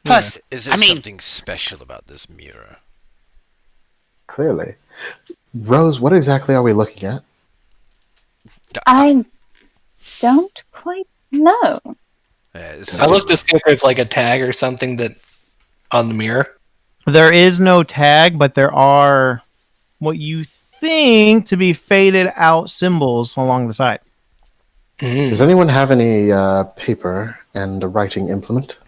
Plus, Is there I mean- something special about this mirror? Clearly, Rose, what exactly are we looking at? I don't quite know. I look to see if there's like a tag or something that on the mirror. There is no tag, but there are what you think to be faded out symbols along the side. Does anyone have any paper and a writing implement?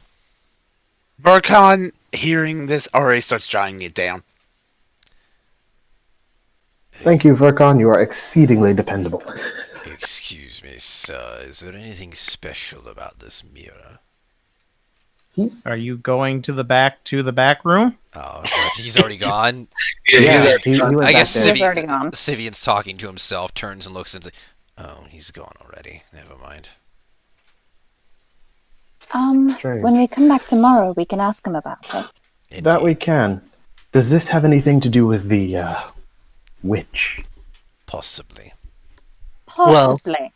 Verkon, hearing this, already starts jotting it down. Thank you, Verkon. You are exceedingly dependable. Excuse me, sir. Is there anything special about this mirror? Are you going to the back room? Oh, he's already gone. Yeah, he went I guess back there. He's already gone. Syvyan's talking to himself, turns and looks into. Oh, he's gone already. Never mind. Strange. When we come back tomorrow, we can ask him about it. That we can. Does this have anything to do with the witch? Possibly. Possibly.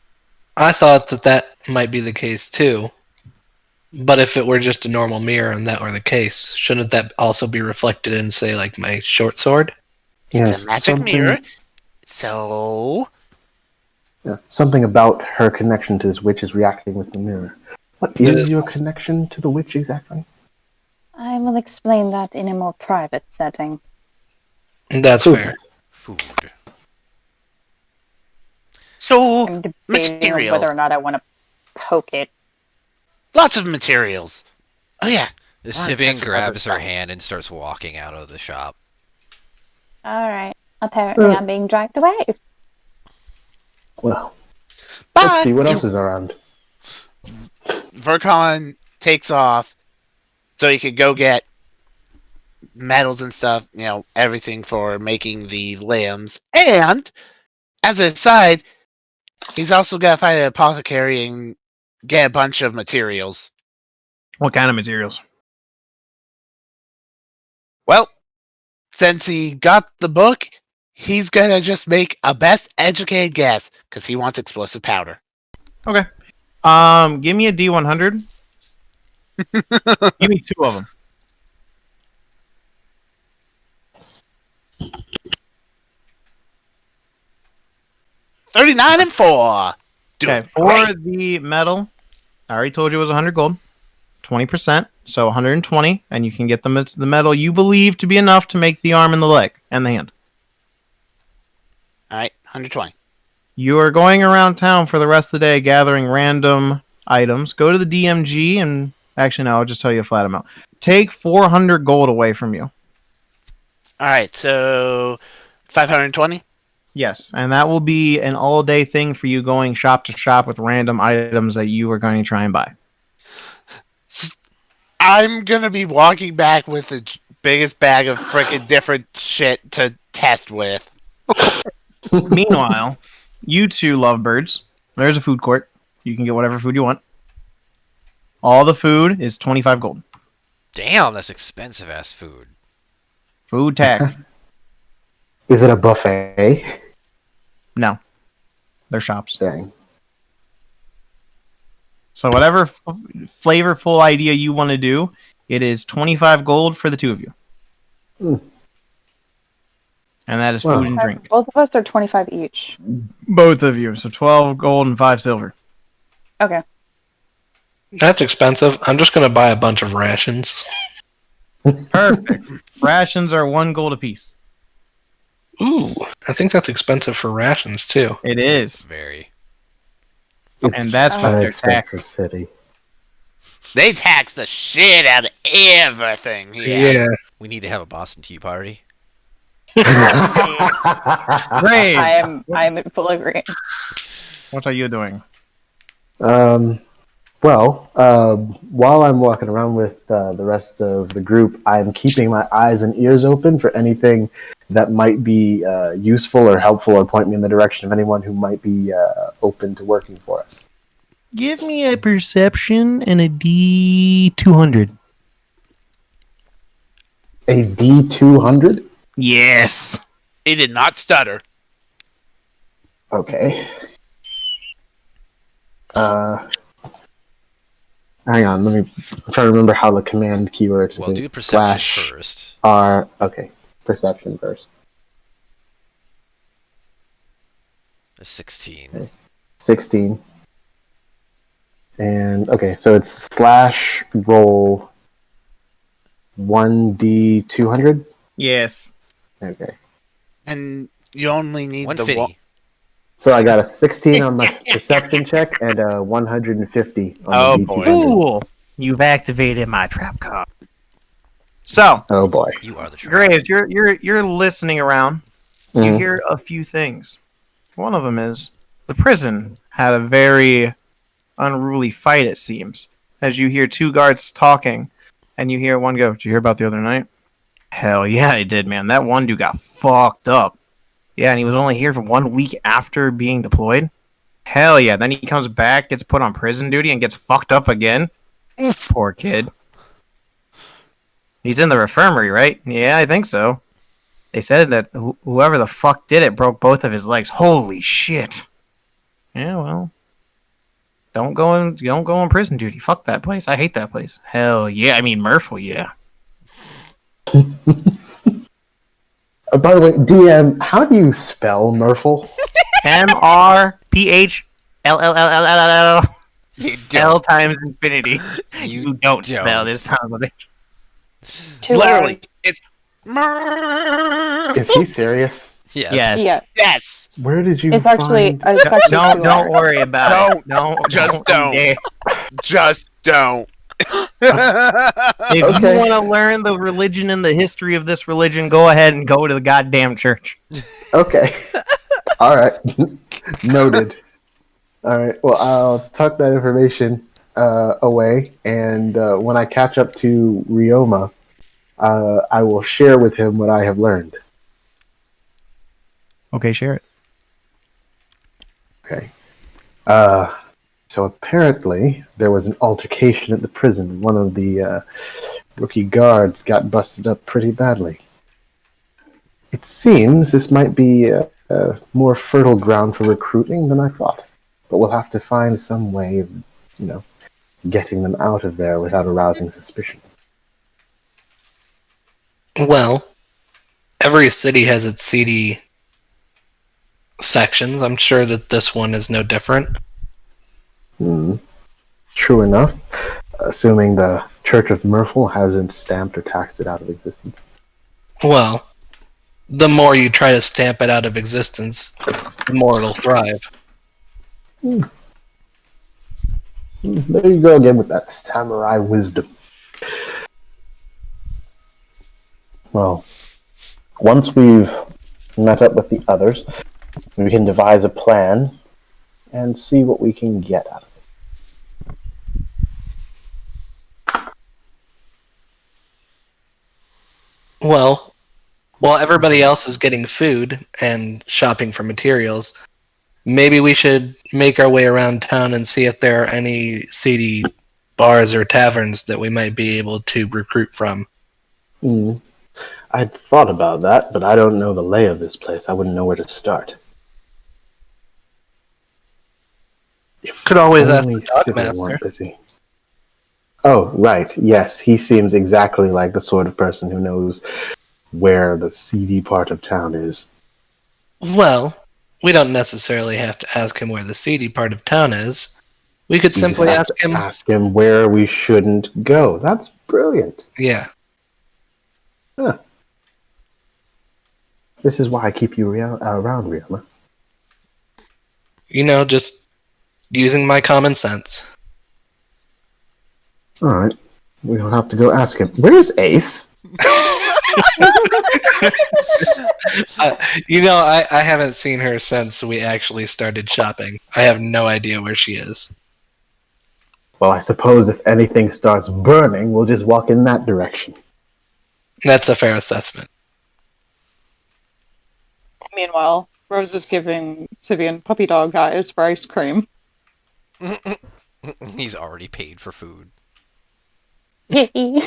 I thought that might be the case too. But if it were just a normal mirror and that were the case, shouldn't that also be reflected in, say, like my short sword? It's a magic mirror. So, Yeah, something about her connection to this witch is reacting with the mirror. What is your connection to the witch exactly? I will explain that in a more private setting. That's Prove fair. it. Food. so I'm debating materials. whether or not I want to poke it. Lots of materials. Oh yeah. Syvyan That's grabs her another hand and starts walking out of the shop. Alright. Apparently I'm being dragged away. Well, But let's see what else is around. Verkon takes off so he could go get metals and stuff, everything for making the lambs. And, as an aside, he's also got to find an apothecary and get a bunch of materials. What kind of materials? Well, since he got the book, he's going to just make a best educated guess, because he wants explosive powder. Okay. Give me a D100. Give me 2 of them. $39 and 4. Okay, for the metal, I already told you it was 100 gold. 20%, so 120, and you can get the metal you believe to be enough to make the arm and the leg and the hand. All right, 120. You are going around town for the rest of the day gathering random items. Go to the DMG and... Actually, no, I'll just tell you a flat amount. Take 400 gold away from you. All right, so 520. Yes, and that will be an all-day thing for you going shop to shop with random items that you are going to try and buy. I'm going to be walking back with the biggest bag of freaking different shit to test with. Meanwhile, you two lovebirds, there's a food court. You can get whatever food you want. All the food is 25 gold. Damn, that's expensive ass food. Food tax. Is it a buffet? No, they're shops. Dang. So whatever flavorful idea you want to do, it is 25 gold for the two of you. Mm. And that is Wow. food and drink. Both of us are 25 each. Both of you. So 12 gold and 5 silver. Okay. That's expensive. I'm just going to buy a bunch of rations. Perfect. Rations are 1 gold apiece. Ooh, I think that's expensive for rations, too. It is. Very. And that's what an they're expensive taxed. city. They tax the shit out of everything. Yeah. We need to have a Boston Tea Party. Great. I am in full agreement. What are you doing? While I'm walking around with the rest of the group, I'm keeping my eyes and ears open for anything that might be useful or helpful or point me in the direction of anyone who might be open to working for us. Give me a perception and a D200. A D200? Yes. He did not stutter. Okay. Hang on, I'm trying to remember how the command key works. Well, do perception first. R. Okay, perception first. A 16. 16. And okay, so it's slash roll 1d200. Yes. Okay, And you only need the 150. so I got a 16 on my perception check and a 150 on Oh, the boy. D200. Cool. You've activated my trap card. So, Oh boy. You are the trap. Graves, you're listening around. You Mhm. hear a few things. One of them is the prison had a very unruly fight, it seems. As you hear two guards talking, and you hear one go, "Did you hear about the other night?" "Hell yeah, I did, man. That one dude got fucked up." "Yeah, and he was only here for 1 week after being deployed." "Hell yeah, then he comes back, gets put on prison duty, and gets fucked up again." "Poor kid." "He's in the infirmary, right?" "Yeah, I think so. They said that whoever the fuck did it broke both of his legs." "Holy shit." "Yeah, well, don't go on prison duty. Fuck that place. I hate that place." "Hell yeah. I mean, Mrrrphl, yeah." By the way, DM, how do you spell Mrrrphl? Mrrphl. You L don't. times infinity. You You don't don't. spell this son of a bitch. Literally, it's Is he serious? Yes. Yes. Yeah. yes. Where did you It's actually, find... it's actually Don't 2 don't hours. worry about it. Just don't. dare. Just don't. If Okay. you want to learn the religion and the history of this religion, go ahead and go to the goddamn church. Okay. All right. Noted. All right. Well, I'll tuck that information away, and when I catch up to Ryoma, I will share with him what I have learned. Okay, share it. Okay. So apparently there was an altercation at the prison. One of the rookie guards got busted up pretty badly. It seems this might be more fertile ground for recruiting than I thought. But we'll have to find some way of, getting them out of there without arousing suspicion. Well, every city has its seedy sections. I'm sure that this one is no different. True enough, assuming the Church of Mrrrphl hasn't stamped or taxed it out of existence. Well, the more you try to stamp it out of existence, the more it'll thrive. There you go again with that samurai wisdom. Well, once we've met up with the others, we can devise a plan and see what we can get out of it. Well, while everybody else is getting food and shopping for materials, maybe we should make our way around town and see if there are any seedy bars or taverns that we might be able to recruit from. I'd thought about that, but I don't know the lay of this place. I wouldn't know where to start. If Could always ask only the dock Syvyan master. weren't busy. Oh, right. Yes, he seems exactly like the sort of person who knows where the seedy part of town is. Well, we don't necessarily have to ask him where the seedy part of town is. We could We just simply have ask to him. ask him where we shouldn't go. That's brilliant. Yeah. Huh. This is why I keep you around, Rihanna. You know, just using my common sense. All right. We'll have to go ask him. Where's Ace? I haven't seen her since we actually started shopping. I have no idea where she is. Well, I suppose if anything starts burning, we'll just walk in that direction. That's a fair assessment. Meanwhile, Rose is giving Syvyan puppy dog eyes for ice cream. He's already paid for food. Hmm.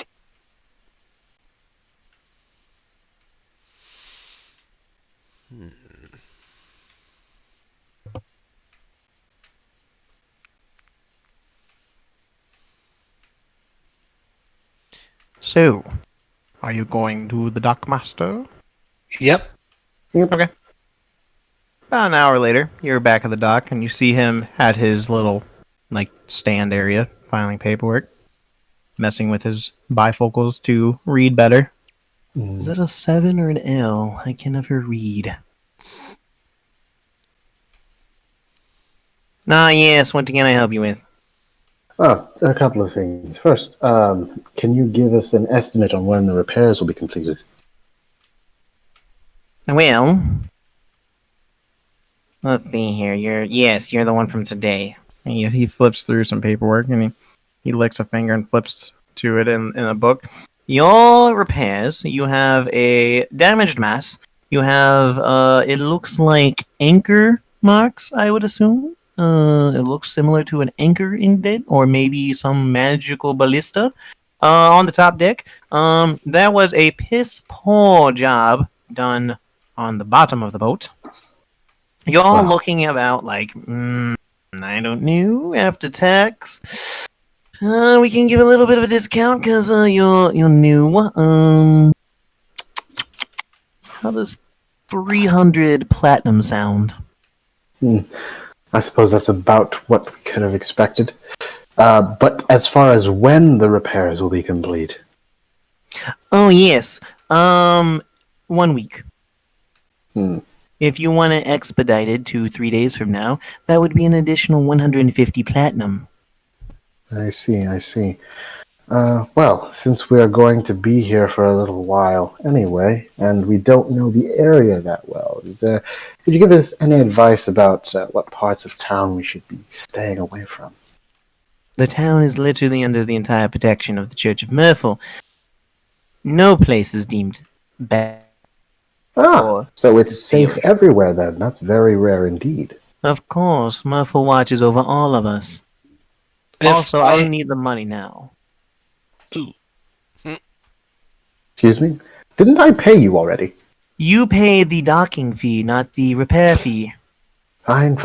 So, are you going to the dockmaster? Yep. Okay. About an hour later, you're back at the dock, and you see him at his little, stand area, filing paperwork, messing with his bifocals to read better. Is that a 7 or an L? I can never read. Yes, what can I help you with? Oh, a couple of things. First, can you give us an estimate on when the repairs will be completed? Well, let's see here. You're the one from today. He flips through some paperwork, and he licks a finger and flips to it in a book. Your repairs, you have a damaged mast. You have, it looks like anchor marks, I would assume. It looks similar to an anchor indent, or maybe some magical ballista. On the top deck, there was a piss poor job done on the bottom of the boat. You're Wow. looking about I don't know, after tax. We can give a little bit of a discount because you're new. How does 300 platinum sound? I suppose that's about what we could have expected. But as far as when the repairs will be complete? Oh yes, 1 week. If you want it expedited to 3 days from now, that would be an additional 150 platinum. I see. Well, since we are going to be here for a little while anyway, and we don't know the area that well, could you give us any advice about what parts of town we should be staying away from? The town is literally under the entire protection of the Church of Mrrrphl. No place is deemed bad. So it's safe everywhere then. That's very rare indeed. Of course, Mrrrphl watches over all of us. Also, I'll need the money now. Excuse me? Didn't I pay you already? You paid the docking fee, not the repair fee. Fine.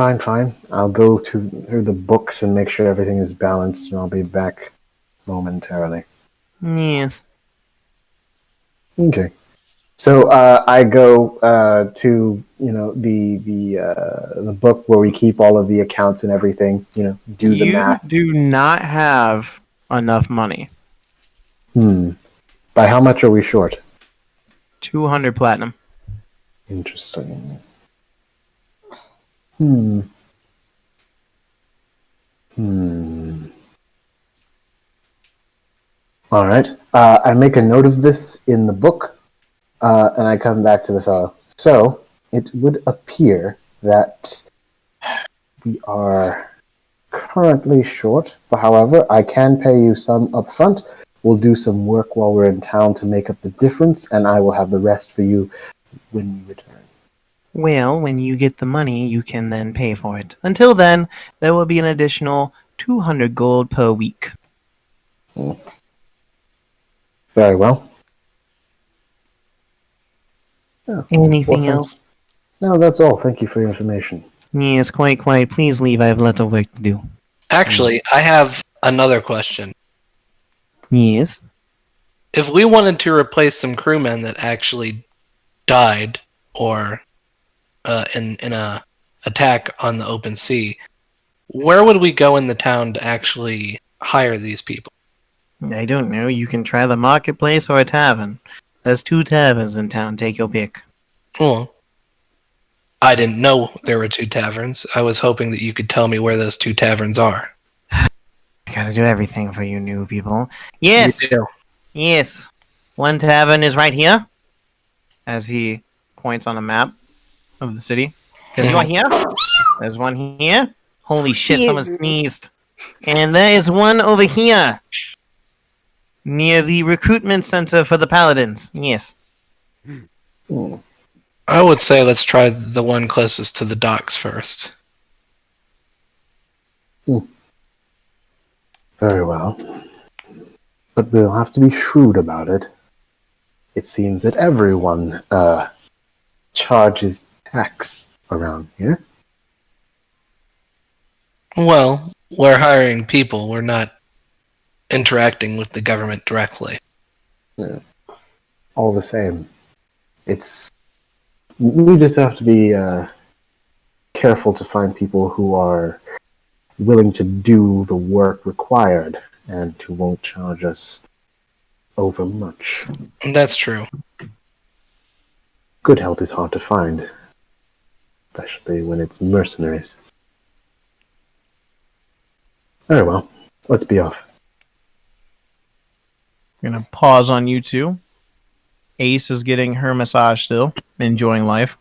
I'll go through the books and make sure everything is balanced, and I'll be back momentarily. Yes. Okay. So I go to the book where we keep all of the accounts and everything. Do the math. You do not have enough money. By how much are we short? 200 platinum. Interesting. All right. I make a note of this in the book, and I come back to the fellow. So it would appear that we are currently short. However, I can pay you some upfront. We'll do some work while we're in town to make up the difference, and I will have the rest for you when we return. Well, when you get the money, you can then pay for it. Until then, there will be an additional 200 gold per week. Very well. Anything Well, else? no, that's all. Thank you for your information. Yes, quite. Please leave. I have a lot of work to do. Actually, I have another question. Yes. If we wanted to replace some crewmen that actually died or in a attack on the open sea, where would we go in the town to actually hire these people? I don't know. You can try the marketplace or a tavern. There's 2 taverns in town. Take your pick. Well, I didn't know there were 2 taverns. I was hoping that you could tell me where those 2 taverns are. I gotta do everything for you new people. Yes! You do. Yes. One tavern is right here. As he points on a map of the city. Because you are here. There's one here. Holy shit, someone sneezed. And there is one over here. Near the recruitment center for the paladins. Yes. I would say let's try the one closest to the docks first. Very well. But we'll have to be shrewd about it. It seems that everyone charges tax around here. Well, we're hiring people. We're not interacting with the government directly. Yeah. All the same, we just have to be careful to find people who are willing to do the work required and who won't charge us over much. That's true. Good help is hard to find, especially when it's mercenaries. Very well, let's be off. I'm gonna pause on you two. Ace is getting her massage still, enjoying life.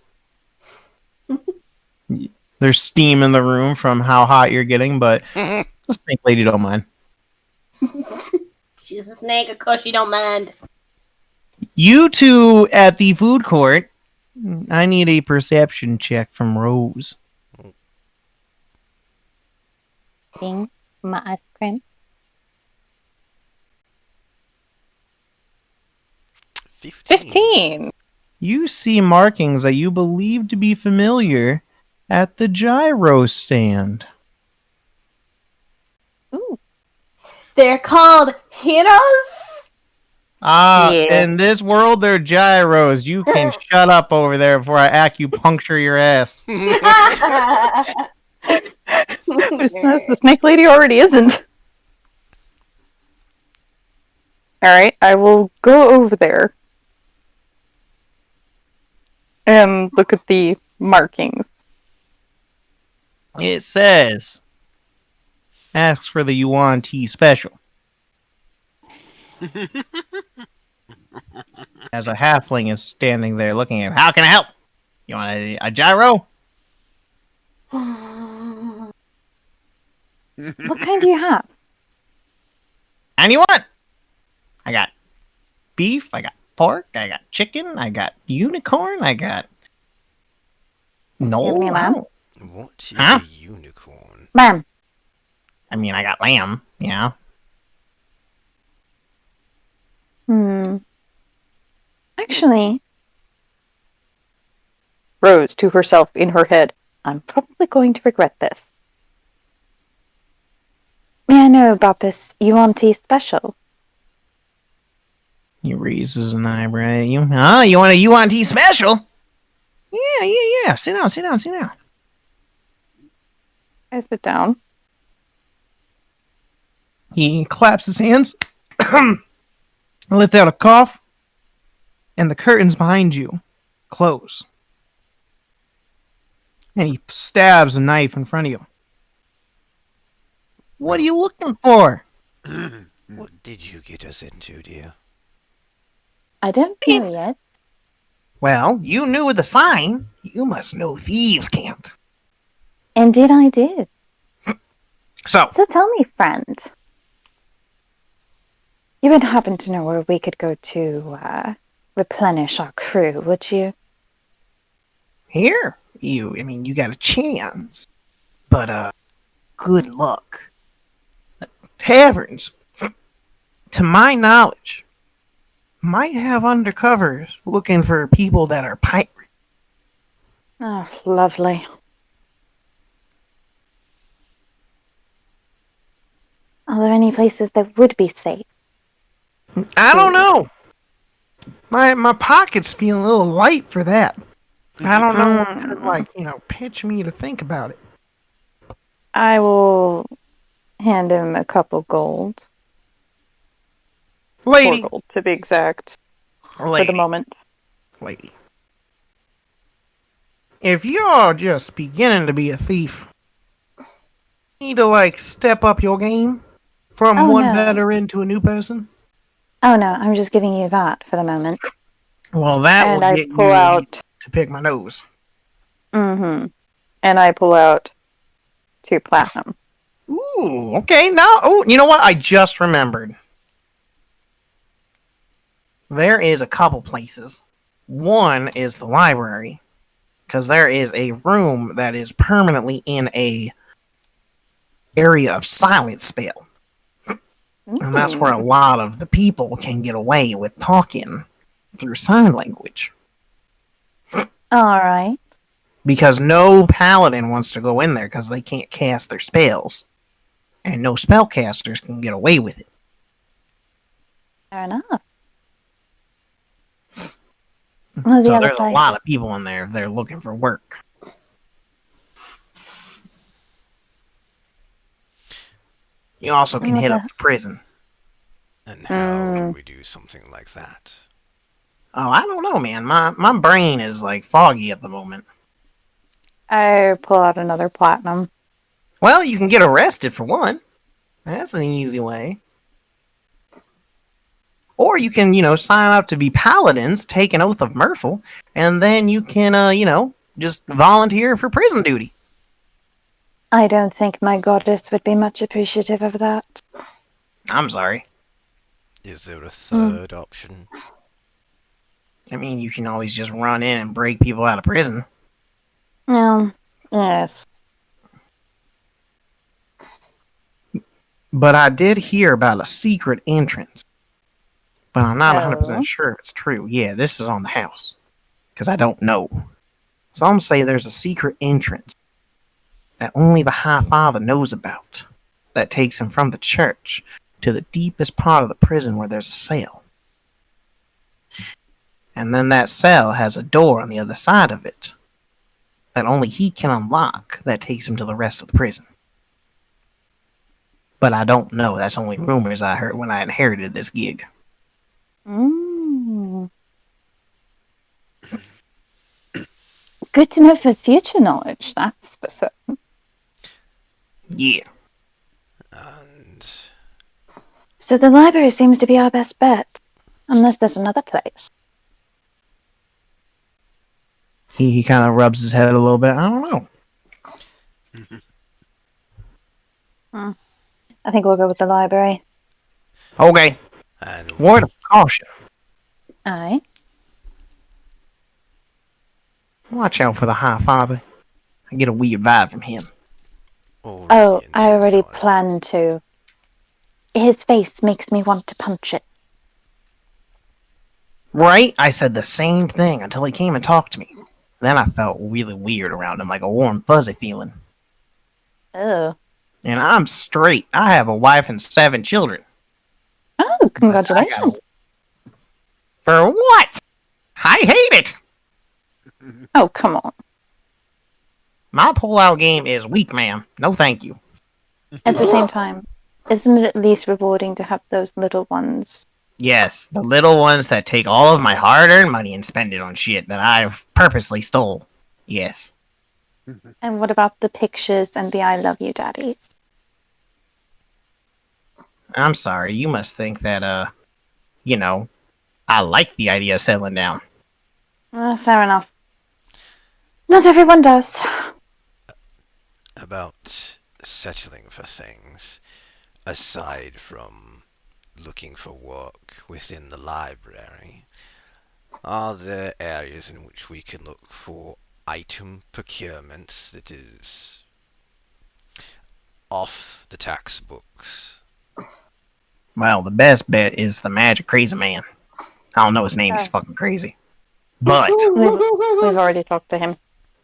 There's steam in the room from how hot you're getting, but the snake lady don't mind. She's a snake, of course she don't mind. You two at the food court. I need a perception check from Rose. Eating my ice cream. 15. You see markings that you believe to be familiar at the gyro stand. Ooh. They're called heroes? Yeah. In this world, they're gyros. You can shut up over there before I acupuncture your ass. The snake lady already isn't. Alright, I will go over there and look at the markings. It says, ask for the Yuan tea special. As a halfling is standing there looking at him. How can I help? You want a gyro? What kind do you have? And you want? I got beef, I got pork, I got chicken, I got unicorn, I got... No, Give me a lamb. What is Huh? a unicorn? Ma'am. I mean, I got lamb, yeah. Actually, Rose to herself in her head. I'm probably going to regret this. May I know about this Yuan tea special? He raises an eyebrow at you. Huh? You want a Yuan tea special? Yeah. Sit down. I sit down. He claps his hands, lets out a cough, and the curtains behind you close. And he stabs a knife in front of you. What are you looking for? What did you get us into, dear? I don't know yet. Well, you knew the sign. You must know thieves can't. Indeed I did. So, So tell me, friend. You would happen to know where we could go to replenish our crew, would you? here, you got a chance. But, good luck. Taverns, to my knowledge, might have undercovers looking for people that are pirates. Oh, lovely. Are there any places that would be safe? I don't know. My pockets feel a little light for that. I don't know what could, pitch me to think about it. I will hand him a couple gold. Lady. 4 gold, to be exact. For the moment. Lady. If you're just beginning to be a thief, you need to, step up your game from one veteran to a new person. Oh, no, I'm just giving you that for the moment. Well, that And will I get pull you out... to pick my nose. Mm-hmm. And I pull out 2 platinum. Ooh, okay. You know what? I just remembered. There is a couple places. One is the library, because there is a room that is permanently in a area of silence spell. And that's where a lot of the people can get away with talking through sign language. Alright. Because no paladin wants to go in there because they can't cast their spells. And no spellcasters can get away with it. Fair enough. Well, So there's a lot of people in there if they're looking for work. You also can hit up the prison. And how can we do something like that? Oh, I don't know, man. My brain is foggy at the moment. I pull out another platinum. Well, you can get arrested for one. That's an easy way. Or you can, sign up to be paladins, take an oath of Mrrrphl, and then you can, just volunteer for prison duty. I don't think my goddess would be much appreciative of that. I'm sorry. Is there a third option? I mean, you can always just run in and break people out of prison. Yes. But I did hear about a secret entrance. But I'm not 100% sure if it's true. Yeah, this is on the house. Because I don't know. Some say there's a secret entrance that only the High Father knows about. That takes him from the church to the deepest part of the prison where there's a cell. And then that cell has a door on the other side of it that only he can unlock that takes him to the rest of the prison. But I don't know. That's only rumors I heard when I inherited this gig. Good to know for future knowledge, that's for certain. Yeah. And So the library seems to be our best bet. Unless there's another place. He kind of rubs his head a little bit. I don't know. I think we'll go with the library. Okay. And word of caution. Aye. Watch out for the High Father. I get a weird vibe from him. Oh, I already planned to. His face makes me want to punch it. Right? I said the same thing until he came and talked to me. Then I felt really weird around him, like a warm, fuzzy feeling. Oh. And I'm straight. I have a wife and 7 children. Oh, congratulations. For what? I hate it! Oh, come on. My pull-out game is weak, ma'am. No thank you. At the same time, isn't it at least rewarding to have those little ones? Yes, the little ones that take all of my hard-earned money and spend it on shit that I've purposely stole. Yes. And what about the pictures and the I love you daddies? I'm sorry, you must think that, I like the idea of settling down. Fair enough. Not everyone does. About settling for things, aside from looking for work within the library, are there areas in which we can look for item procurement that is off the tax books? Well, the best bet is the Magic Crazy Man. I don't know his name. He's Okay. fucking crazy. But We've already talked to him.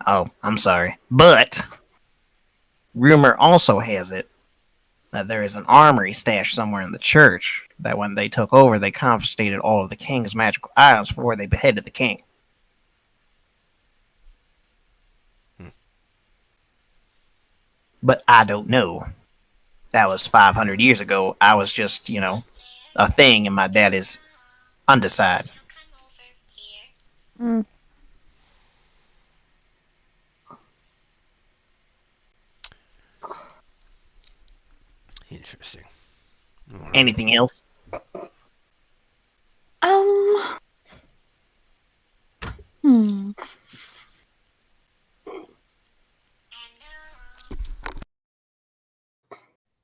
oh, I'm sorry. But rumor also has it that there is an armory stashed somewhere in the church that when they took over, they confiscated all of the king's magical items before they beheaded the king. But I don't know. That was 500 years ago. I was just, a thing, and my dad is undecided. Hmm. Interesting. All right. Anything else? Hmm.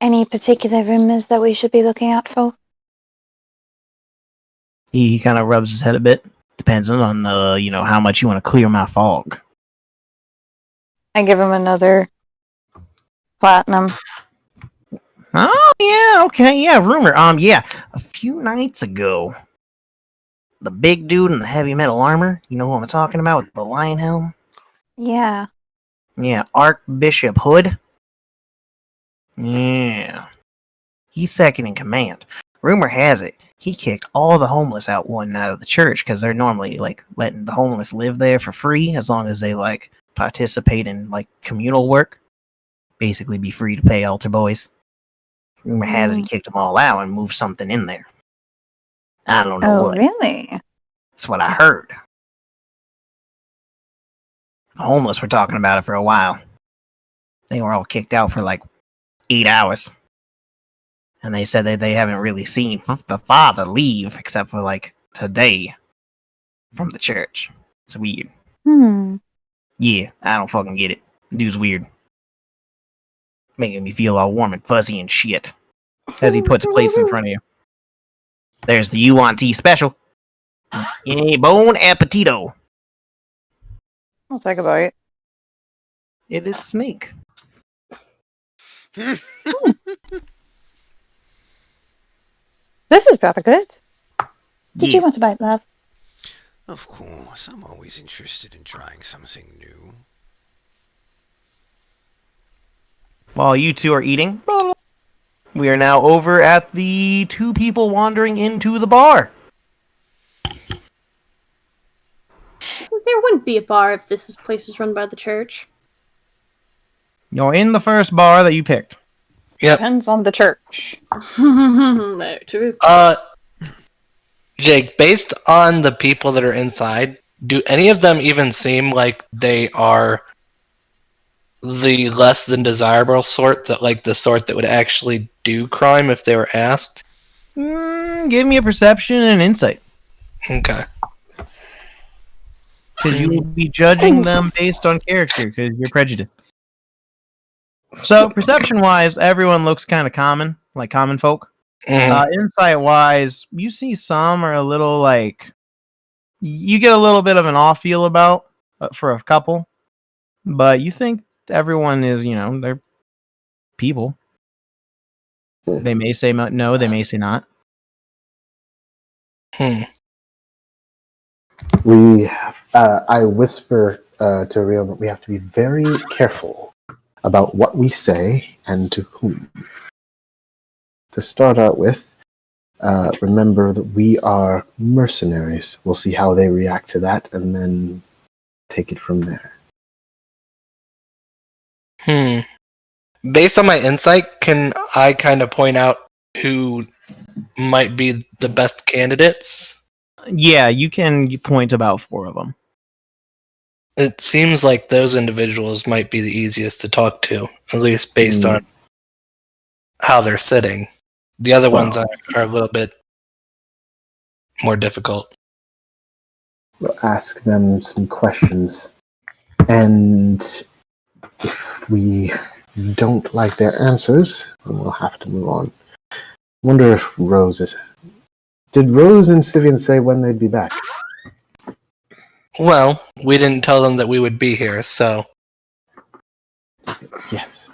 Any particular rumors that we should be looking out for? He kind of rubs his head a bit. Depends on how much you want to clear my fog. I give him another platinum. Oh yeah, okay, yeah. Rumor. Yeah. A few nights ago, the big dude in the heavy metal armor. You know who I'm talking about with the lion helm? Yeah. Yeah, Archbishop Hood. Yeah. He's second in command. Rumor has it, he kicked all the homeless out one night of the church because they're normally, letting the homeless live there for free as long as they, participate in, communal work. Basically be free to pay altar boys. Rumor has it he kicked them all out and moved something in there. I don't know what. Really? That's what I heard. The homeless were talking about it for a while. They were all kicked out for 8 hours. And they said that they haven't really seen the father leave except for today from the church. It's weird. Yeah, I don't fucking get it. Dude's weird. Making me feel all warm and fuzzy and shit. As he puts plates in front of you. There's the you want tea special. Yay, bon appetito. I'll take a bite. It is snake. This is rather good. Did Yeah. you want to bite, love? Of course, I'm always interested in trying something new. While you two are eating, we are now over at the two people wandering into the bar. There wouldn't be a bar if this place is run by the church. You're in the first bar that you picked. Yep. Depends on the church. No, true. Jake, based on the people that are inside, do any of them even seem like they are the less than desirable sort, that the sort that would actually do crime if they were asked? Give me a perception and insight. Okay. Because you will be judging them based on character, because you're prejudiced. So, perception-wise, everyone looks kind of common, like common folk. Insight-wise, you see some are a little, you get a little bit of an off feel about, for a couple. But you think everyone is, they're people. They may say no, they may say not. I whisper to Real that we have to be very careful about what we say and to whom. To start out with, remember that we are mercenaries. We'll see how they react to that and then take it from there. Based on my insight, can I kind of point out who might be the best candidates? Yeah, you can point about 4 of them. It seems like those individuals might be the easiest to talk to, at least based on how they're sitting. The other ones are a little bit more difficult. We'll ask them some questions, and if we don't like their answers, then we'll have to move on. Wonder if Rose is... Did Rose and Syvyan say when they'd be back? Well, we didn't tell them that we would be here, so... Yes.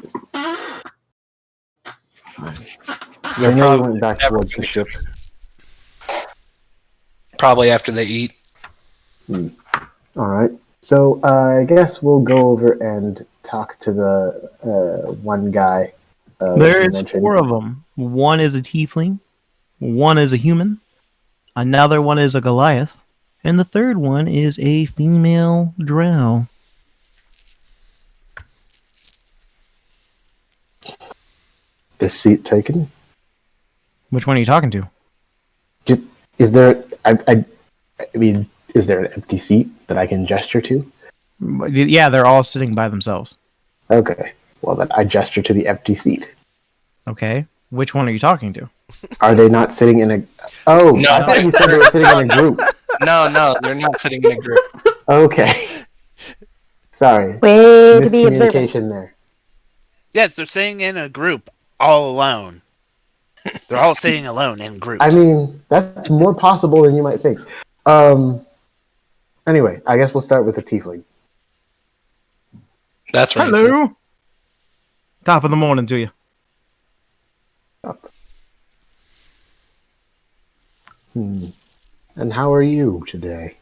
They're They probably went back never towards the gonna ship. Probably after they eat. All right. So I guess we'll go over and talk to the one guy. you There's mentioned. 4 of them. One is a tiefling, one is a human, another one is a Goliath, and the third one is a female drow. Is seat taken? Which one are you talking to? Is there? I mean, is there an empty seat that I can gesture to? Yeah, they're all sitting by themselves. Okay. Well, then I gesture to the empty seat. Okay. Which one are you talking to? Are they not sitting in a? Oh, No, I thought you said they were sitting in a group. No, they're not sitting in a group. Okay. Sorry. Way to be observant. Miscommunication there. Yes, they're sitting in a group, all alone. They're all sitting alone in groups. I mean, that's more possible than you might think. Anyway, I guess we'll start with the tiefling. That's right. Hello. Top of the morning to you. Up. And how are you today?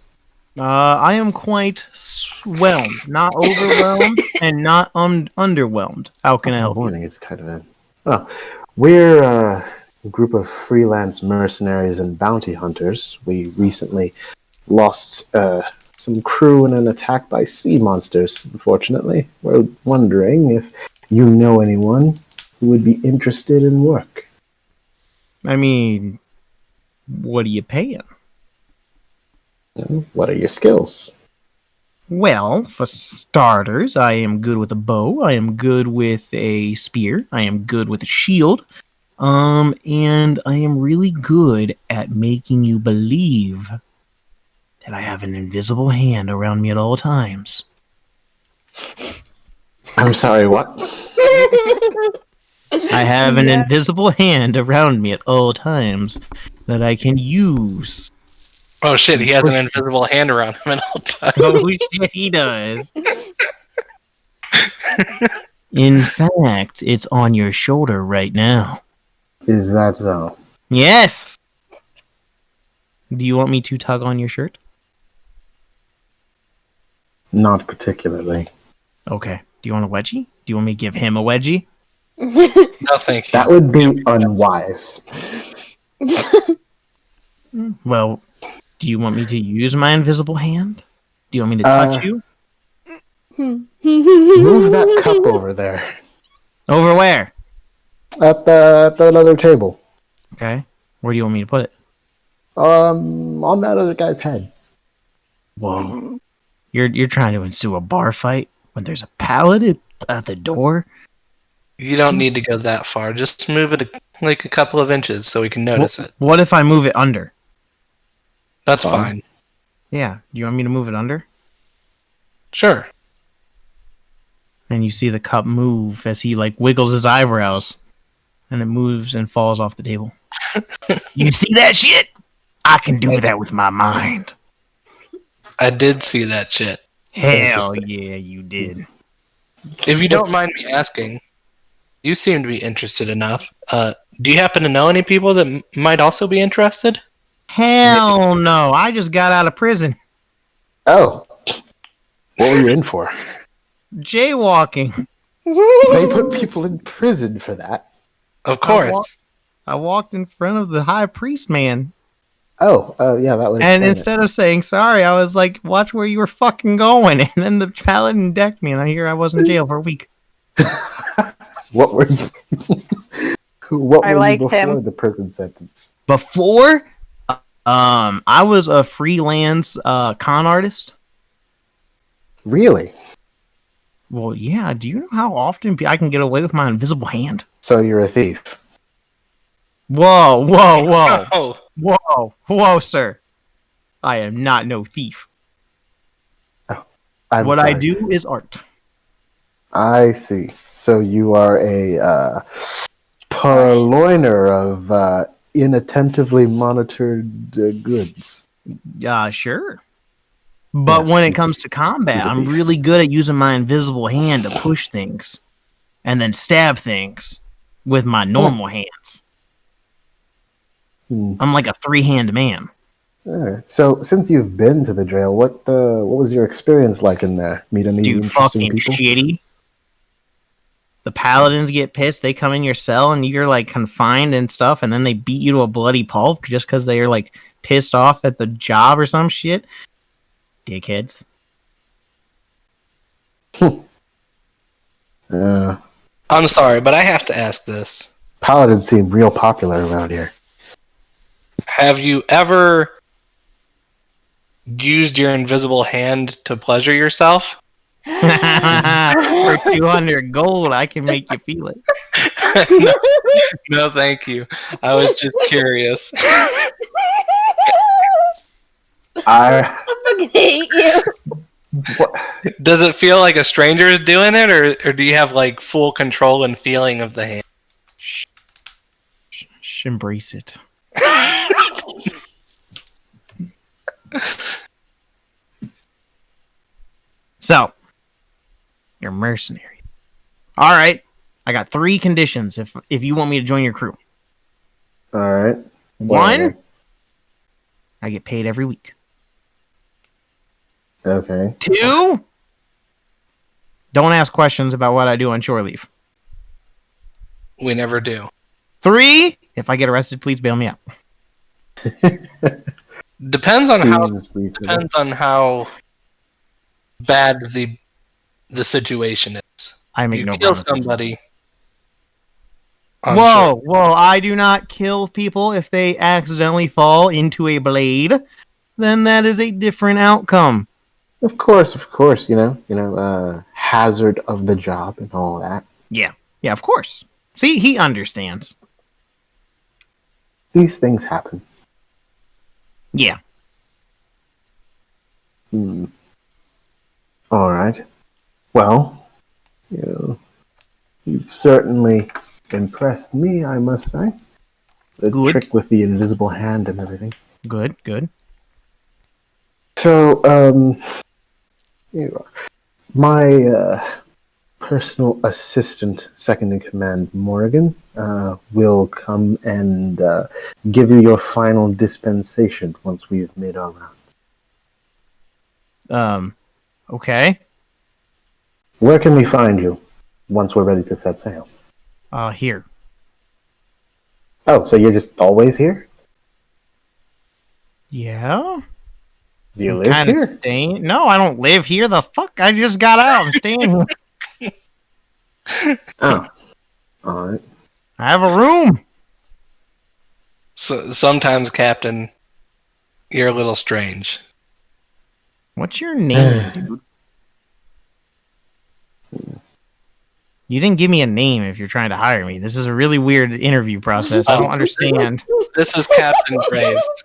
I am quite swelmed, not overwhelmed, and not underwhelmed. How can I help you? Morning is kind of a... Well, we're a group of freelance mercenaries and bounty hunters. We recently lost some crew in an attack by sea monsters, unfortunately. We're wondering if you know anyone who would be interested in work. I mean, what are you paying? What are your skills? Well, for starters, I am good with a bow. I am good with a spear. I am good with a shield. And I am really good at making you believe that I have an invisible hand around me at all times. I'm sorry, what? I have an invisible hand around me at all times that I can use. Oh shit, he has an invisible hand around him at all times. Oh shit, he does. In fact, it's on your shoulder right now. Is that so? Yes! Do you want me to tug on your shirt? Not particularly. Okay. Do you want a wedgie? Do you want me to give him a wedgie? No, thank you. That would be unwise. Well, do you want me to use my invisible hand? Do you want me to touch you? Move that cup over there. Over where? At the other table. Okay. Where do you want me to put it? On that other guy's head. Whoa. You're trying to ensue a bar fight when there's a paladin at the door? You don't need to go that far. Just move it a couple of inches so we can notice it. What if I move it under? That's fine. Yeah. Do you want me to move it under? Sure. And you see the cup move as he wiggles his eyebrows. And it moves and falls off the table. You see that shit? I can do that with my mind. I did see that shit. Hell yeah, you did. If you don't mind me asking, you seem to be interested enough. Do you happen to know any people that might also be interested? Hell no, I just got out of prison. Oh. What were you in for? Jaywalking. They put people in prison for that. Of course. I walked in front of the high priest man. Oh, yeah, that would. And instead of saying sorry, I was like, watch where you were fucking going. And then the paladin decked me, and I was in jail for a week. What were you? What were you before him. the prison sentence? Before, I was a freelance con artist. Really? Well, yeah. Do you know how often I can get away with my invisible hand? So you're a thief? Whoa, Oh. whoa, sir. I am not no thief. I'm what sorry. I do is art. I see. So you are a purloiner of inattentively monitored goods. Sure. But when it comes to combat, I'm really good at using my invisible hand to push things and then stab things with my normal hands. I'm like a three-hand man. So, since you've been to the jail, what was your experience like in there? Meet any Dude, interesting fucking people? shitty. The paladins get pissed. They come in your cell and you're like confined and stuff, and then they beat you to a bloody pulp just because they're like pissed off at the job or some shit. Dickheads. I'm sorry, but I have to ask this. Paladins seem real popular around here. Have you ever used your invisible hand to pleasure yourself? For 200 gold, I can make you feel it. No, thank you. I was just curious. I fucking hate you. Does it feel like a stranger is doing it, or do you have like full control and feeling of the hand? Shh, embrace it. So, you're mercenary. All right, I got 3 conditions if you want me to join your crew. all right. 1, I get paid every week. Okay. 2, don't ask questions about what I do on shore leave. We never do. 3, if I get arrested, please bail me out. Depends on Seems reasonable. how bad the situation is. I If make you no kill promises. somebody. I'm Whoa, sure- I do not kill people if they accidentally fall into a blade. Then that is a different outcome. Of course. Hazard of the job and all that. Yeah, of course. See, he understands. These things happen. Yeah. All right. Well, you've certainly impressed me, I must say. The Good. trick with the invisible hand and everything. Good. So, here you are. My personal assistant, second in command, Morgan, will come and give you your final dispensation once we've made our rounds. Okay. Where can we find you once we're ready to set sail? Here. Oh, so you're just always here? Yeah? Do you live Kinda here? staying. No, I don't live here. The fuck? I just got out. I'm staying here. Oh. Alright. I have a room. So sometimes, Captain, you're a little strange. What's your name, dude? You didn't give me a name if you're trying to hire me. This is a really weird interview process. I don't understand. This is Captain Graves.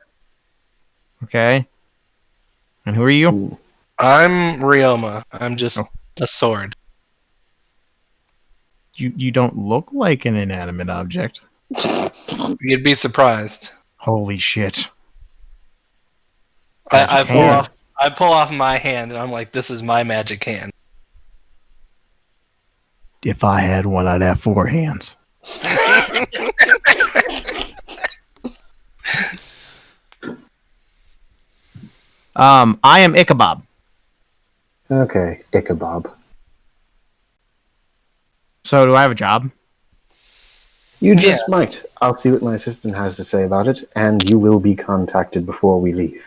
Okay. And who are you? I'm Ryoma. I'm just a sword. You don't look like an inanimate object. You'd be surprised. Holy shit. I hand. pull off my hand, and I'm like, "This is my magic hand." If I had one, I'd have 4 hands. I am Ichabod. Okay, Ichabod. So do I have a job? You just might. I'll see what my assistant has to say about it, and you will be contacted before we leave.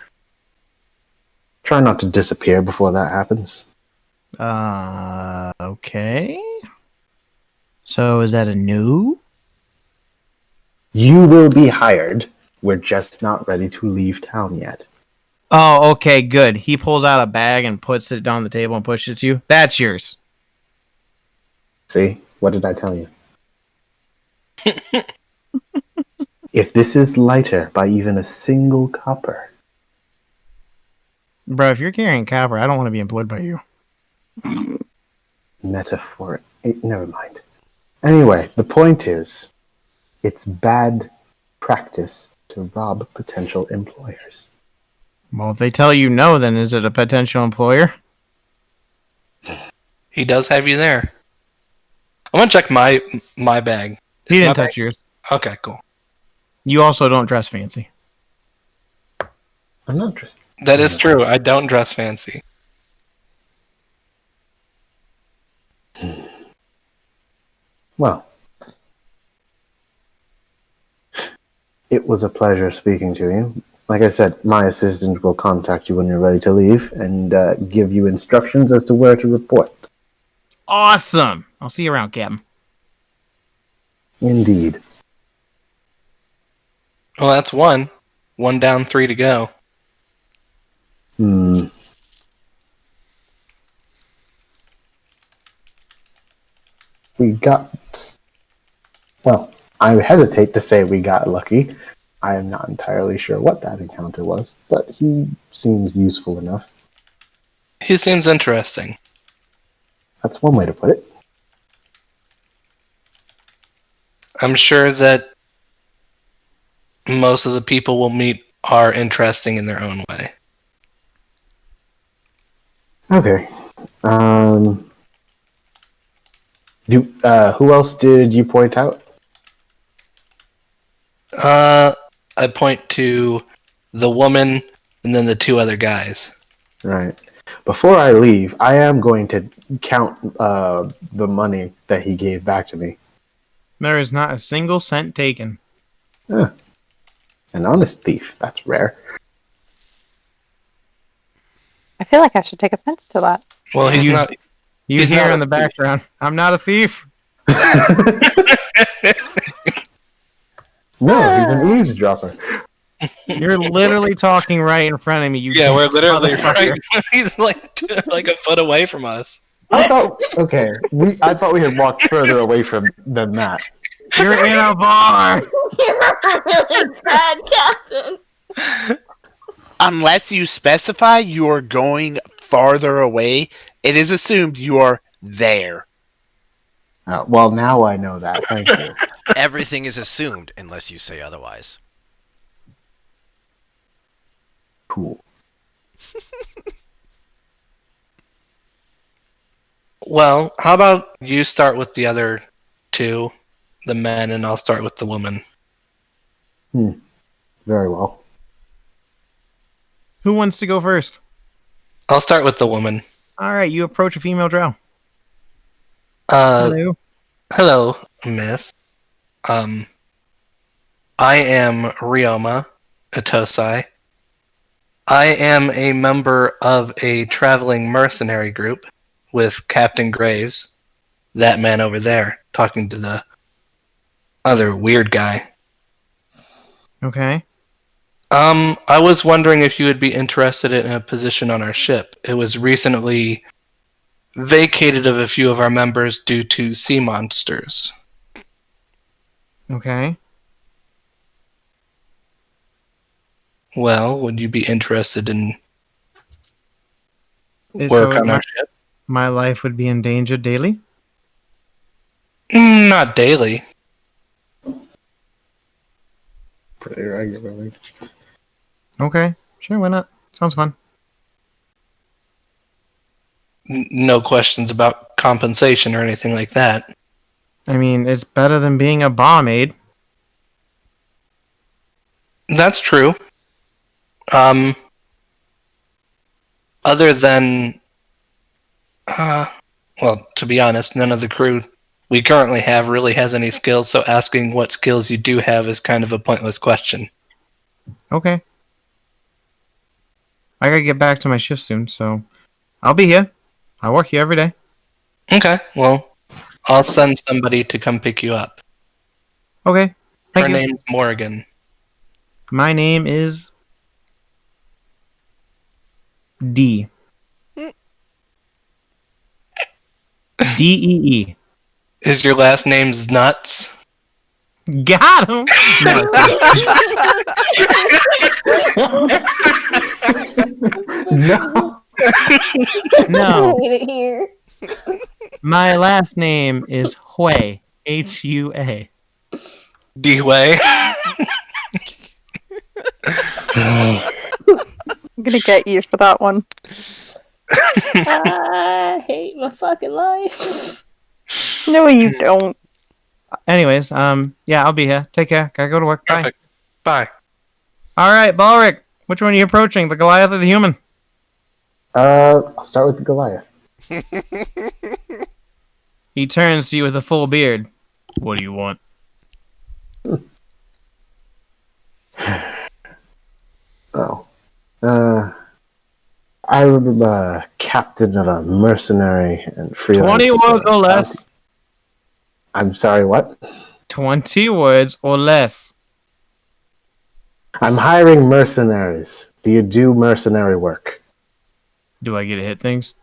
Try not to disappear before that happens. Okay. So is that a no? You will be hired. We're just not ready to leave town yet. Oh, okay, good. He pulls out a bag and puts it down the table and pushes it to you. That's yours. See? What did I tell you? If this is lighter by even a single copper... Bro, if you're carrying copper, I don't want to be employed by you. Metaphor. Never mind. Anyway, the point is, it's bad practice to rob potential employers. Well, if they tell you no, then is it a potential employer? He does have you there. I'm gonna check my bag. He Is didn't my touch bag- yours. Okay, cool. You also don't dress fancy. I'm not dressed. That is true. I don't dress fancy. Well, it was a pleasure speaking to you. Like I said, my assistant will contact you when you're ready to leave and give you instructions as to where to report. Awesome. I'll see you around, Captain. Indeed. Well, that's one. One down, 3 to go. We got... Well, I hesitate to say we got lucky. I am not entirely sure what that encounter was, but he seems useful enough. He seems interesting. That's one way to put it. I'm sure that most of the people we'll meet are interesting in their own way. Okay. Who else did you point out? I point to the woman and then the 2 other guys. Right. Before I leave, I am going to count the money that he gave back to me. There is not a single cent taken. An honest thief. That's rare. I feel like I should take offense to that. Well, he's not. You He's hear not in the background, I'm not a thief. No, he's an eavesdropper. You're literally talking right in front of me. You Yeah, we're literally motherfucker. right. He's like a foot away from us. I thought we had walked further away from than that. You're in a bar. You're a really bad captain. Unless you specify you are going farther away, it is assumed you are there. Well, now I know that. Thank you. Everything is assumed unless you say otherwise. Cool. Well, how about you start with the other 2, the men, and I'll start with the woman. Very well. Who wants to go first? I'll start with the woman. All right, you approach a female drow. Hello, Hello. miss. I am Ryoma Atosai. I am a member of a traveling mercenary group with Captain Graves, that man over there, talking to the other weird guy. Okay. I was wondering if you would be interested in a position on our ship. It was recently vacated of a few of our members due to sea monsters. Okay. Well, would you be interested in work So on our ship? my life would be in danger daily? Not daily. Pretty regularly. Okay. Sure, why not? Sounds fun. No questions about compensation or anything like that. I mean, it's better than being a barmaid. That's true. Other than, well, to be honest, none of the crew we currently have really has any skills, so asking what skills you do have is kind of a pointless question. Okay. I gotta get back to my shift soon, so I'll be here. I work here every day. Okay, well, I'll send somebody to come pick you up. Okay. Thank Her you. name's Morgan. My name is D. D-E-E. Is your last name's Nuts? Got him! No. No. Here. My last name is Hui. H-U-A. D-Way. I'm gonna get you for that one. I hate my fucking life. No, you don't. Anyways, yeah, I'll be here. Take care. Gotta go to work. Bye. Perfect. Bye. All right, Balric. Which one are you approaching, the Goliath or the human? I'll start with the Goliath. He turns to you with a full beard. What do you want? Oh. I'm a captain of a mercenary and freelance. 20 words or less. I'm sorry, what? 20 words or less. I'm hiring mercenaries. Do you do mercenary work? Do I get to hit things?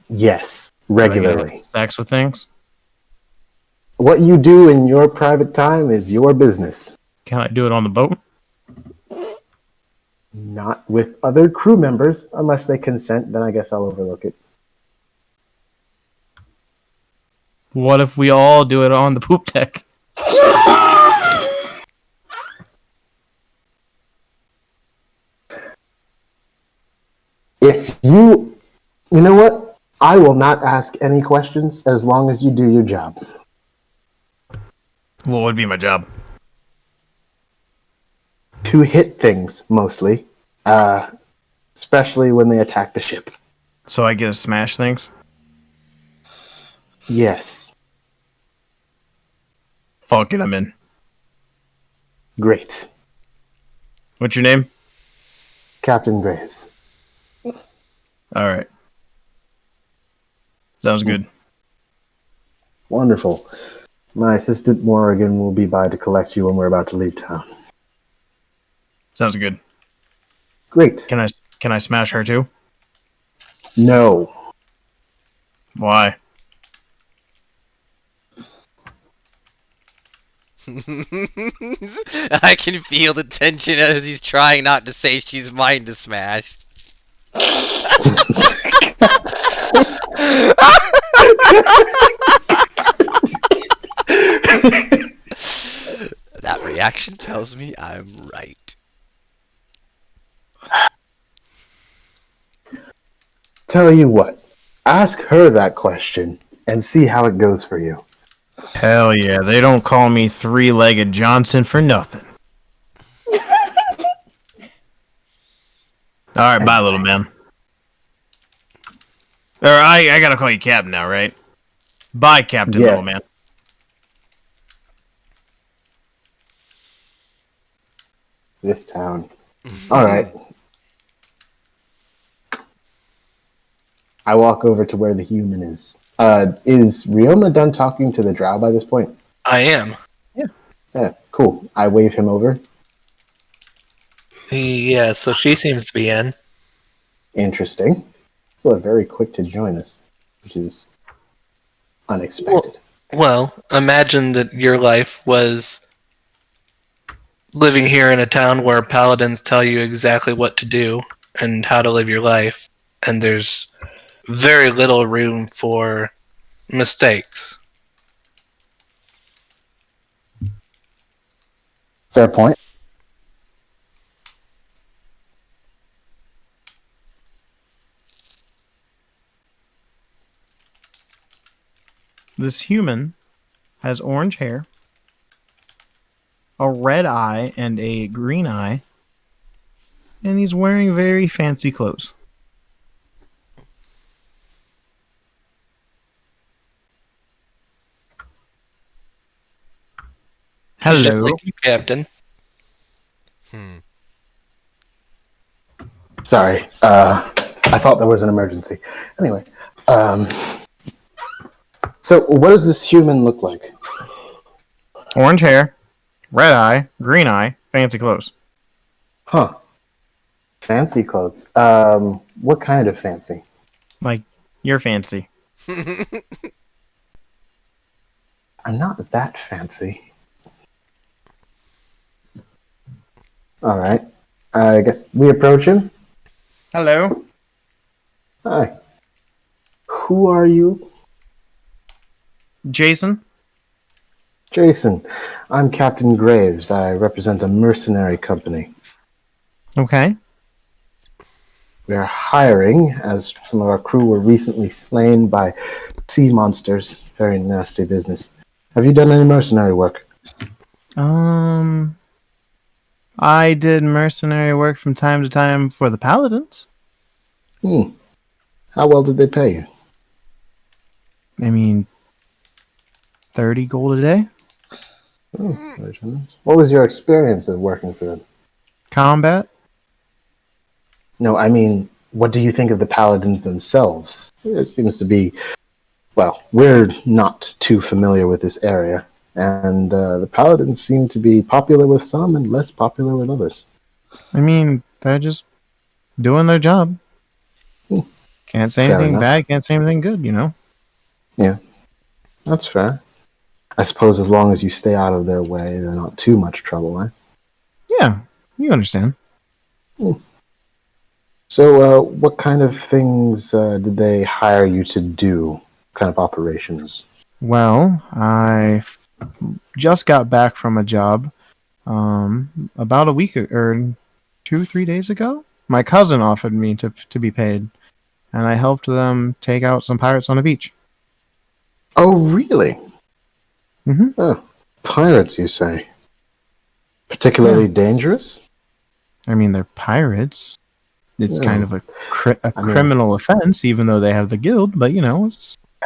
Yes, Do I get to regularly. have sex with things? What you do in your private time is your business. Can I do it on the boat? Not with other crew members, unless they consent, then I guess I'll overlook it. What if we all do it on the poop deck? If you know what? I will not ask any questions as long as you do your job. What would be my job? To hit things, mostly. Especially when they attack the ship. So I get to smash things? Yes. Fuck it, I'm in. Great. What's your name? Captain Graves. Alright. Sounds good. Wonderful. My assistant Morrigan will be by to collect you when we're about to leave town. Sounds good. Great. Can I smash her too? No. Why? I can feel the tension as he's trying not to say she's mine to smash. That reaction tells me I'm right. Tell you what. Ask her that question and see how it goes for you. Hell yeah, they don't call me three-legged Johnson for nothing. Alright, bye, little man. Or I gotta call you Captain now, right? Bye, Captain, Yes. little man. This town. Alright. I walk over to where the human is. Is Rioma done talking to the drow by this point? I am. Yeah, cool. I wave him over. Yeah, so she seems to be in. Interesting. People are very quick to join us, which is unexpected. Well, imagine that your life was living here in a town where paladins tell you exactly what to do and how to live your life, and there's very little room for mistakes. Fair point. This human has orange hair, a red eye, and a green eye, and he's wearing very fancy clothes. Just Hello. like you, Captain. Sorry. I thought there was an emergency. Anyway. So what does this human look like? Orange hair, red eye, green eye, fancy clothes. Huh. Fancy clothes. What kind of fancy? Like, you're fancy. I'm not that fancy. Alright. I guess we approach him. Hello. Hi. Who are you? Jason. Jason. I'm Captain Graves. I represent a mercenary company. Okay. We're hiring, as some of our crew were recently slain by sea monsters. Very nasty business. Have you done any mercenary work? I did mercenary work from time to time for the paladins. How well did they pay you? I mean, 30 gold a day. Oh, very generous. What was your experience of working for them? Combat. No, I mean, what do you think of the paladins themselves? It seems to be, well, we're not too familiar with this area, and the paladins seem to be popular with some and less popular with others. I mean, they're just doing their job. Can't say Fair anything enough. bad, can't say anything good, you know? Yeah, that's fair. I suppose as long as you stay out of their way, they're not too much trouble, eh? Yeah, you understand. So, what kind of things did they hire you to do? What kind of operations? Well, I just got back from a job about a week or 2-3 days ago. My cousin offered me to be paid, and I helped them take out some pirates on a beach. Oh, really? Mm-hmm. Oh, pirates, you say? Particularly dangerous? I mean, they're pirates. It's Yeah. kind of a criminal offense, even though they have the guild. But you know,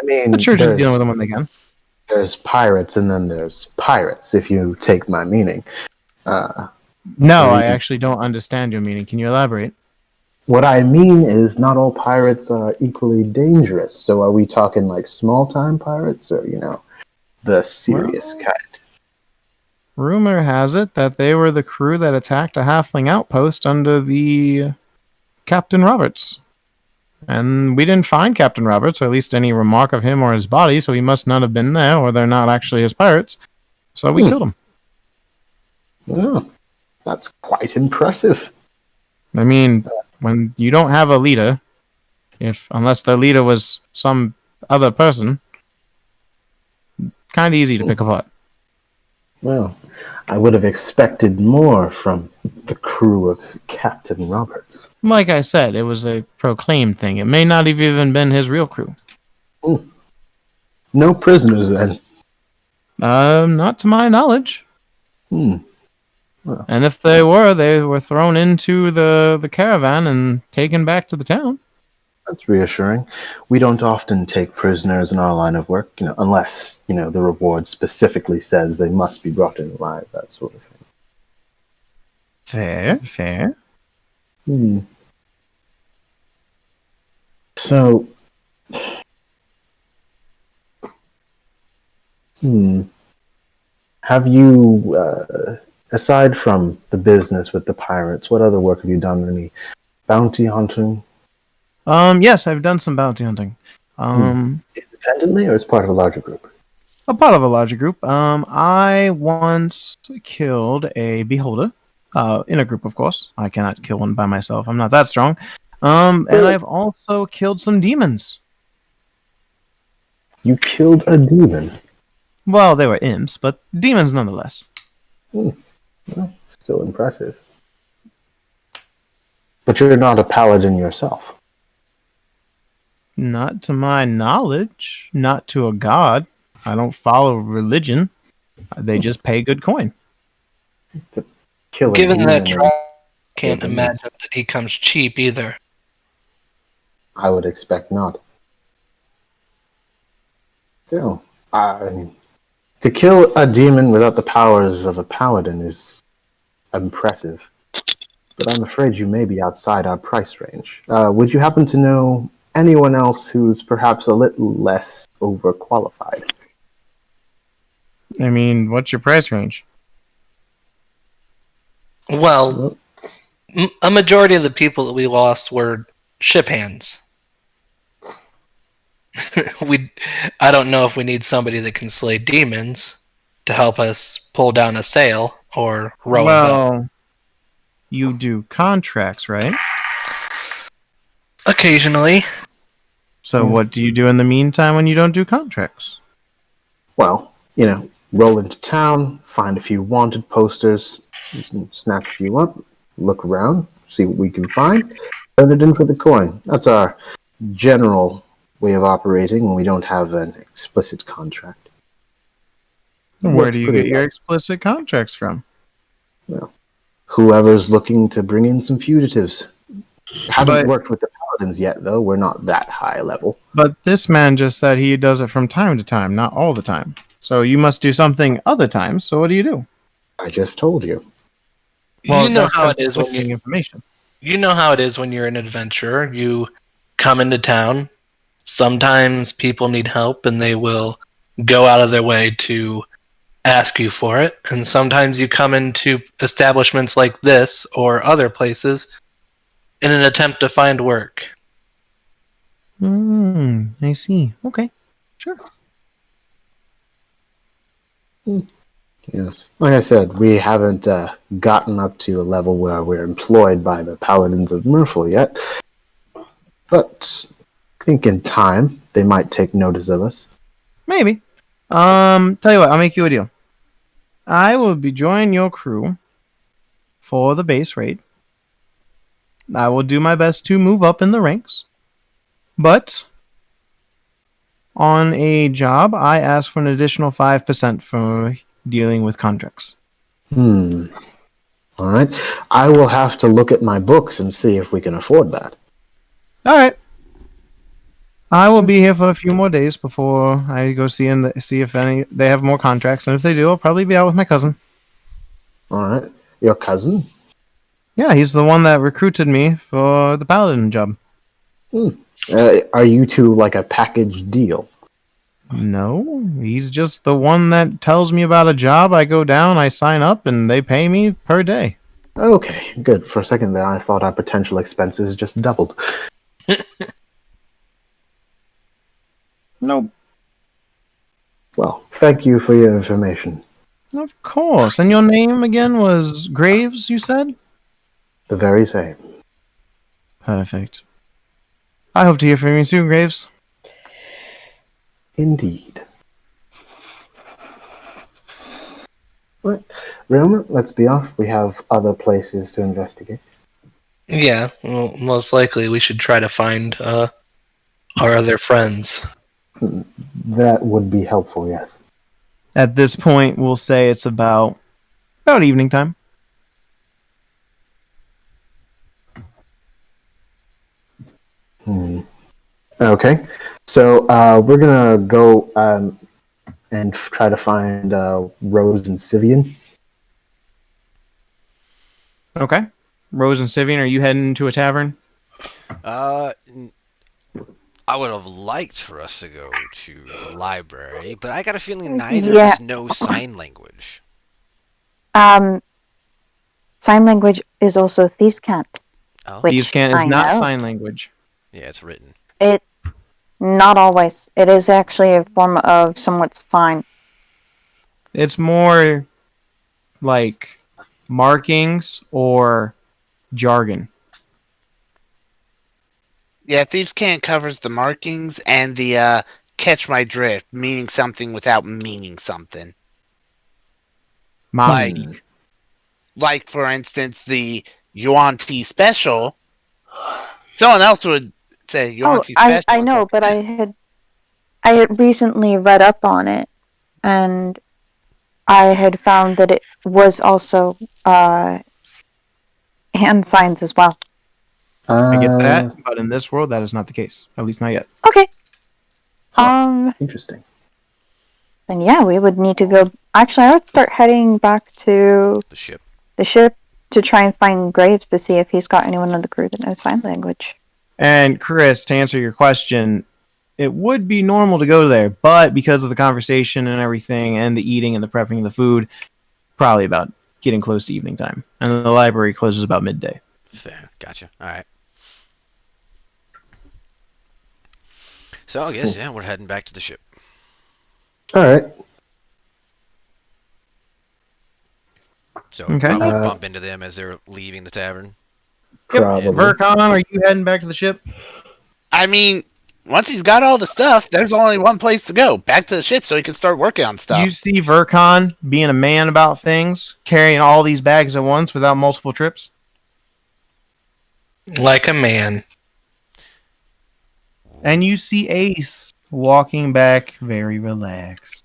the church is dealing with them when they can. There's pirates, and then there's pirates. If you take my meaning. No, I actually don't understand your meaning. Can you elaborate? What I mean is, not all pirates are equally dangerous. So, are we talking like small-time pirates, or the serious kind? Rumor has it that they were the crew that attacked a halfling outpost under the Captain Roberts. And we didn't find Captain Roberts, or at least any remark of him or his body, so he must not have been there, or they're not actually his pirates. So we killed him. Oh, that's quite impressive. I mean, when you don't have a leader, unless the leader was some other person, kind of easy to pick apart. Well, I would have expected more from the crew of Captain Roberts. Like I said, it was a proclaimed thing. It may not have even been his real crew. No prisoners, then? Not to my knowledge. Well. And if they were thrown into the caravan and taken back to the town. That's reassuring. We don't often take prisoners in our line of work, unless, the reward specifically says they must be brought in alive, that sort of thing. Fair. So, have you, aside from the business with the pirates, what other work have you done? Any bounty hunting? Yes, I've done some bounty hunting. Independently, or as part of a larger group? A part of a larger group. I once killed a beholder. In a group, of course. I cannot kill one by myself. I'm not that strong. And I've also killed some demons. You killed a demon? Well, they were imps, but demons nonetheless. Well, still impressive. But you're not a paladin yourself. Not to my knowledge. Not to a god. I don't follow religion. They just pay good coin. Given that I can't imagine that he comes cheap either. I would expect not. Still, to kill a demon without the powers of a paladin is impressive. But I'm afraid you may be outside our price range. Would you happen to know anyone else who's perhaps a little less overqualified? I mean, what's your price range? Well, a majority of the people that we lost were ship hands. I don't know if we need somebody that can slay demons to help us pull down a sail or row a boat. You do contracts, right? Occasionally. So what do you do in the meantime when you don't do contracts? Well, roll into town, find a few wanted posters, snatch a few up, look around, see what we can find, turn it in for the coin. That's our general way of operating when we don't have an explicit contract. Where do you get your explicit contracts from? Well, whoever's looking to bring in some fugitives. Haven't But- worked with the paladins yet, though. We're not that high level. But this man just said he does it from time to time, not all the time. So you must do something other times. So what do you do? I just told you. You know that's how it just is when conflicting information. you know how it is when you're an adventurer. You come into town. Sometimes people need help, and they will go out of their way to ask you for it. And sometimes you come into establishments like this or other places in an attempt to find work. I see. Okay. Sure. Yes. Like I said, we haven't gotten up to a level where we're employed by the paladins of Mrrrphl yet. But I think in time, they might take notice of us. Maybe. Tell you what, I'll make you a deal. I will be joining your crew for the base raid. I will do my best to move up in the ranks. But on a job, I ask for an additional 5% for dealing with contracts. All right. I will have to look at my books and see if we can afford that. All right. I will be here for a few more days before I go see if they have more contracts, and if they do, I'll probably be out with my cousin. All right. Your cousin? Yeah, he's the one that recruited me for the paladin job. Are you two like a package deal? No, he's just the one that tells me about a job. I go down, I sign up, and they pay me per day. Okay, good. For a second there, I thought our potential expenses just doubled. Nope. Well, thank you for your information. Of course. And your name again was Graves, you said? The very same. Perfect. I hope to hear from you soon, Graves. Indeed. Right. Realm, let's be off. We have other places to investigate. Yeah, well, most likely we should try to find our other friends. That would be helpful, yes. At this point, we'll say it's about evening time. Okay. So we're going to go and try to find Rose and Syvyan. Okay. Rose and Syvyan, are you heading to a tavern? I would have liked for us to go to the library, but I got a feeling neither of us know sign language. Sign language is also thieves' cant. Oh, Which Thieves' Cant is I not know. sign language. yeah, it's written. It not always. It is actually a form of somewhat sign. It's more like markings or jargon. Yeah, Thieves' Cant covers the markings and the catch my drift, meaning something without meaning something. Mom Like- Like, for instance, the Yuan Tea special. Someone else would say Yuan Tea special. I know, but I had recently read up on it, and I had found that it was also hand signs as well. I get that, but in this world, that is not the case. At least not yet. Okay. Interesting. Then yeah, we would need to go. Actually, I would start heading back to The ship. the ship to try and find Graves to see if he's got anyone on the crew that knows sign language. And Chris, to answer your question, it would be normal to go there, but because of the conversation and everything, and the eating and the prepping of the food, probably about getting close to evening time. And the library closes about midday. Fair. Gotcha. Alright. So I guess, yeah, we're heading back to the ship. All right. So Okay. probably bump into them as they're leaving the tavern. Probably. Verkon, are you heading back to the ship? I mean, once he's got all the stuff, there's only one place to go. Back to the ship so he can start working on stuff. You see Verkon being a man about things, carrying all these bags at once without multiple trips? Like a man. And you see Ace walking back very relaxed.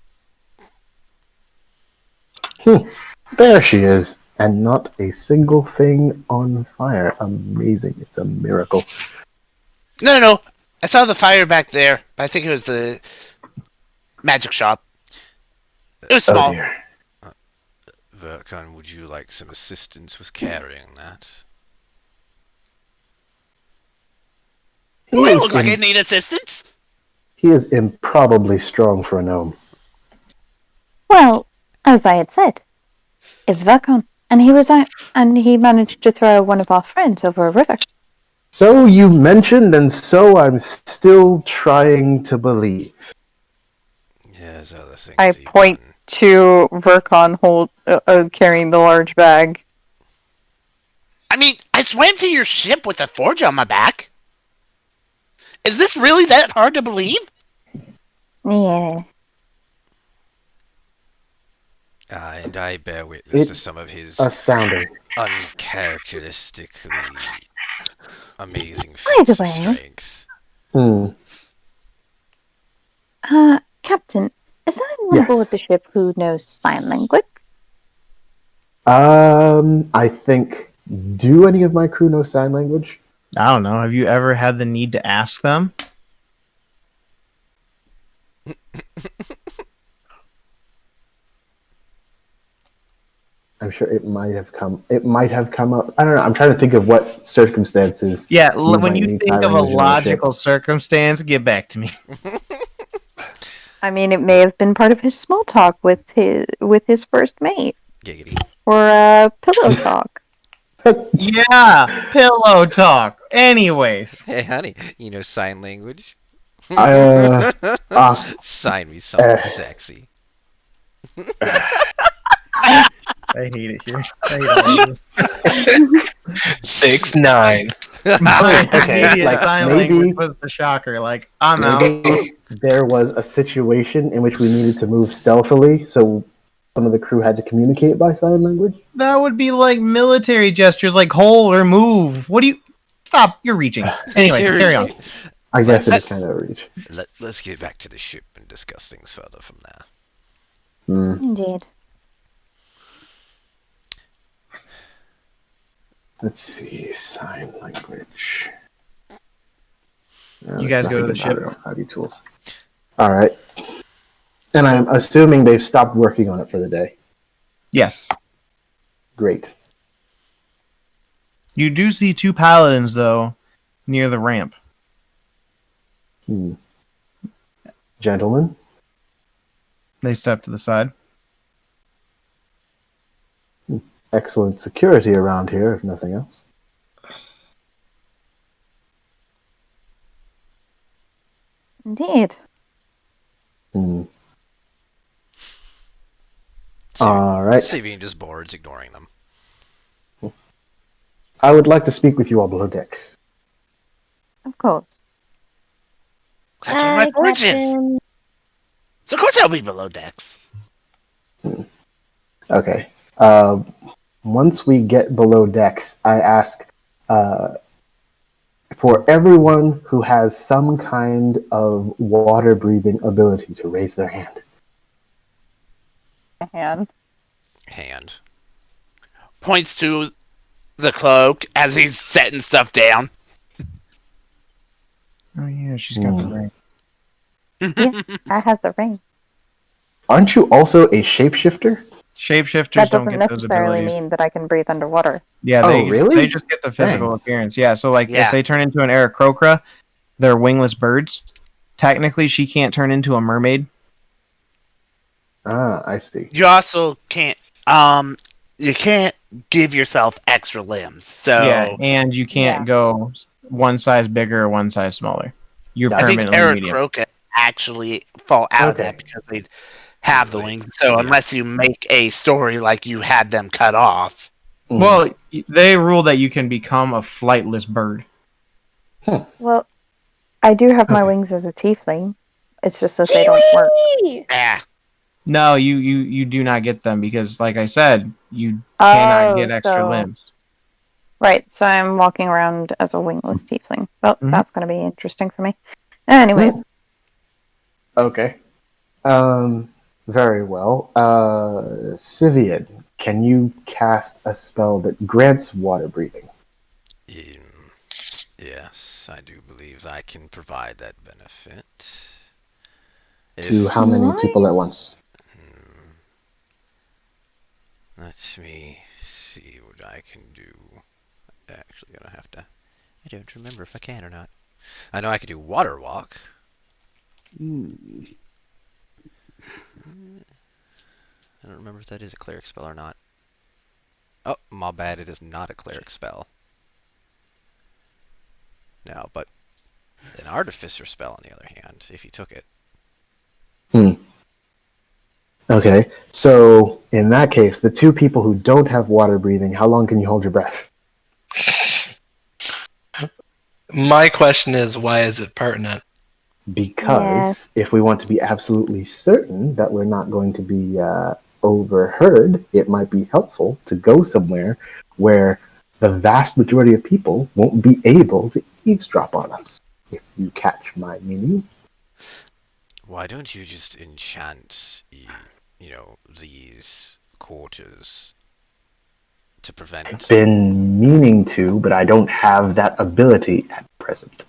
There she is. And not a single thing on fire. Amazing. It's a miracle. No. I saw the fire back there, but I think it was the magic shop. It was Oh small. dear. Verkon, would you like some assistance with carrying that? Do I look like I need assistance? He is improbably strong for a gnome. Well, as I had said, it's Verkon, and he managed to throw one of our friends over a river. So you mentioned, and so I'm still trying to believe. There's other things. I you've point done. to Verkon carrying the large bag. I mean, I swam to your ship with a forge on my back. Is this really that hard to believe? Yeah. And I bear witness to It's some of his astounding. uncharacteristically amazing By the feats of way- strength. Captain, is there anyone Yes. aboard the ship who knows sign language? I think. Do any of my crew know sign language? I don't know. Have you ever had the need to ask them? I'm sure it might have come. It might have come up. I don't know. I'm trying to think of what circumstances. Yeah, you when might you need think sign of a language on the ship. logical circumstance, get back to me. I mean, it may have been part of his small talk with his first mate, Giggity. or pillow talk. Yeah, pillow talk. Anyways, Hey, honey, you know sign language? Sign me something sexy. I hate it here. I hate all of this. 6'9". My Okay, immediate like, sign maybe- language was the shocker. Like, I'm out. Maybe there was a situation in which we needed to move stealthily, so some of the crew had to communicate by sign language. That would be like military gestures, like hold or move. What do you? Stop! You're reaching. Anyways, carry on. I guess it Let's- is kind of a reach. Let's get back to the ship and discuss things further from there. Indeed. Let's see, sign language. No, You guys there's go to the nothing ship. about it on Hobby Tools. All right. And I'm assuming they've stopped working on it for the day. Yes, Great. you do see two paladins though near the ramp. Gentlemen, They step to the side. excellent security around here, if nothing else. Indeed. All right. Syvyan just boards, ignoring them. I would like to speak with you all below decks. Of course. That's where my forge is. So of course I'll be below decks. Okay. Once we get below decks, I ask for everyone who has some kind of water-breathing ability to raise their hand. Hand. Points to the cloak as he's setting stuff down. Oh yeah, she's got the ring. That has the ring. Aren't you also a shapeshifter? Shapeshifters That don't doesn't get those necessarily abilities. mean that I can breathe underwater. Yeah, Oh, they really? they just get the physical Dang. appearance. Yeah, so like Yeah. if they turn into an Aarakocra, they're wingless birds. Technically, she can't turn into a mermaid. Ah, I see. You also can't you can't give yourself extra limbs. So Yeah, and you can't Yeah. go one size bigger or one size smaller. You're I think permanently medium. Aarakocra actually fall out of Okay. that because they have the Really? wings. So unless you make a story like you had them cut off. Well, they rule that you can become a flightless bird. Well, I do have my Okay. wings as a tiefling. It's just that they don't work. Ah, No, you do not get them because, like I said, you cannot get extra so- limbs. Right, so I'm walking around as a wingless tiefling. Well, Mhm. that's going to be interesting for me. Anyways, Okay. Very well. Syvyan, can you cast a spell that grants water breathing? Yes, I do believe I can provide that benefit. To how many people at once? Let me see what I can do. Actually, gonna have to. I don't remember if I can or not. I know I can do water walk. I don't remember if that is a cleric spell or not. Oh, my bad, it is not a cleric spell. No, but an artificer spell, on the other hand, if you took it. Okay, so in that case, the two people who don't have water breathing, how long can you hold your breath? My question is, why is it pertinent? Because if we want to be absolutely certain that we're not going to be overheard, it might be helpful to go somewhere where the vast majority of people won't be able to eavesdrop on us, if you catch my meaning. Why don't you just enchant, these quarters to prevent... I've been meaning to, but I don't have that ability at present.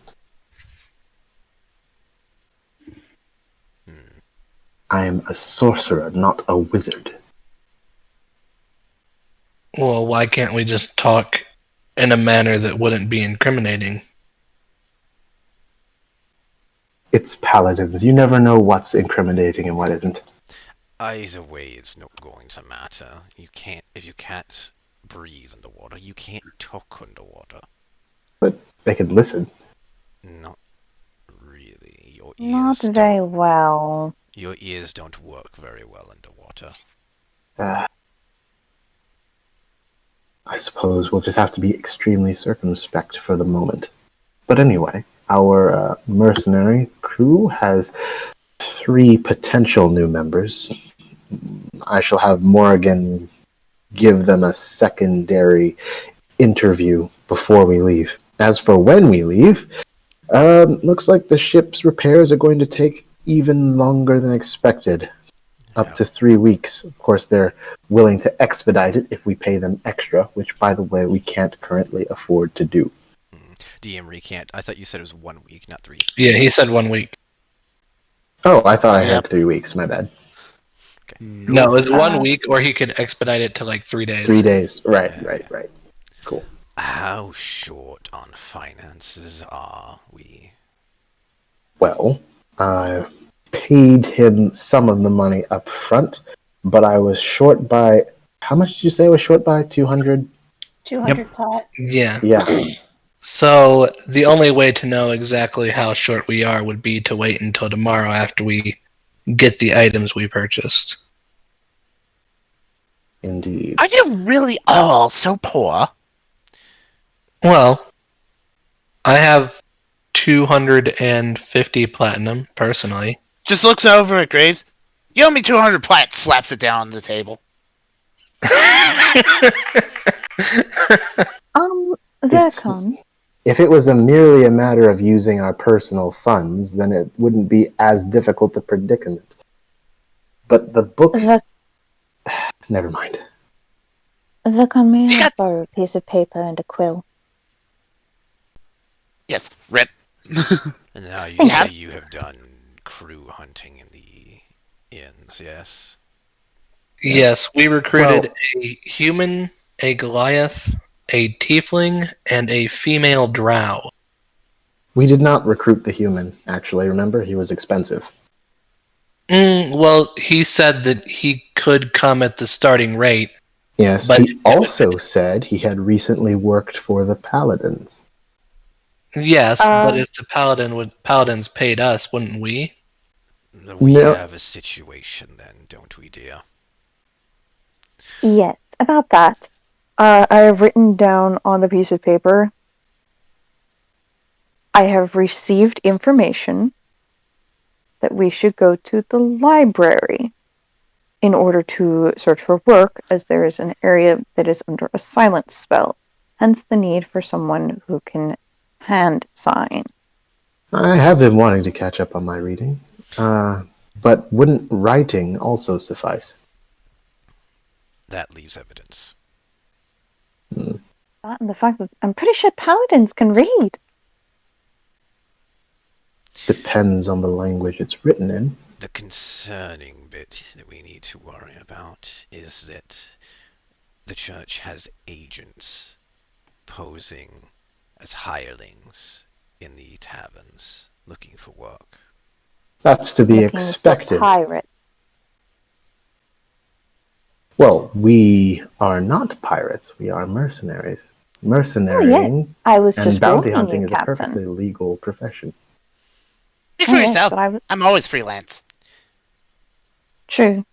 I am a sorcerer, not a wizard. Well, why can't we just talk in a manner that wouldn't be incriminating? It's paladins. You never know what's incriminating and what isn't. Either way, it's not going to matter. If you can't breathe underwater, you can't talk underwater. But they can listen. Not really. Not very well. Your ears don't work very well underwater. I suppose we'll just have to be extremely circumspect for the moment. But anyway, our mercenary crew has 3 potential new members. I shall have Morrigan give them a secondary interview before we leave. As for when we leave, looks like the ship's repairs are going to take even longer than expected. Up to 3 weeks. Of course, they're willing to expedite it if we pay them extra, which, by the way, we can't currently afford to do. DM recant. I thought you said it was 1 week, not 3. Yeah, he said 1 week. Oh, I thought I had 3 weeks. My bad. Okay. No, it was 1 week, or he could expedite it to like 3 days. 3 days. Right. Cool. How short on finances are we? Well, I paid him some of the money up front, but I was short by... How much did you say I was short by? 200? 200 plat. Yeah. Yeah. So the only way to know exactly how short we are would be to wait until tomorrow after we get the items we purchased. Indeed. Are you really all so poor? Well, I have 250 platinum, personally. Just looks over at Graves. You owe me 200 plat, slaps it down on the table. Verkon. If it was merely a matter of using our personal funds, then it wouldn't be as difficult a predicament. But the books... Never mind. Verkon, may I borrow a piece of paper and a quill? Yes, Rip. And now you say you have done crew hunting in the inns, yes? Yes, we recruited a human, a Goliath, a tiefling, and a female drow. We did not recruit the human, actually. Remember, he was expensive. Well, he said that he could come at the starting rate. Yes, but he also said he had recently worked for the paladins. Yes, but if the paladins paid us, wouldn't we? We have a situation then, don't we, dear? Yes, about that. I have written down on the piece of paper, I have received information that we should go to the library in order to search for work, as there is an area that is under a silence spell, hence the need for someone who can hand sign. I have been wanting to catch up on my reading, but wouldn't writing also suffice? That leaves evidence. That and the fact that I'm pretty sure paladins can read. Depends on the language it's written in. The concerning bit that we need to worry about is that the church has agents posing as hirelings in the taverns looking for work. That's to be Looking expected. for pirates. Well, we are not pirates. We are mercenaries. Mercenarying I was and just bounty warning hunting you, is a Captain. perfectly legal profession. Speak for Oh, yes, yourself. but I'm always freelance. True.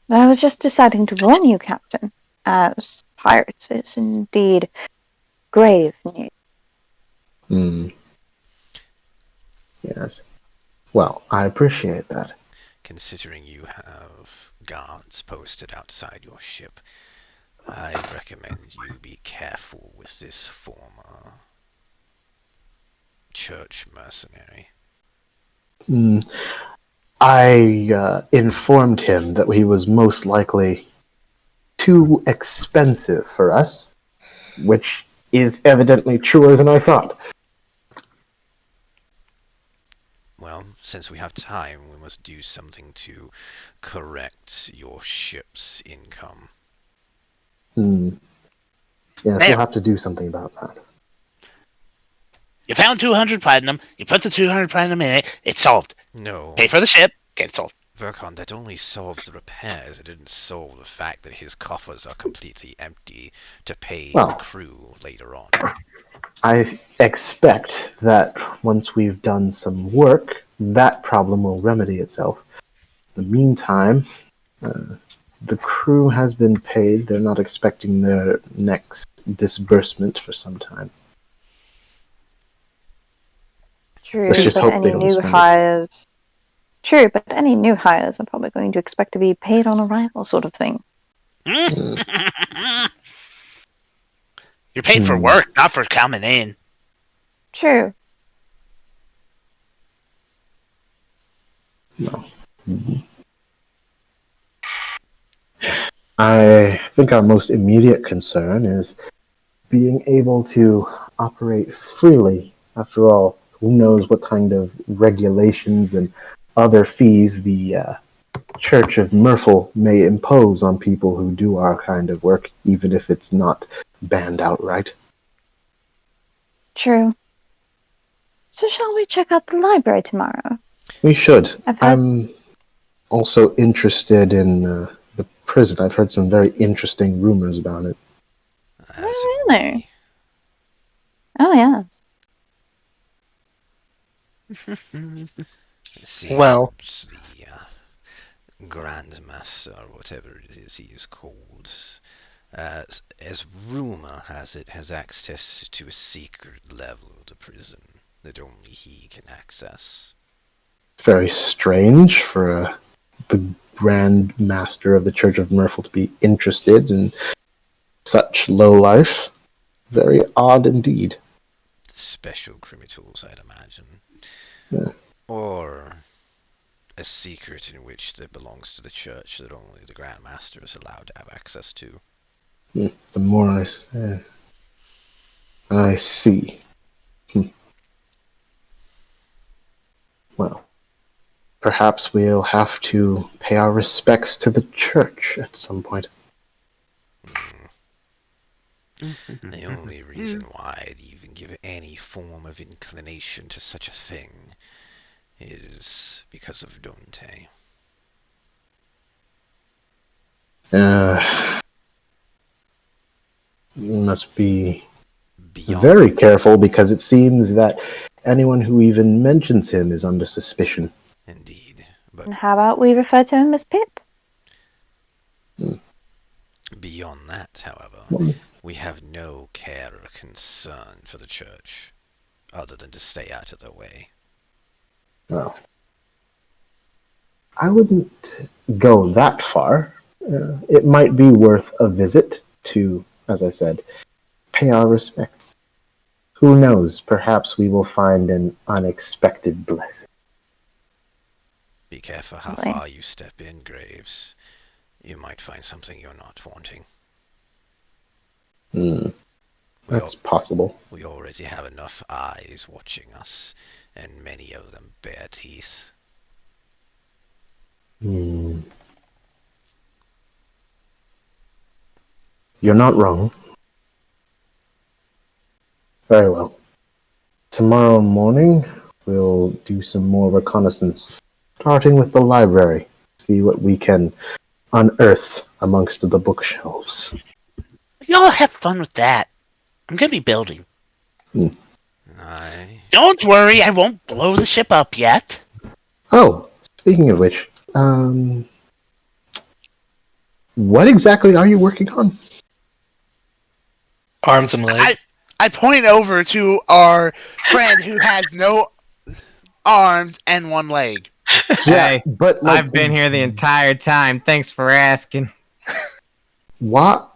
But I was just deciding to warn you, Captain, as pirates is indeed grave news. Hmm. Yes. Well, I appreciate that. Considering you have guards posted outside your ship, I recommend you be careful with this former church mercenary. I informed him that he was most likely too expensive for us, which is evidently truer than I thought. Well, since we have time, we must do something to correct your ship's income. Yes, There. we'll have to do something about that. You found 200 platinum, you put the 200 platinum in it, it's solved. No, Pay for the ship, get it solved. Verkon, that only solves the repairs. It didn't solve the fact that his coffers are completely empty to pay the crew later on. I expect that once we've done some work, that problem will remedy itself. In the meantime, the crew has been paid. They're not expecting their next disbursement for some time. True, Let's just but hope any they don't new spend it. hires... True, but any new hires are probably going to expect to be paid on arrival sort of thing. You're paid for work, not for coming in. True. No. I think our most immediate concern is being able to operate freely. After all, who knows what kind of regulations and other fees the Church of Mrrrphl may impose on people who do our kind of work, even if it's not banned outright. True. So shall we check out the library tomorrow? We should. I've heard... I'm also interested in the prison. I've heard some very interesting rumors about it. Oh, really? Oh, yeah. Well, The Grandmaster, or whatever it is he is called, as rumor has it, has access to a secret level of the prison that only he can access. Very strange for the Grand Master of the Church of Mrrrphl to be interested in such low life. Very odd indeed. Special criminals, I'd imagine. Yeah. Or a secret in which that belongs to the church that only the Grand Master is allowed to have access to. The more I see. Well, perhaps we'll have to pay our respects to the church at some point. The only reason why I'd even give any form of inclination to such a thing is because of Dante. You must be Beyond very careful, because it seems that anyone who even mentions him is under suspicion. Indeed, but And how about we refer to him as Pip? beyond that, however, we have no care or concern for the church, other than to stay out of their way. Well, I wouldn't go that far. It might be worth a visit to, as I said, pay our respects. Who knows, perhaps we will find an unexpected blessing. Be careful how far you step in, Graves. You might find something you're not wanting. That's possible. We already have enough eyes watching us, and many of them bare teeth. You're not wrong. Very well. Tomorrow morning, we'll do some more reconnaissance, starting with the library. See what we can unearth amongst the bookshelves. Y'all have fun with that. I'm gonna be building. Aye. Don't worry, I won't blow the ship up yet. Oh, speaking of which, what exactly are you working on? Arms and legs. I point over to our friend who has no arms and one leg. Hey, but like, I've been here the entire time. Thanks for asking. What?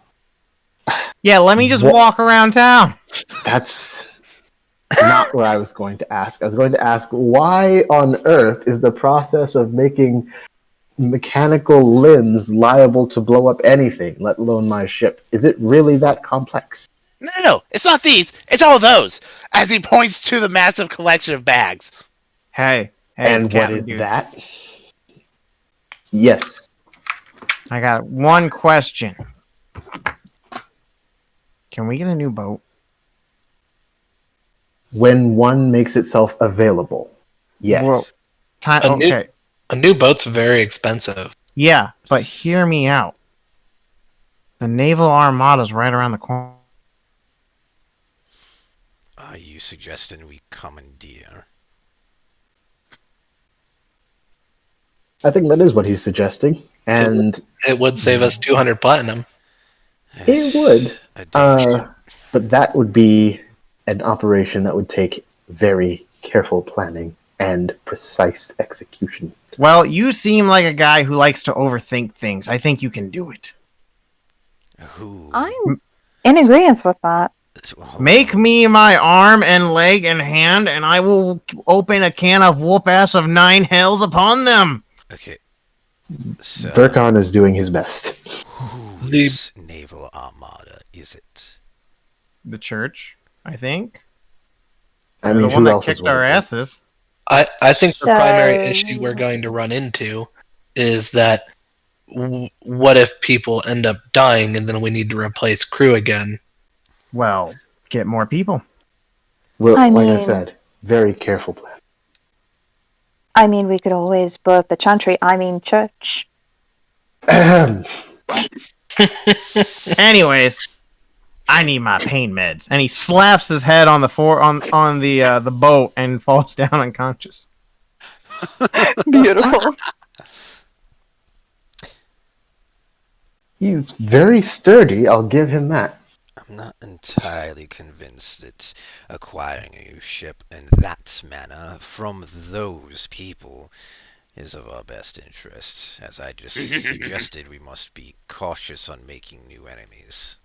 Yeah, let me just What? walk around town. That's not what I was going to ask. I was going to ask, why on earth is the process of making mechanical limbs liable to blow up anything, let alone my ship? Is it really that complex? No, it's not these. It's all those. As he points to the massive collection of bags. Hey, And what Captain is Dude. that? Yes. I got one question. Can we get a new boat? When one makes itself available. Yes. Well, okay. A new boat's very expensive. Yeah, but hear me out. The Naval Armada's right around the corner. Are you suggesting we commandeer? I think that is what he's suggesting. And it would save us 200 platinum. it would. A danger. But that would be an operation that would take very careful planning and precise execution. Well, you seem like a guy who likes to overthink things. I think you can do it. Who? I'm in agreement with that. Make me my arm and leg and hand, and I will open a can of whoop ass of 9 hells upon them. Okay. So, Verkon is doing his best. whose naval armada is it? The church, I think. I They're mean, the one who that else is kicked our working? asses. I think the primary So- issue we're going to run into is that what if people end up dying and then we need to replace crew again? Well, get more people. Well, I like I mean- said, very careful plan. I mean, we could always blow up the chantry. I mean, church. Anyways, I need my pain meds. And he slaps his head on the the boat and falls down unconscious. Beautiful. He's very sturdy, I'll give him that. I'm not entirely convinced that acquiring a new ship in that manner from those people is of our best interest. As I just suggested, we must be cautious on making new enemies.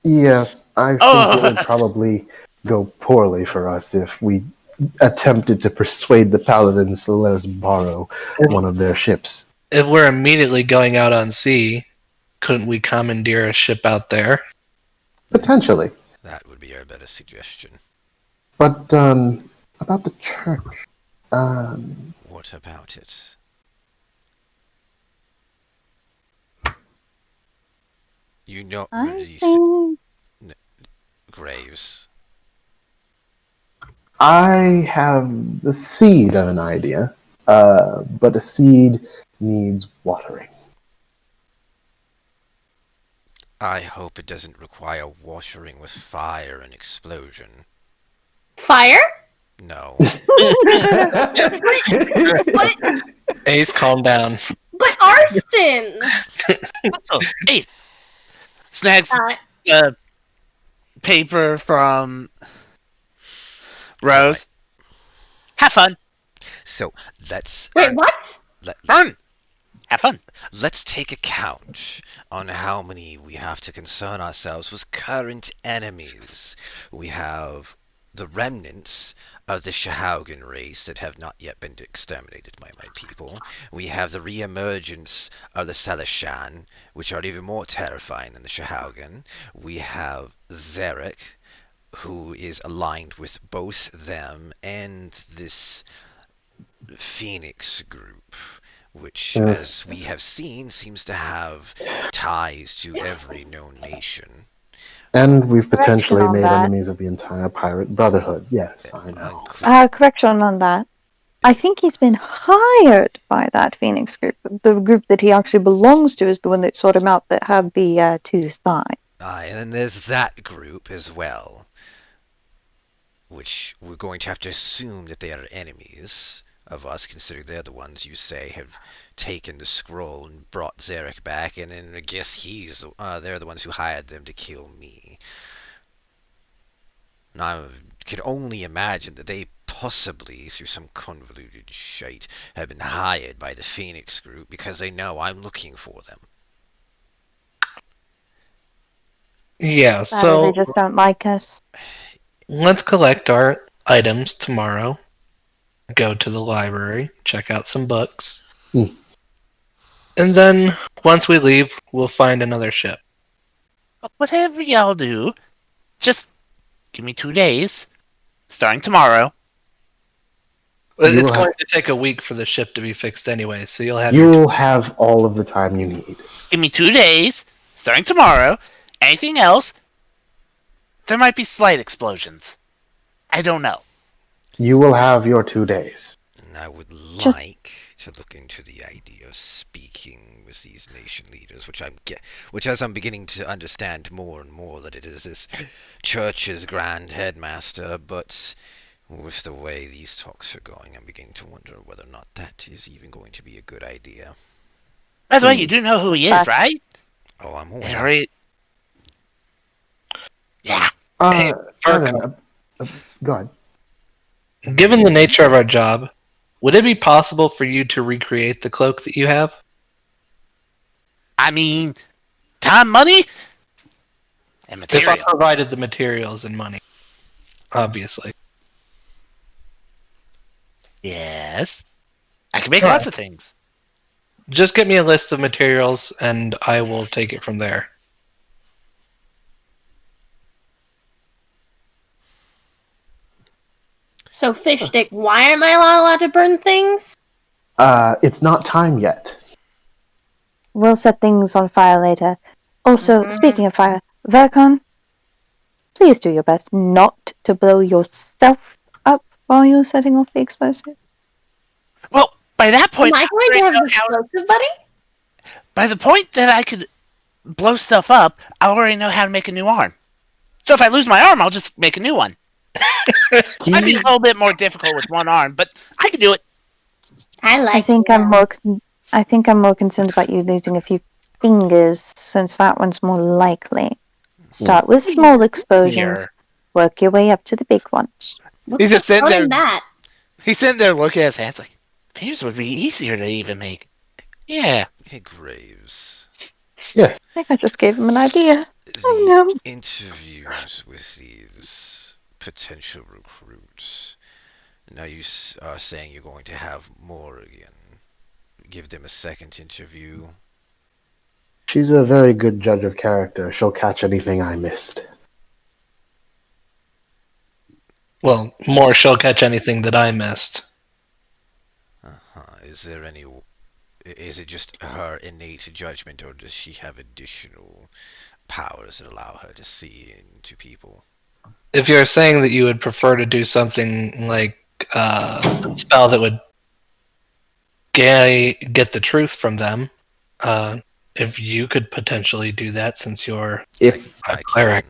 Yes, I think it would probably go poorly for us if we attempted to persuade the paladins to let us borrow one of their ships. If we're immediately going out on sea, couldn't we commandeer a ship out there? Potentially. That would be our better suggestion. But, about the church. What about it? You know, I think Graves. I have the seed of an idea, but a seed needs watering. I hope it doesn't require watering with fire and explosion. Fire? No. What? Ace, calm down. But arson! Oh, hey. Snags paper from Rose. Have fun. So let's Wait, what? Fun. Have fun. let's take account on how many we have to concern ourselves with current enemies. We have the remnants of the Shahaugan race that have not yet been exterminated by my people. We have the re-emergence of the Salishan, which are even more terrifying than the Shahaugan. We have Zarek, who is aligned with both them and this Phoenix group, which, Yes. as we have seen, seems to have ties to every known nation. And we've Correction potentially on made that. enemies of the entire Pirate Brotherhood. Yes, I know. Correction on that. I think he's been hired by that Phoenix group. The group that he actually belongs to is the one that sought him out that had the two thighs. Aye, and then there's that group as well, which we're going to have to assume that they are enemies of us, considering they're the ones you say have taken the scroll and brought Zarek back, and then I guess they're the ones who hired them to kill me. And I can only imagine that they possibly, through some convoluted shite, have been hired by the Phoenix group because they know I'm looking for them. Yeah, They so just don't like us. let's collect our items tomorrow. Go to the library, check out some books. Hmm. And then, once we leave, we'll find another ship. Whatever y'all do, just give me 2 days, starting tomorrow. You It's will going have- to take a week for the ship to be fixed anyway, so you'll have You'll have all of the time you need. Give me 2 days, starting tomorrow. Anything else, there might be slight explosions. I don't know. You will have your 2 days. And I would Just- like to look into the idea of speaking with these nation leaders, which as I'm beginning to understand more and more that it is this church's grand headmaster, but with the way these talks are going, I'm beginning to wonder whether or not that is even going to be a good idea. By the way, you do know who he is, right? Oh, I'm aware. Harry. Yeah. Hey, Verkon, go ahead. Given the nature of our job, would it be possible for you to recreate the cloak that you have? I mean, time, money, and If I material. provided the materials and money, obviously. Yes. I can make All lots right. of things. Just get me a list of materials, and I will take it from there. So, fish stick, why am I not allowed to burn things? It's not time yet. We'll set things on fire later. Also, Mhm. speaking of fire, Verkon, please do your best not to blow yourself up while you're setting off the explosive. Well, by that Am point, I going to already have know an explosive, buddy? by the point that I could blow stuff up, I already know how to make a new arm. So if I lose my arm, I'll just make a new one. Might be a little bit more difficult with one arm, but I can do it. I think I'm more concerned about you losing a few fingers, since that one's more likely. Start with small explosions, Here. work your way up to the big ones. What's He's just the sitting fun there. in that? He's sitting there looking at his hands like, fingers would be easier to even make. Yeah. Hey, Graves. Yes. I think I just gave him an idea. The Oh no. interviews with these potential recruits. Now you are saying you're going to have Morrigan give them a second interview. She's a very good judge of character. She'll catch anything I missed. Well, more she'll catch anything that I missed. Is it just her innate judgment, or does she have additional powers that allow her to see into people? If you're saying that you would prefer to do something like a spell that would get the truth from them, if you could potentially do that since you're If a cleric.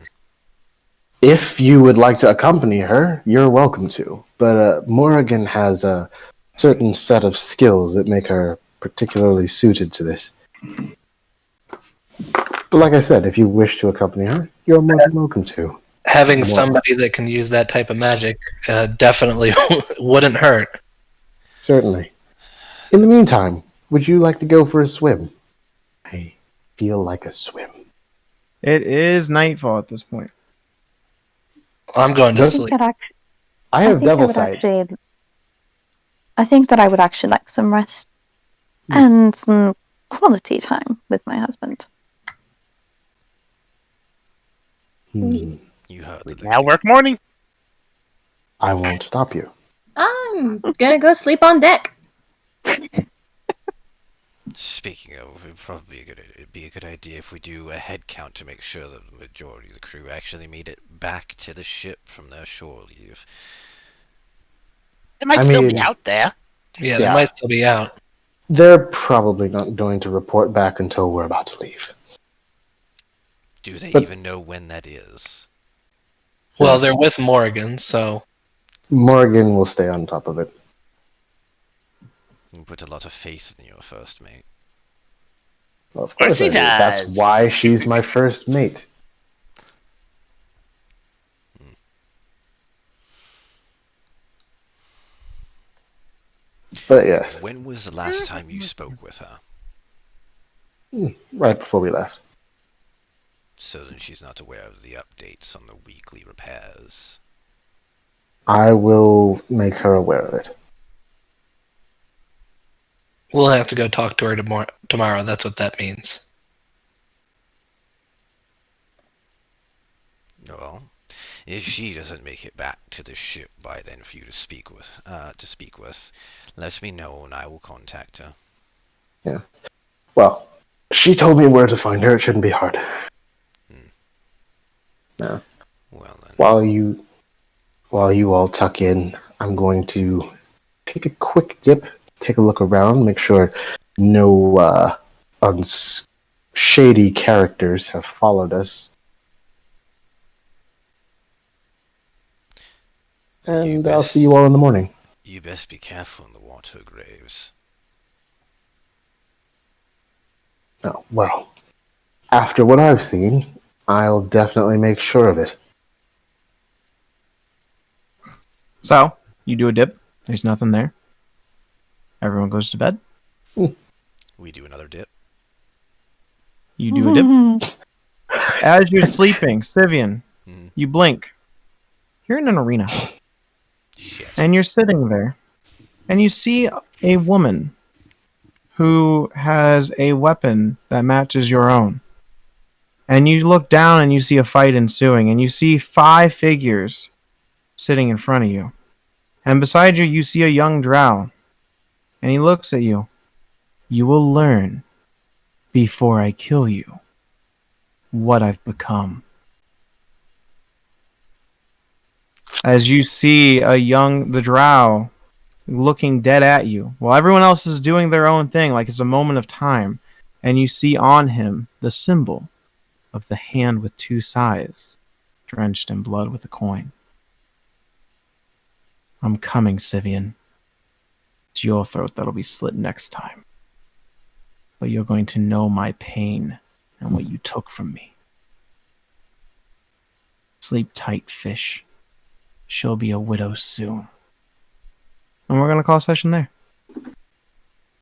if you would like to accompany her, you're welcome to. But Morrigan has a certain set of skills that make her particularly suited to this. But like I said, if you wish to accompany her, you're more than welcome to. Having somebody that can use that type of magic definitely wouldn't hurt. Certainly. In the meantime, would you like to go for a swim? I feel like a swim. It is nightfall at this point. I'm going to I sleep. think I have think devil would sight. actually. I think that I would actually like some rest Hmm. and some quality time with my husband. Hmm. You heard the Now lady. work morning. I won't stop you. I'm gonna go sleep on deck. Speaking of, it'd be a good idea if we do a head count to make sure that the majority of the crew actually made it back to the ship from their shore leave. It might I still be mean- out there. Yeah, they Yeah. might still be out. They're probably not going to report back until we're about to leave. Do they But- even know when that is? Well, they're with Morgan, so Morgan will stay on top of it. You put a lot of faith in your first mate. Well, of course course he I do. That's does. why she's my first mate. But yes, When was the last time you spoke with her? right before we left. So then she's not aware of the updates on the weekly repairs. I will make her aware of it. we'll have to go talk to her tomorrow. That's what that means. Well, if she doesn't make it back to the ship by then for you to speak with, let me know and I will contact her. Well, she told me where to find her. It shouldn't be hard. No. Well then. While you all tuck in, I'm going to take a quick dip, take a look around, make sure no shady characters have followed us. And I'll see you all in the morning. You best be careful in the water graves. Oh, well, after what I've seen, I'll definitely make sure of it. So, you do a dip. There's nothing there. Everyone goes to bed. We do another dip. You do a dip. As you're sleeping, Syvyan, Hmm. you blink. You're in an arena. Shit. And you're sitting there. And you see a woman who has a weapon that matches your own. And you look down and you see a fight ensuing. And you see 5 figures sitting in front of you. And beside you, you see a young drow. And he looks at you. You will learn before I kill you what I've become. As you see the drow looking dead at you while everyone else is doing their own thing like it's a moment of time, and you see on him the symbol of the hand with 2 sides drenched in blood with a coin. I'm coming, Syvyan. It's your throat that'll be slit next time. But you're going to know my pain and what you took from me. Sleep tight, fish. She'll be a widow soon. And we're going to call session there.